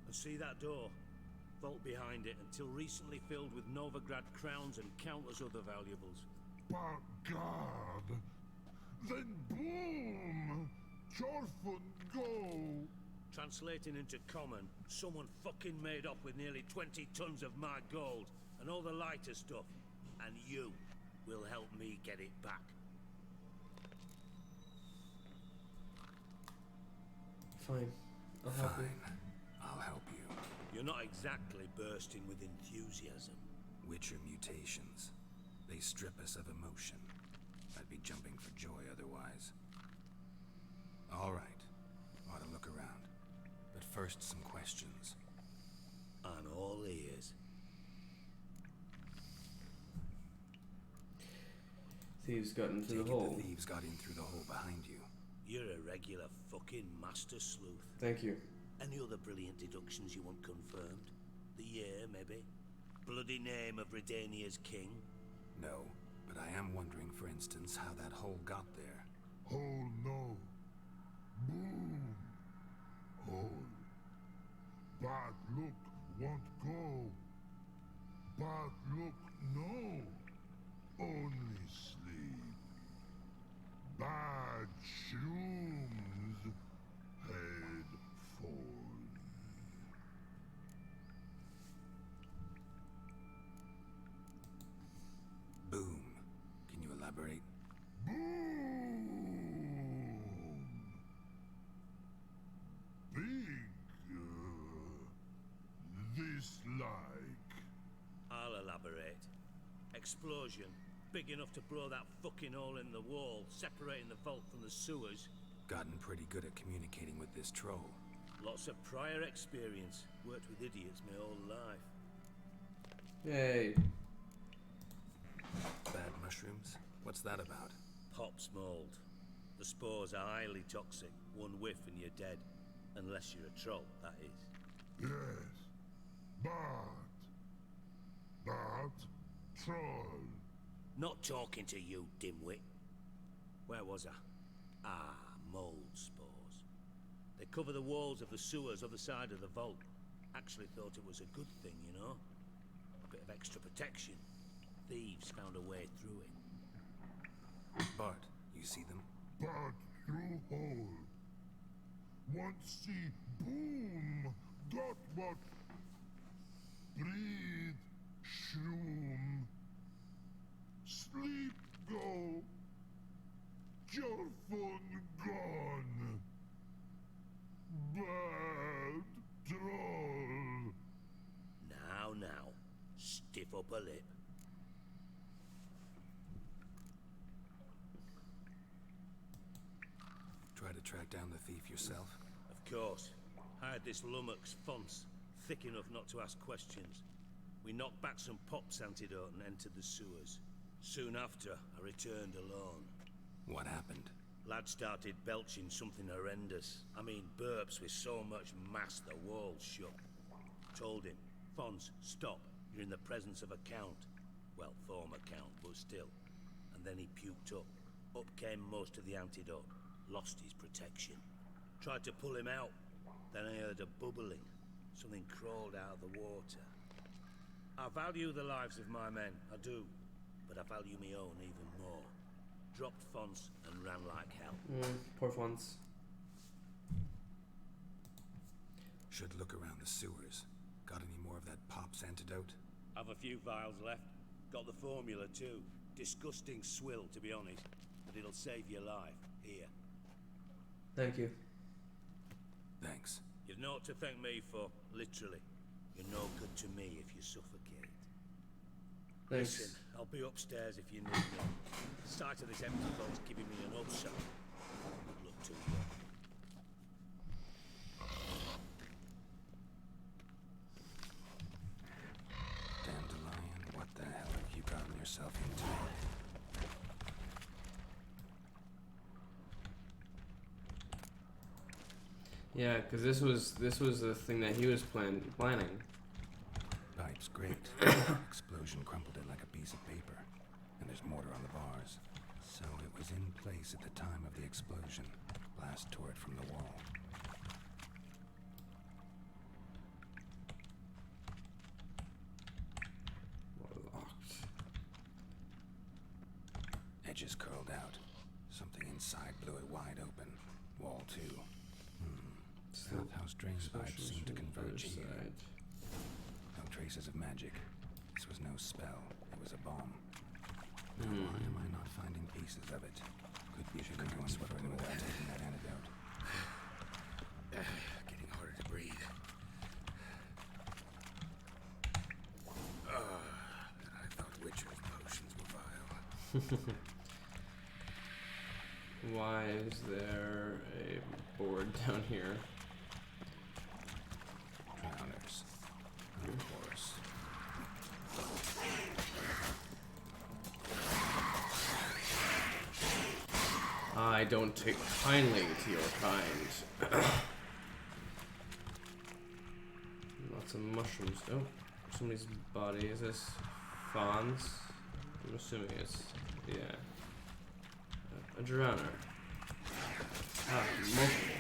And see that door? Vault behind it, until recently filled with Novigrad crowns and countless other valuables. But God, then boom! Chorfun go! Translating into common, someone fucking made off with nearly 20 tons of my gold, and all the lighter stuff. And you will help me get it back. Fine. I'll help you. I'll help you. You're not exactly bursting with enthusiasm. Witcher mutations. They strip us of emotion. I'd be jumping for joy otherwise. All right. Ought to look around. But first, some questions. I'm all ears. Thieves got into Take the it hole. the thieves got in through the hole behind you. You're a regular fucking master sleuth. Thank you. Any other brilliant deductions you want confirmed? The year, maybe? Bloody name of Redania's king? No, but I am wondering, for instance, how that hole got there. Hole no. Boom. Hole. Bad look won't go. Bad look no. Only sleep. Bad shoes. Head falls. Boom. Can you elaborate? Boom. Big. This like. I'll elaborate. Explosion. Big enough to blow that fucking hole in the wall, separating the vault from the sewers. Gotten pretty good at communicating with this troll. Lots of prior experience. Worked with idiots my whole life. Yay. Bad mushrooms? What's that about? Pops mold. The spores are highly toxic. One whiff and you're dead. Unless you're a troll, that is. Yes. But troll. Not talking to you, dimwit. Where was I? Ah, mold spores. They cover the walls of the sewers other side of the vault. Actually thought it was a good thing, you know? A bit of extra protection. Thieves found a way through it. Bart, you see them? But through hole. Once see boom, got what? Breathe, shroom. Sleep go. Your fun gone. Bad troll. Now, stiff up a lip. Try to track down the thief yourself? Of course. Hired this lummox Fonce, thick enough not to ask questions. We knocked back some pop's antidote and entered the sewers. Soon after, I returned alone. What happened? Lad started belching something horrendous. I mean, burps with so much mass the walls shook. Told him, Fonce, stop. You're in the presence of a count. Well, former count, but still. And then he puked up. Up came most of the antidote. Lost his protection. Tried to pull him out. Then I heard a bubbling. Something crawled out of the water. I value the lives of my men, I do. But I value my own even more. Dropped Fonce and ran like hell. Poor Fonce. Should look around the sewers. Got any more of that pop's antidote? Have a few vials left. Got the formula too. Disgusting swill, to be honest. But it'll save your life. Here. Thank you. Thanks. You've naught to thank me for, literally. You're no good to me if you suffocate. Thanks. Listen, I'll be upstairs if you need me. The sight of this empty vault's giving me an ulcer. Good luck to you. Dandelion, what the hell have you gotten yourself into? Yeah, because this was the thing that he was planning. Pipe's great. Explosion crumpled it like a piece of paper. And there's mortar on the bars. So it was in place at the time of the explosion. Blast tore it from the wall. Locked. Edges curled out. Something inside blew it wide open. Wall too. Southhouse drain pipes seem to converge here. No traces of magic. This was no spell. It was a bomb. Now, why am I not finding pieces of it? Could be the one sweating without taking that antidote. Getting harder to breathe. I thought Witcher's potions were vile. Why is there a board down here? Drowners. Of course. I don't take kindly to your kind. Lots of mushrooms. Oh, somebody's body. Is this Fonz? I'm assuming it's, yeah. A drowner. Ah, multiple.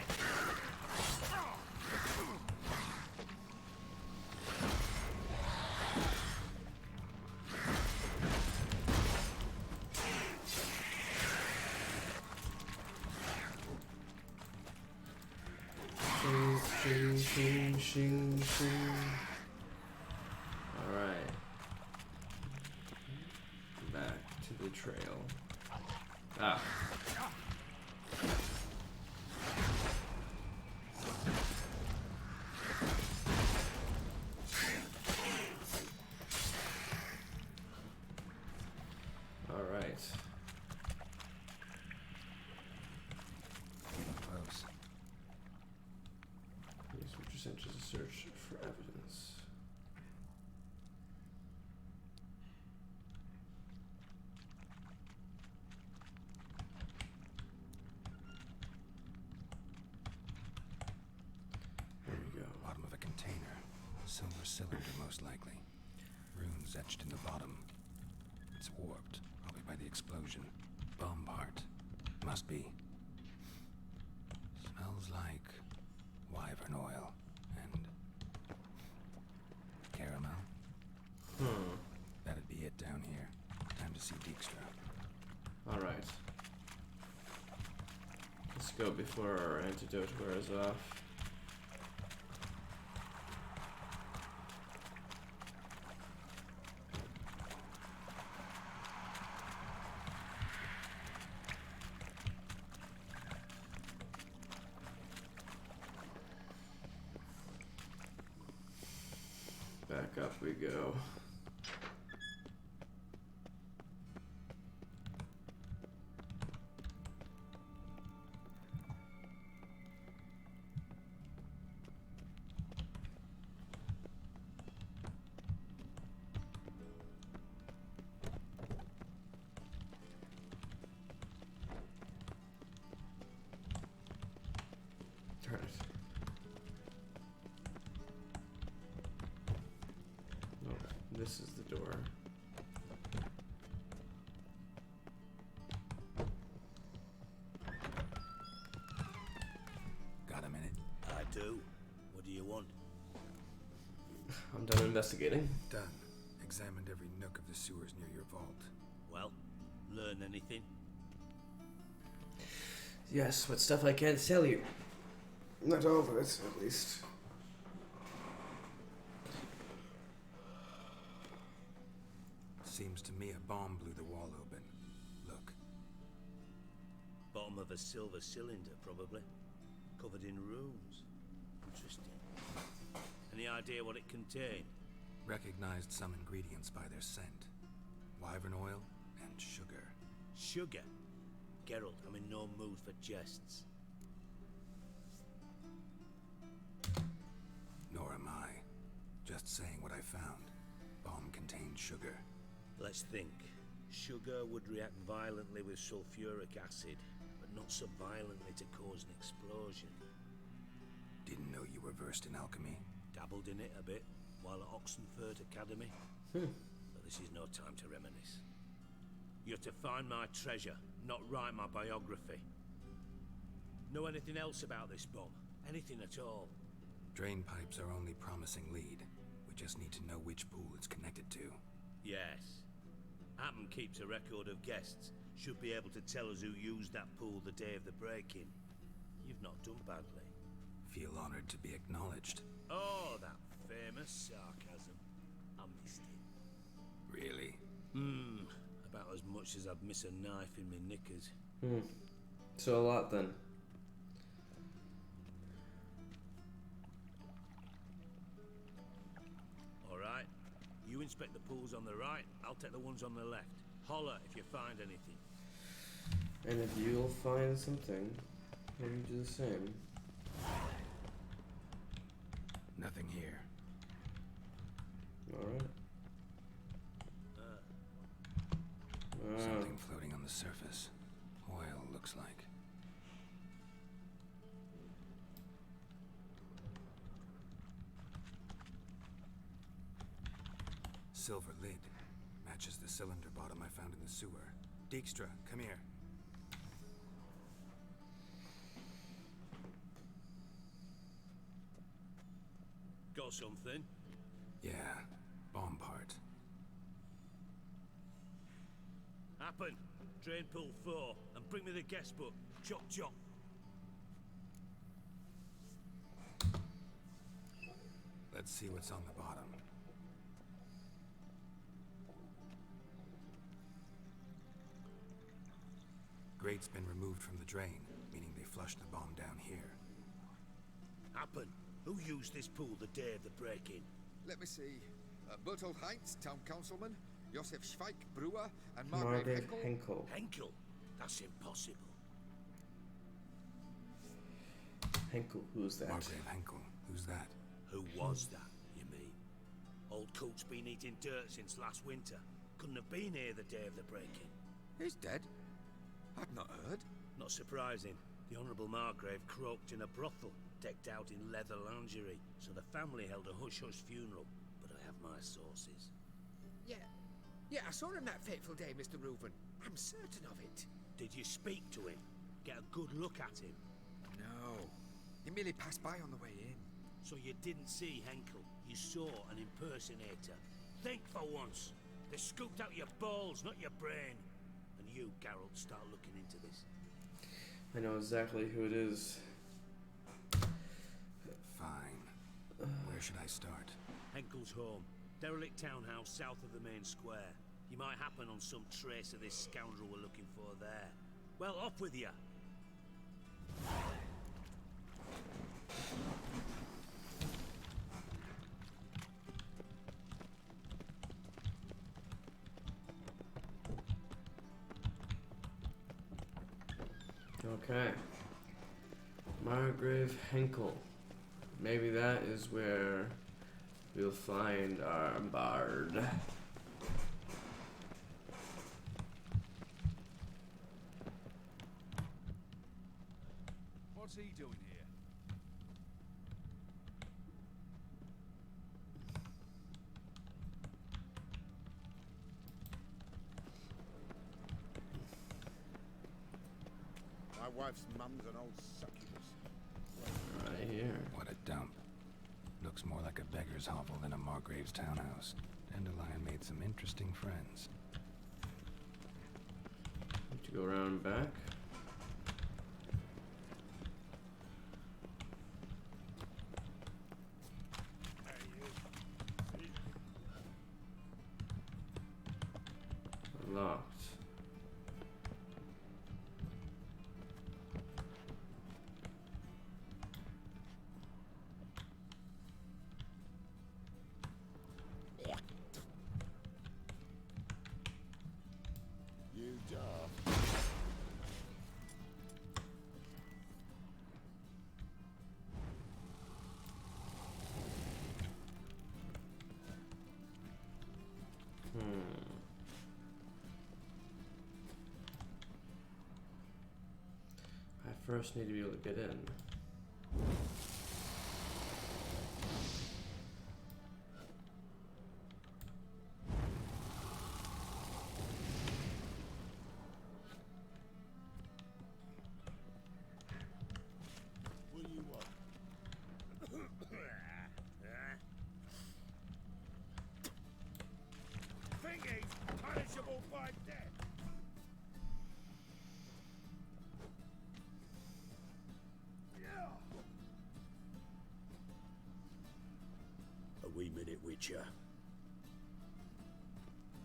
Shing, shing, shing, shing. Alright. Back to the trail. Ah. Alright. Close. Use which essentials to search for evidence. There we go. Bottom of a container. Silver cylinder, most likely. Runes etched in the bottom. It's warped, probably by the explosion. Bomb part. Must be. Smells like go before our antidote wears off. Back up we go. Turn it. No, this is the door. Got a minute? I do. What do you want? I'm done investigating. Done. Examined every nook of the sewers near your vault. Well, learn anything? Yes, but stuff I can't tell you. Not all of it, at least. Seems to me a bomb blew the wall open. Look. Bottom of a silver cylinder, probably. Covered in runes. Interesting. Any idea what it contained? Recognized some ingredients by their scent. Wyvern oil and sugar. Sugar? Geralt, I'm in no mood for jests. Nor am I. Just saying what I found. Bomb contained sugar. Let's think. Sugar would react violently with sulfuric acid, but not so violently to cause an explosion. Didn't know you were versed in alchemy. Dabbled in it a bit while at Oxenford Academy. But this is no time to reminisce. You're to find my treasure, not write my biography. Know anything else about this bomb? Anything at all? Drain pipes are only promising lead. We just need to know which pool it's connected to. Yes. Hammond keeps a record of guests. Should be able to tell us who used that pool the day of the break-in. You've not done badly. Feel honored to be acknowledged. Oh, that famous sarcasm. I missed it. Really? About as much as I'd miss a knife in my knickers. So a lot then. Alright. You inspect the pools on the right, I'll take the ones on the left. Holler if you find anything. And if you'll find something, maybe do the same. Nothing here. Alright. Something floating on the surface. Oil, looks like. Silver lid. Matches the cylinder bottom I found in the sewer. Dijkstra, come here. Got something? Yeah, bomb part. Happen. Drain pool 4, and bring me the guest book. Chop chop. Let's see what's on the bottom. Grate's been removed from the drain, meaning they flushed the bomb down here. Happen. Who used this pool the day of the break-in? Let me see. Bertold Heinz, town councilman, Josef Schweik, brewer, and Margrave Henkel. Henkel? That's impossible. Henkel, who's that? Margrave Henkel, who's that? Who was that, you mean? Old coat's been eating dirt since last winter. Couldn't have been here the day of the break-in. He's dead? I've not heard. Not surprising. The Honourable Margrave croaked in a brothel, decked out in leather lingerie, so the family held a hush-hush funeral. But I have my sources. Yeah, I saw him that fateful day, Mr. Reuven. I'm certain of it. Did you speak to him? Get a good look at him? No. He merely passed by on the way in. So you didn't see Henkel. You saw an impersonator. Think for once. They scooped out your balls, not your brain. And you, Geralt, start looking into this. I know exactly who it is. Fine. Where should I start? Henkel's home. Derelict townhouse south of the main square. You might happen on some trace of this scoundrel we're looking for there. Well, off with you. Okay. Margrave Henkel. Maybe that is where we'll find our bard. What's he doing here? My wife's mum's an old succubus. Right here. What a dump. Looks more like a beggar's hovel than a Margrave's townhouse. Dandelion made some interesting friends. Need to go around back. Locked. You daft. I first need to be able to get in. What do you want? Thingy's punishable by death. A wee minute, Witcher.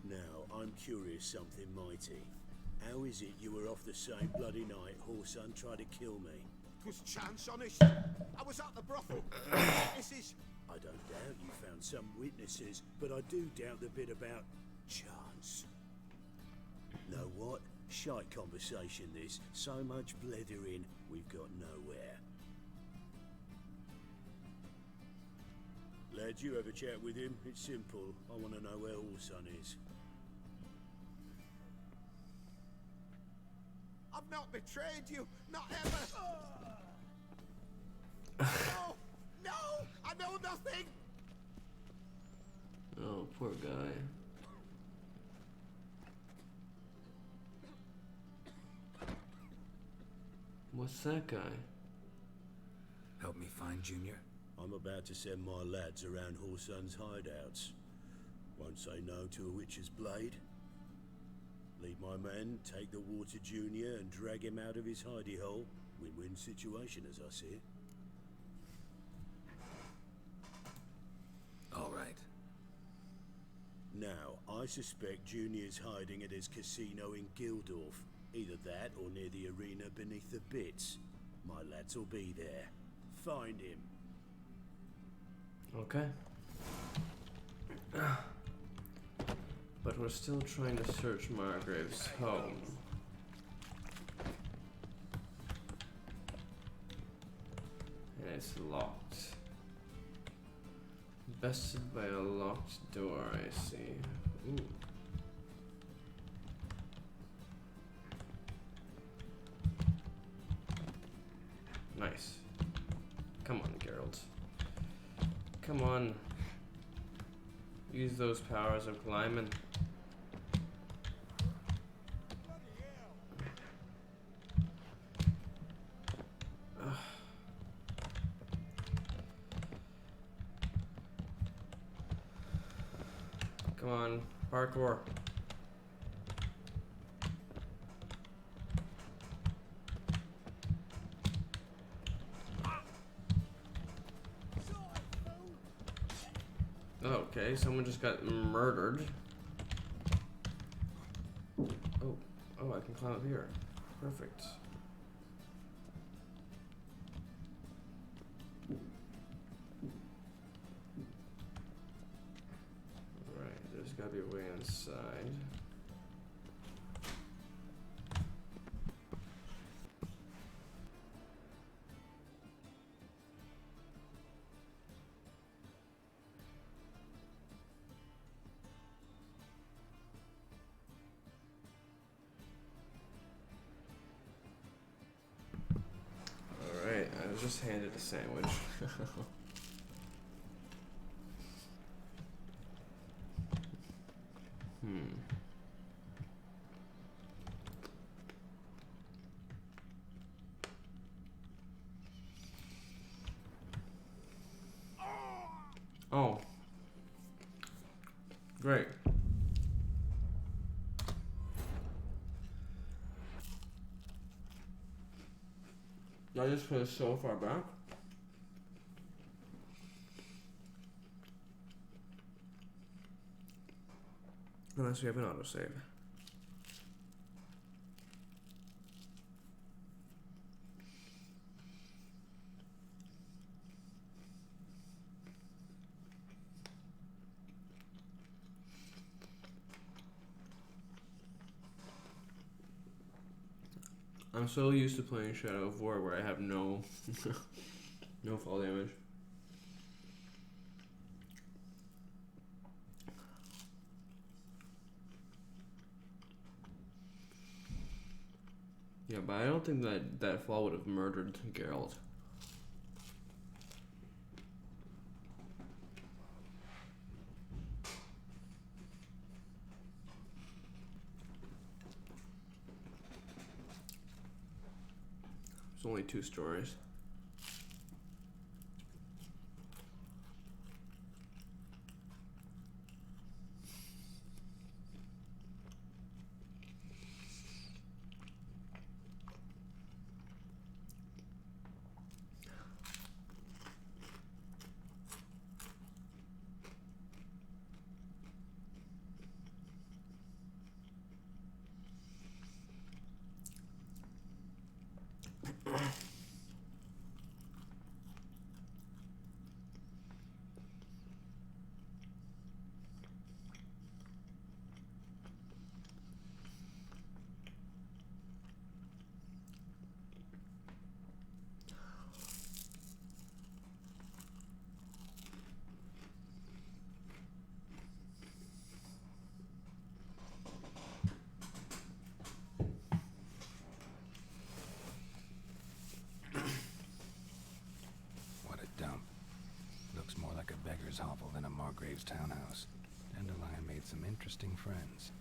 Now, I'm curious something mighty. How is it you were off the same bloody night Whoreson tried to kill me? 'Twas chance, honest. I was at the brothel. Witnesses. I don't doubt you found some witnesses, but I do doubt the bit about chance. Know what? Shite conversation this. So much blethering, we've got nowhere. Lad, you have a chat with him? It's simple. I want to know where Whoreson is. I've not betrayed you. Not ever. No! No! I know nothing! Oh, poor guy. What's that guy? Help me find Junior? I'm about to send my lads around Whoreson's hideouts. Won't say no to a witch's blade. Lead my men, take the water Junior and drag him out of his hidey hole. Win-win situation as I see it. All right. Now, I suspect Junior's hiding at his casino in Gildorf. Either that or near the arena beneath the bits. My lads will be there. Find him. Okay. But we're still trying to search Margrave's home. And it's locked. Bested by a locked door, I see. Ooh. Nice. Come on, Geralt. Come on. Use those powers of climbing. Come on, parkour. Okay, someone just got murdered. Oh, I can climb up here. Perfect. Alright, there's gotta be a way inside. Alright, I was just handed a sandwich. Oh. Great. I just put it so far back. Unless we have an autosave. I'm so used to playing Shadow of War where I have no no fall damage. Yeah, but I don't think that fall would have murdered Geralt. There's only 2 stories. Hovel than a Margrave's townhouse. Dandelion made some interesting friends.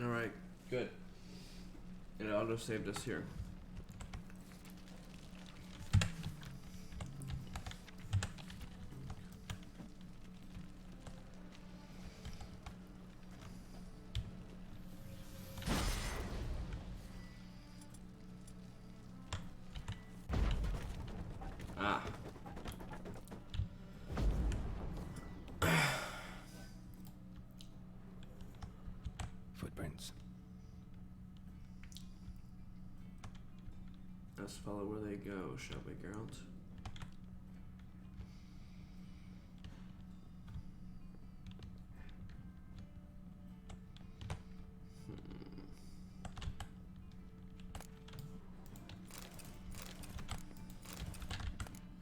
Alright, good. It auto saved us here. Ah. Footprints. Let's follow where they go, shall we, Geralt?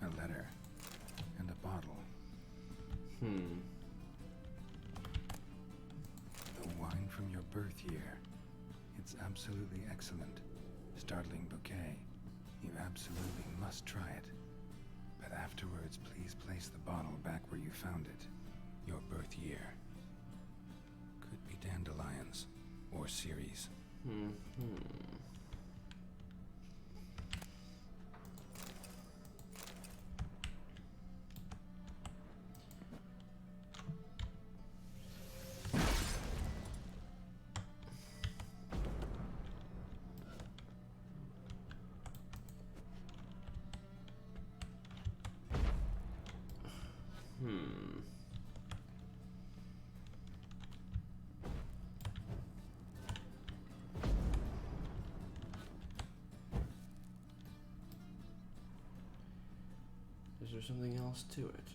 A letter. And a bottle. The wine from your birth year. It's absolutely excellent. Startling bouquet. You absolutely must try it. But afterwards, please place the bottle back where you found it. Your birth year. Could be dandelions. Or Ceres. Is there something else to it?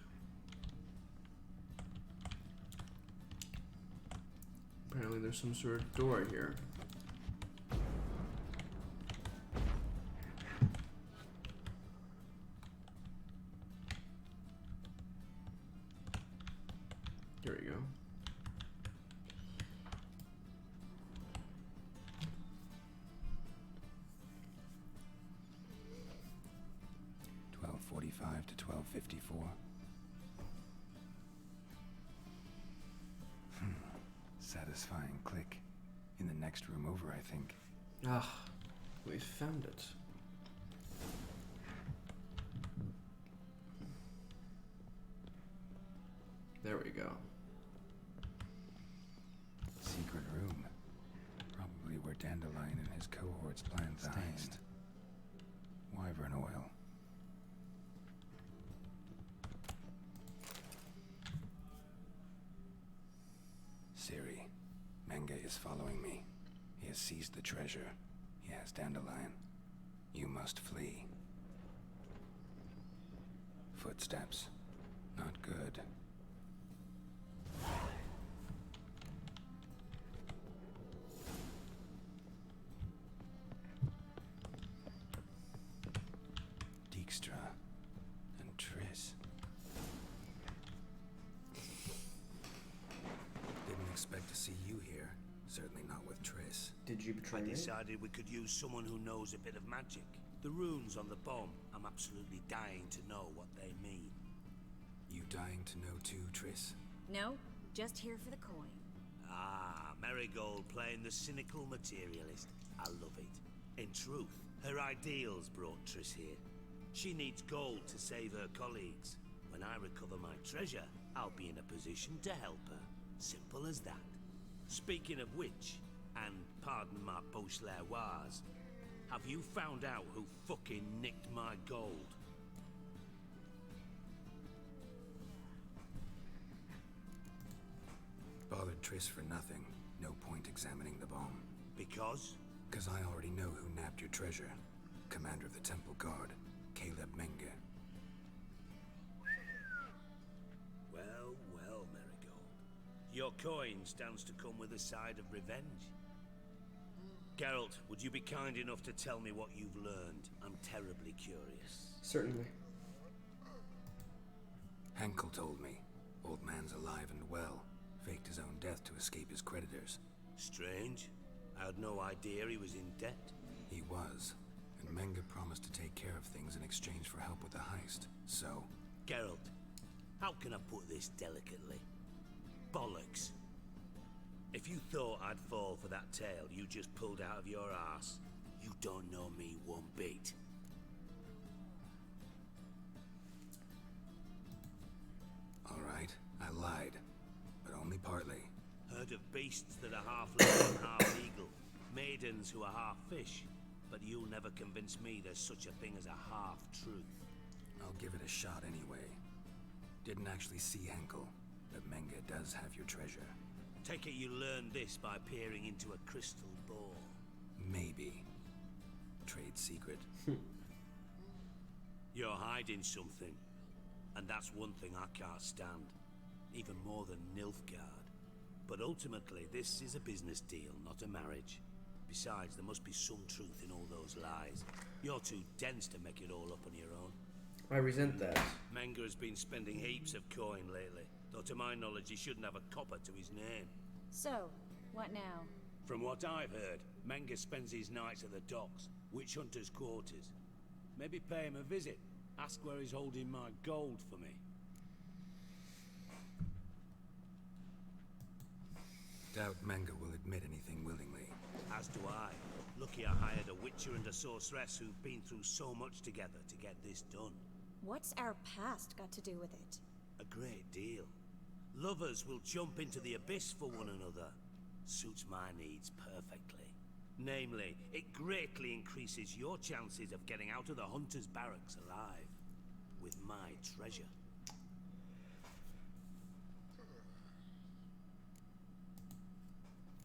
Apparently there's some sort of door here. There we go. $12:45 to $12:54. Satisfying click. In the next room over, I think. Ah, we found it. There we go. Secret room. Probably where Dandelion and his cohorts planned the heist. Wyvern oil. Siri, Menge is following me. He has seized the treasure. He has Dandelion. You must flee. Footsteps. Not good. Dijkstra and Triss. Didn't expect to see you here. Certainly not with Triss. Did you betray I me? decided we could use someone who knows a bit of magic. The runes on the bomb, I'm absolutely dying to know what they mean. You dying to know too, Triss? No, just here for the coin. Ah, Merigold playing the cynical materialist. I love it. In truth, her ideals brought Triss here. She needs gold to save her colleagues. When I recover my treasure, I'll be in a position to help her. Simple as that. Speaking of which, and pardon my Beauclervoise, have you found out who fucking nicked my gold? Bothered Triss for nothing. No point examining the bomb. Because? Because I already know who nabbed your treasure. Commander of the Temple Guard, Caleb Menge. Well, well, Merigold. Your coin stands to come with a side of revenge. Geralt, would you be kind enough to tell me what you've learned? I'm terribly curious. Certainly. Henkel told me. Old man's alive and well. Faked his own death to escape his creditors. Strange. I had no idea he was in debt. He was. And Menge promised to take care of things in exchange for help with the heist. So... Geralt, how can I put this delicately? Bollocks. If you thought I'd fall for that tale you just pulled out of your arse, you don't know me one bit. All right, I lied. But only partly. Heard of beasts that are half lion and half eagle. Maidens who are half fish. But you'll never convince me there's such a thing as a half-truth. I'll give it a shot anyway. Didn't actually see Henkel, but Menge does have your treasure. Take it you learned this by peering into a crystal ball. Maybe. Trade secret. You're hiding something. And that's one thing I can't stand. Even more than Nilfgaard. But ultimately, this is a business deal, not a marriage. Besides, there must be some truth in all those lies. You're too dense to make it all up on your own. I resent that. Menge has been spending heaps of coin lately. Though to my knowledge, he shouldn't have a copper to his name. So, what now? From what I've heard, Menge spends his nights at the docks, witch hunters' quarters. Maybe pay him a visit. Ask where he's holding my gold for me. Doubt Menge will admit anything willingly. As do I. Lucky I hired a witcher and a sorceress who've been through so much together to get this done. What's our past got to do with it? A great deal. Lovers will jump into the abyss for one another. Suits my needs perfectly. Namely, it greatly increases your chances of getting out of the hunter's barracks alive. With my treasure.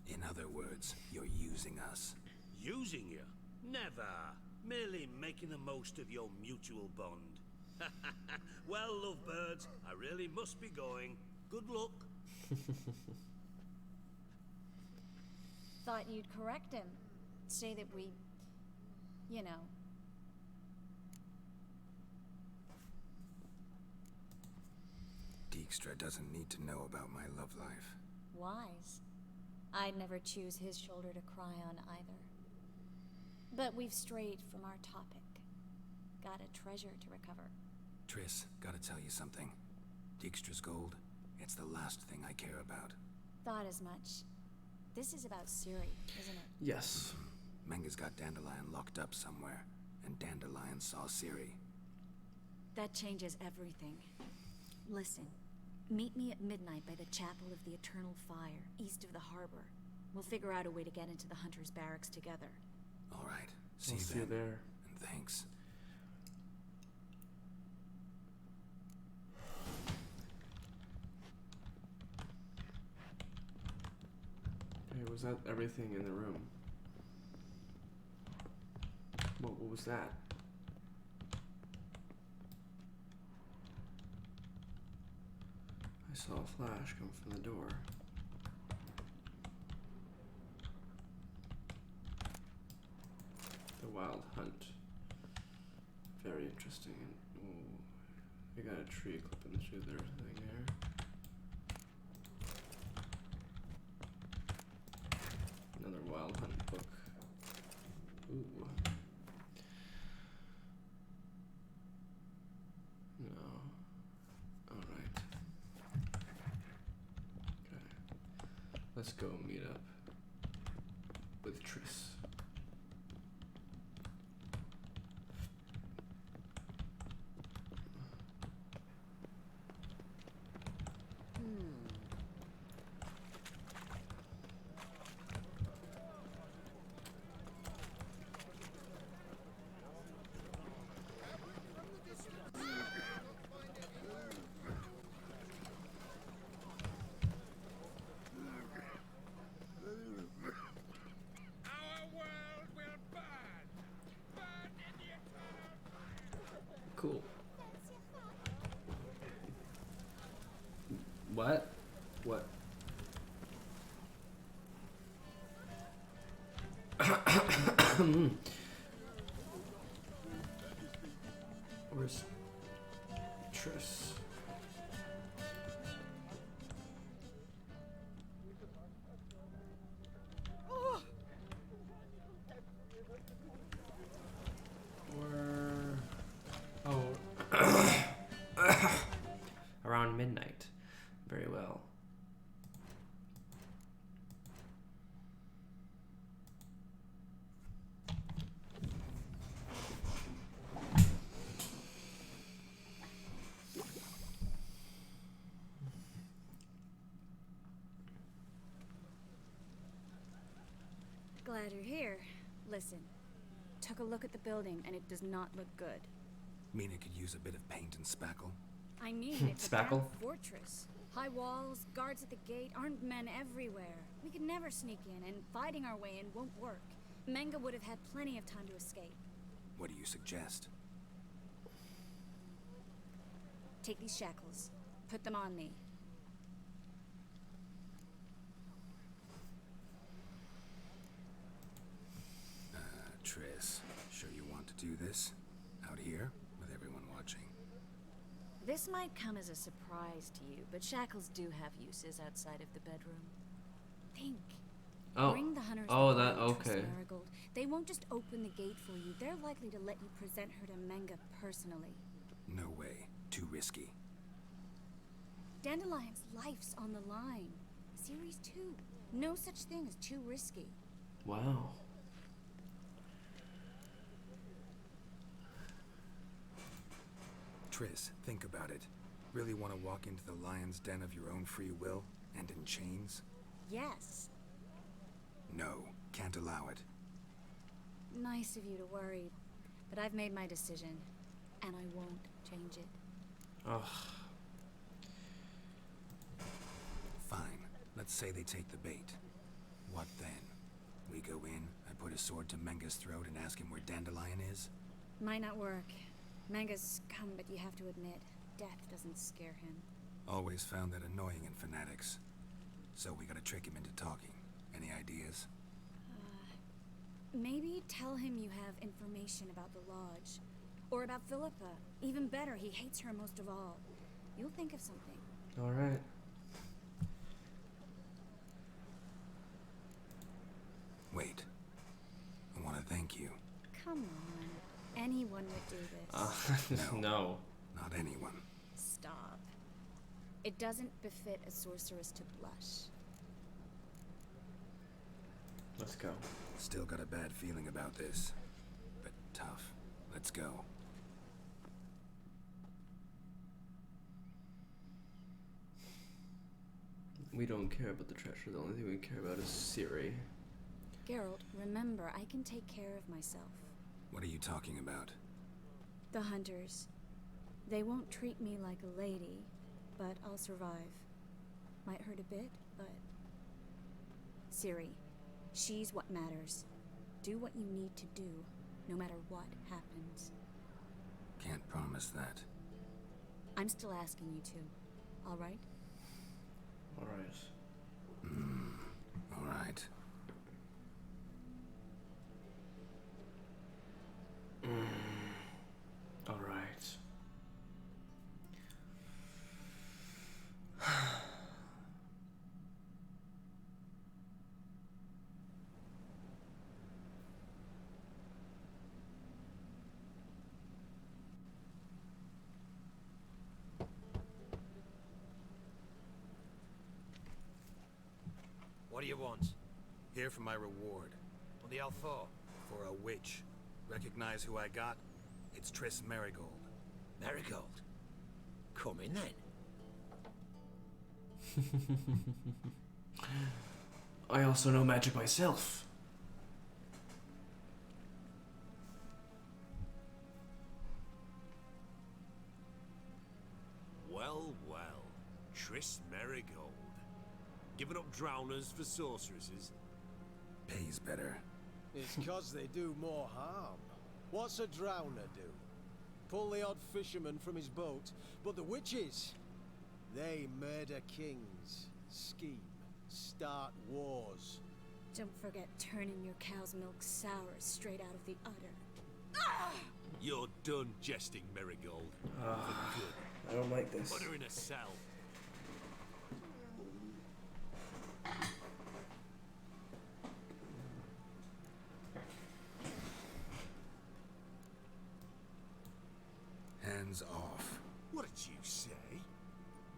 In other words, you're using us. Using you? Never. Merely making the most of your mutual bond. Well, lovebirds, I really must be going. Good luck. Thought you'd correct him. Say that we, you know. Dijkstra doesn't need to know about my love life. Wise. I'd never choose his shoulder to cry on either. But we've strayed from our topic. Got a treasure to recover. Triss, gotta tell you something. Dijkstra's gold, it's the last thing I care about. Thought as much. This is about Ciri, isn't it? Yes. Menga's got Dandelion locked up somewhere, and Dandelion saw Ciri. That changes everything. Listen, meet me at midnight by the Chapel of the Eternal Fire, east of the harbor. We'll figure out a way to get into the Hunter's barracks together. All right. See you there. And thanks. Okay, was that everything in the room? What was that? I saw a flash come from the door. The Wild Hunt. Very interesting. Ooh, I got a tree clipping through their thing there. Another Wild Hunt book. Ooh. No. Alright. Okay. Let's go meet up with Triss. Cool. What? What? Where's Triss? Around midnight. Very well. Glad you're here. Listen, took a look at the building and it does not look good. Mean it could use a bit of paint and spackle? I mean, it's a Spackle? dark fortress. High walls, guards at the gate, armed men everywhere. We could never sneak in, and fighting our way in won't work. Menga would have had plenty of time to escape. What do you suggest? Take these shackles. Put them on me. Triss, sure you want to do this? Out here, with everyone watching? This might come as a surprise to you, but shackles do have uses outside of the bedroom. Think. Oh. Bring the hunters Okay. Merigold. They won't just open the gate for you. They're likely to let you present her to Menga personally. No way. Too risky. Dandelion's life's on the line. Series 2. No such thing as too risky. Wow. Triss, think about it. Really want to walk into the lion's den of your own free will, and in chains? Yes. No, can't allow it. Nice of you to worry, but I've made my decision, and I won't change it. Ugh. Fine. Let's say they take the bait. What then? We go in, I put a sword to Menga's throat and ask him where Dandelion is? Might not work. Manga's scum, but you have to admit, death doesn't scare him. Always found that annoying in fanatics. So we gotta trick him into talking. Any ideas? Maybe tell him you have information about the Lodge. Or about Philippa. Even better, he hates her most of all. You'll think of something. Alright. Wait. I want to thank you. Come on. Anyone would do this. No. Not anyone. Stop. It doesn't befit a sorceress to blush. Let's go. Still got a bad feeling about this. But tough. Let's go. We don't care about the treasure. The only thing we care about is Ciri. Geralt, remember, I can take care of myself. What are you talking about? The hunters. They won't treat me like a lady, but I'll survive. Might hurt a bit, but... Ciri, she's what matters. Do what you need to do, no matter what happens. Can't promise that. I'm still asking you to, alright? Alright. Alright. Alright. What do you want? Here for my reward. What the hell for? For a witch. Recognize who I got? It's Triss Merigold. Merigold? Come in then. I also know magic myself. Well, well. Triss Merigold. Giving up drowners for sorceresses? Pays better. It's 'cause they do more harm. What's a drowner do? Pull the odd fisherman from his boat, but the witches, they murder kings, scheme, start wars. Don't forget turning your cow's milk sour straight out of the udder. You're done jesting, Merigold. For good. I don't like this. Put her in a cell. Hands off. What did you say?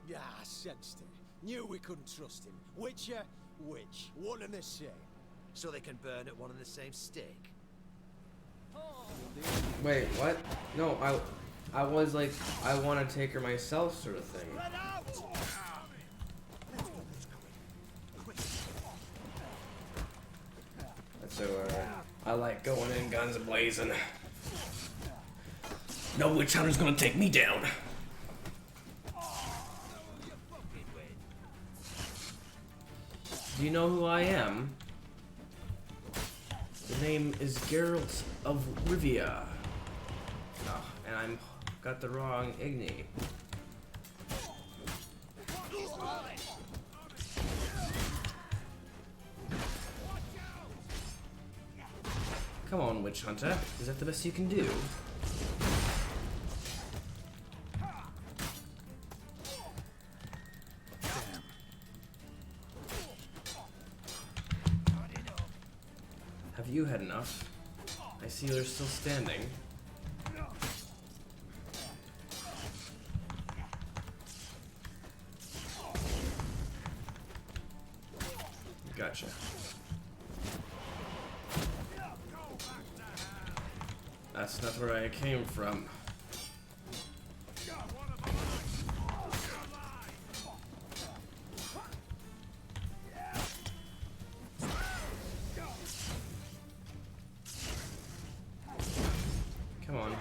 Yeah, I sensed it. Knew we couldn't trust him. Witcher, witch, one and the same. So they can burn at one and the same stake? Wait, what? No, I was like, I want to take her myself sort of thing. So, I like going in guns blazing. No witch hunter's gonna take me down. Do you know who I am? The name is Geralt of Rivia. Oh, and I'm got the wrong Igni. Come on, witch hunter. Is that the best you can do? Have you had enough? I see you're still standing. Gotcha. That's not where I came from. Come on.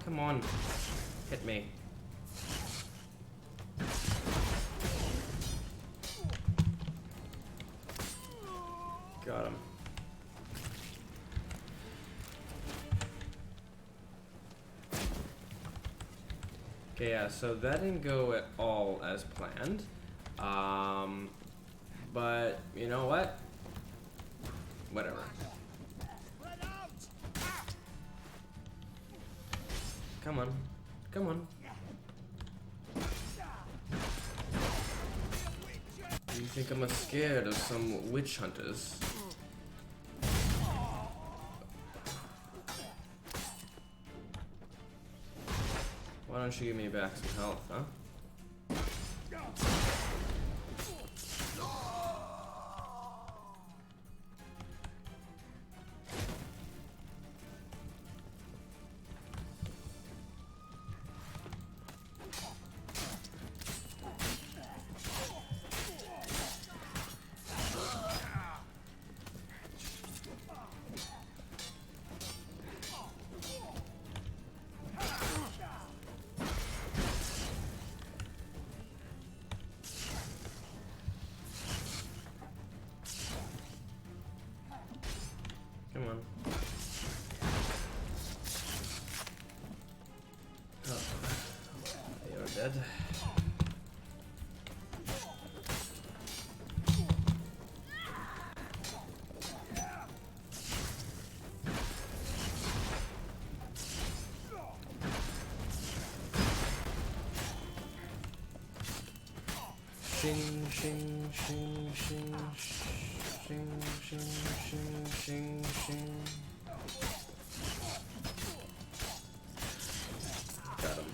Come on. Hit me. Got him. Okay, yeah, so that didn't go at all as planned. But you know what? Whatever. Come on. Come on. You think I'm scared of some witch hunters? Why don't you give me back some health, huh? Come on. Oh, you're dead. Shing, shing, shing, shing, shing, shing, shing, shing, shing. Got him.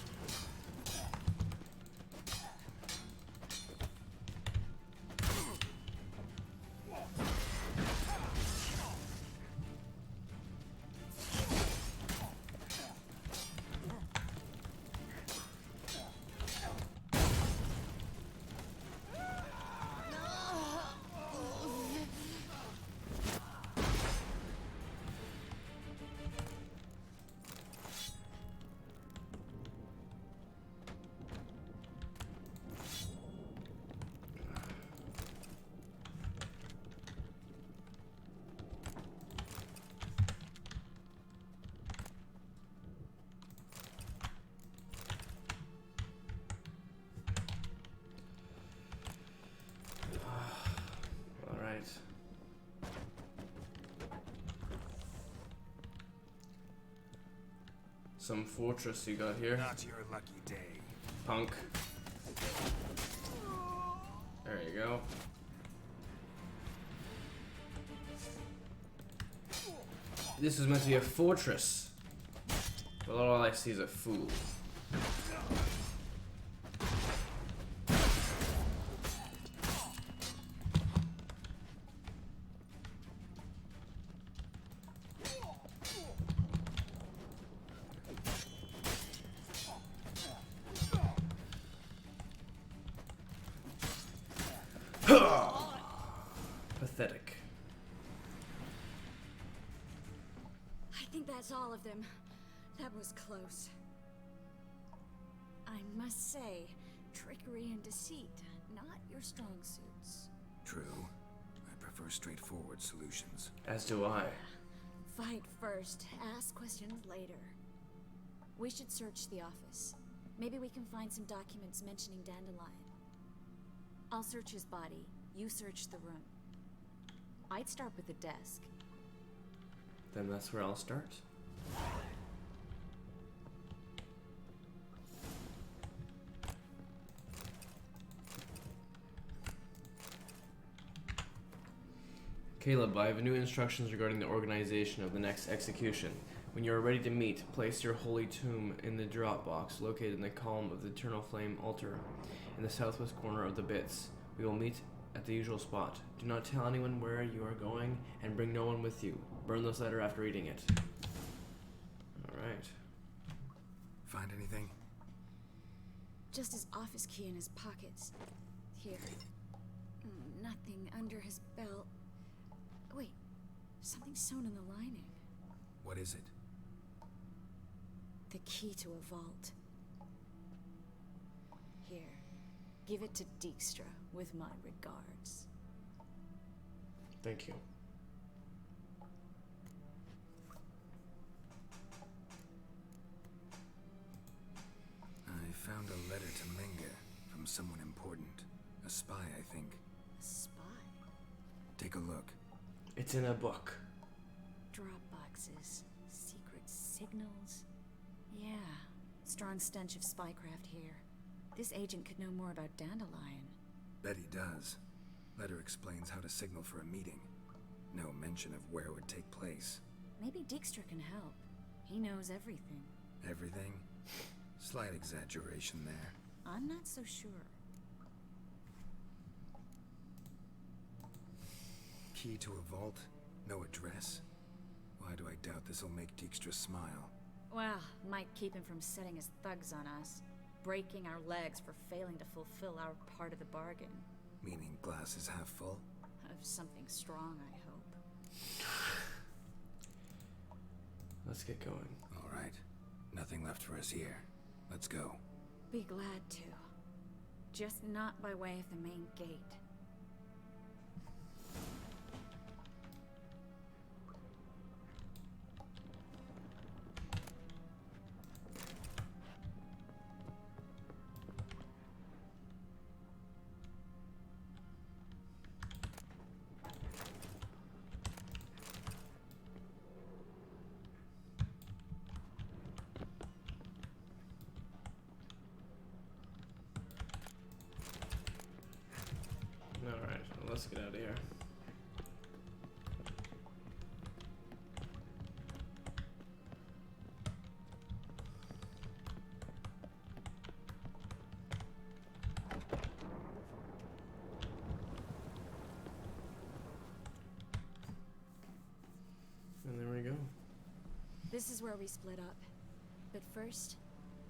Some fortress you got here. Not your lucky day. Punk. There you go. This is meant to be a fortress. But all I see is a fool. Pathetic. I think that's all of them. That was close. I must say, trickery and deceit, not your strong suits. True. I prefer straightforward solutions. As do I. Fight first, ask questions later. We should search the office. Maybe we can find some documents mentioning Dandelion. I'll search his body. You search the room. I'd start with the desk. Then that's where I'll start. Caleb, I have new instructions regarding the organization of the next execution. When you are ready to meet, place your holy tomb in the drop box located in the column of the Eternal Flame altar in the southwest corner of the bits. We will meet at the usual spot. Do not tell anyone where you are going and bring no one with you. Burn this letter after reading it. Alright. Find anything? Just his office key in his pockets. Here. Nothing under his belt. Wait, something's sewn in the lining. What is it? The key to a vault. Here, give it to Dijkstra with my regards. Thank you. I someone important. A spy, I think. A spy? Take a look. It's in a book. Drop boxes, secret signals. Yeah, strong stench of spycraft here. This agent could know more about Dandelion. Bet he does. Letter explains how to signal for a meeting. No mention of where it would take place. Maybe Dijkstra can help. He knows everything. Everything? Slight exaggeration there. I'm not so sure. Key to a vault? No address? Why do I doubt this'll make Dijkstra smile? Well, might keep him from setting his thugs on us. Breaking our legs for failing to fulfill our part of the bargain. Meaning glass is half full? Of something strong, I hope. Let's get going. All right. Nothing left for us here. Let's go. Be glad to. Just not by way of the main gate. Alright, well, let's get out of here. And there we go. This is where we split up. But first,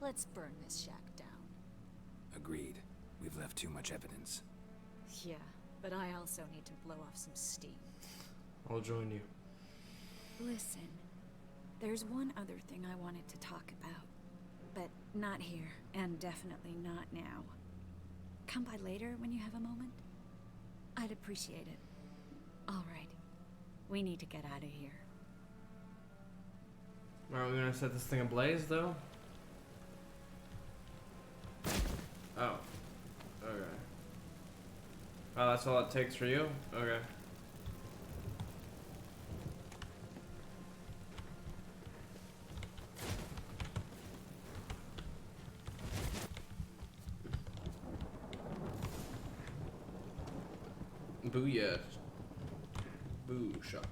let's burn this shack down. Agreed. We've left too much evidence. Yeah, but I also need to blow off some steam. I'll join you. Listen, there's one other thing I wanted to talk about. But not here, and definitely not now. Come by later when you have a moment? I'd appreciate it. All right. We need to get out of here. Aren't we gonna set this thing ablaze, though? Oh. Okay. Oh, that's all it takes for you? Okay. Booyah. Boo shaka.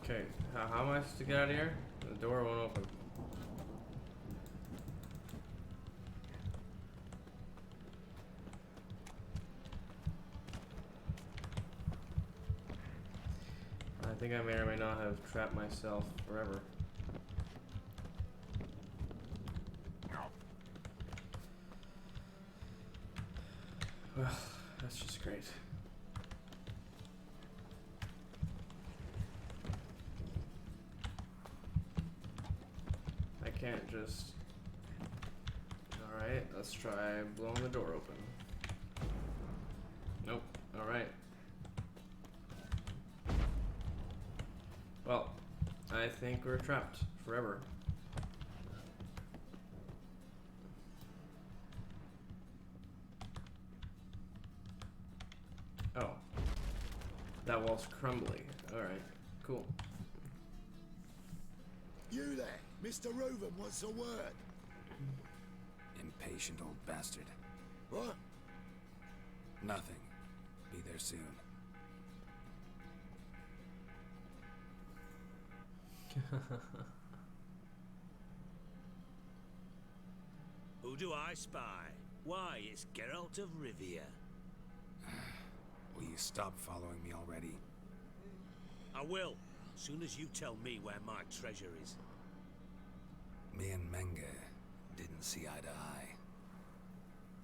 Okay, how am I supposed to get out of here? The door won't open. I think I may or may not have trapped myself forever. Well, that's just great. I can't just... Alright, let's try blowing the door open. Nope, alright. Well, I think we're trapped forever. Oh. That wall's crumbly. Alright, cool. You there, Mr. Reuven wants a word. Impatient old bastard. What? Nothing. Be there soon. Who do I spy? Why, it's Geralt of Rivia. Will you stop following me already? I will, soon as you tell me where my treasure is. Me and Menge didn't see eye to eye.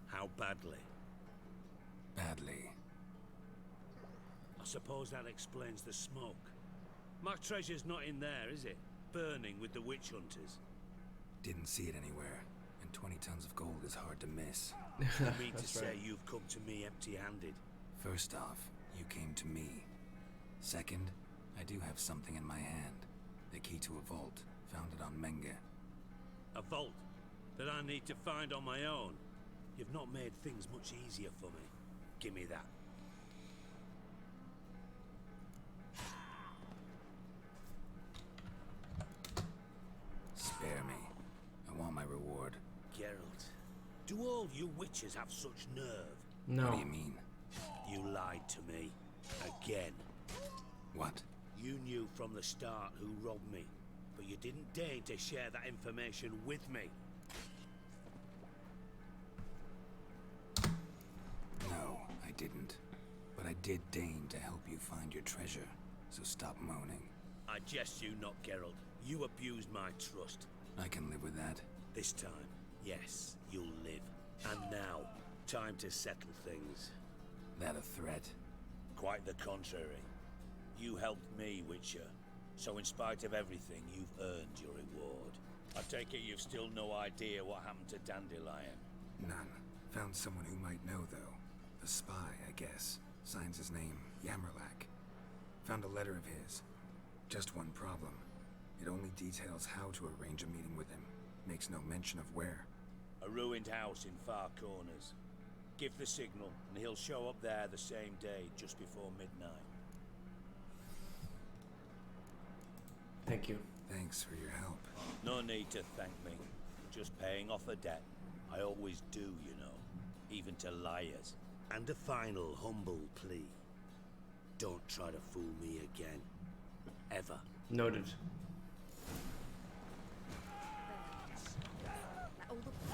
How badly? Badly. I suppose that explains the smoke. My treasure's not in there, is it? Burning with the witch hunters. Didn't see it anywhere, and 20 tons of gold is hard to miss. You mean to say you've come to me empty-handed? First off, you came to me. Second, I do have something in my hand. The key to a vault, founded on Menge. A vault that I need to find on my own. You've not made things much easier for me. Give me that. Spare me. I want my reward. Geralt, do all you witches have such nerve? No. What do you mean? You lied to me. Again. What? You knew from the start who robbed me, but you didn't deign to share that information with me. No, I didn't. But I did deign to help you find your treasure, so stop moaning. I jest you not, Geralt. You abused my trust. I can live with that. This time, yes, you'll live. And now, time to settle things. That a threat? Quite the contrary. You helped me, Witcher. So in spite of everything, you've earned your reward. I take it you've still no idea what happened to Dandelion? None. Found someone who might know, though. A spy, I guess. Signs his name, Yammerlack. Found a letter of his. Just one problem. It only details how to arrange a meeting with him. Makes no mention of where. A ruined house in Far Corners. Give the signal, and he'll show up there the same day, just before midnight. Thank you. Thanks for your help. No need to thank me. Just paying off a debt. I always do, you know. Even to liars. And a final humble plea. Don't try to fool me again. Ever. Noted.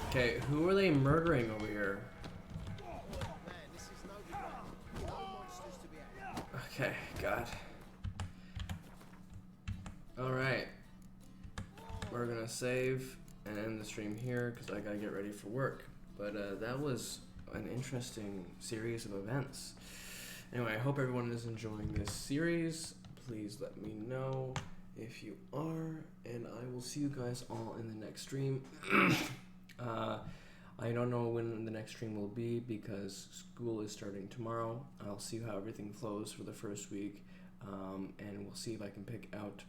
Okay, who are they murdering over here? Okay, God. Alright. We're gonna save and end the stream here because I gotta get ready for work. But that was an interesting series of events. Anyway, I hope everyone is enjoying this series. Please let me know if you are, and I will see you guys all in the next stream. I don't know when the next stream will be because school is starting tomorrow. I'll see how everything flows for the first week, and we'll see if I can pick out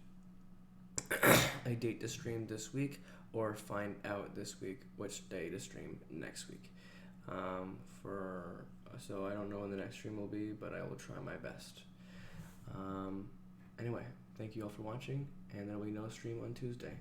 a date to stream this week or find out this week which day to stream next week. So I don't know when the next stream will be, but I will try my best. Anyway, thank you all for watching, and there will be no stream on Tuesday.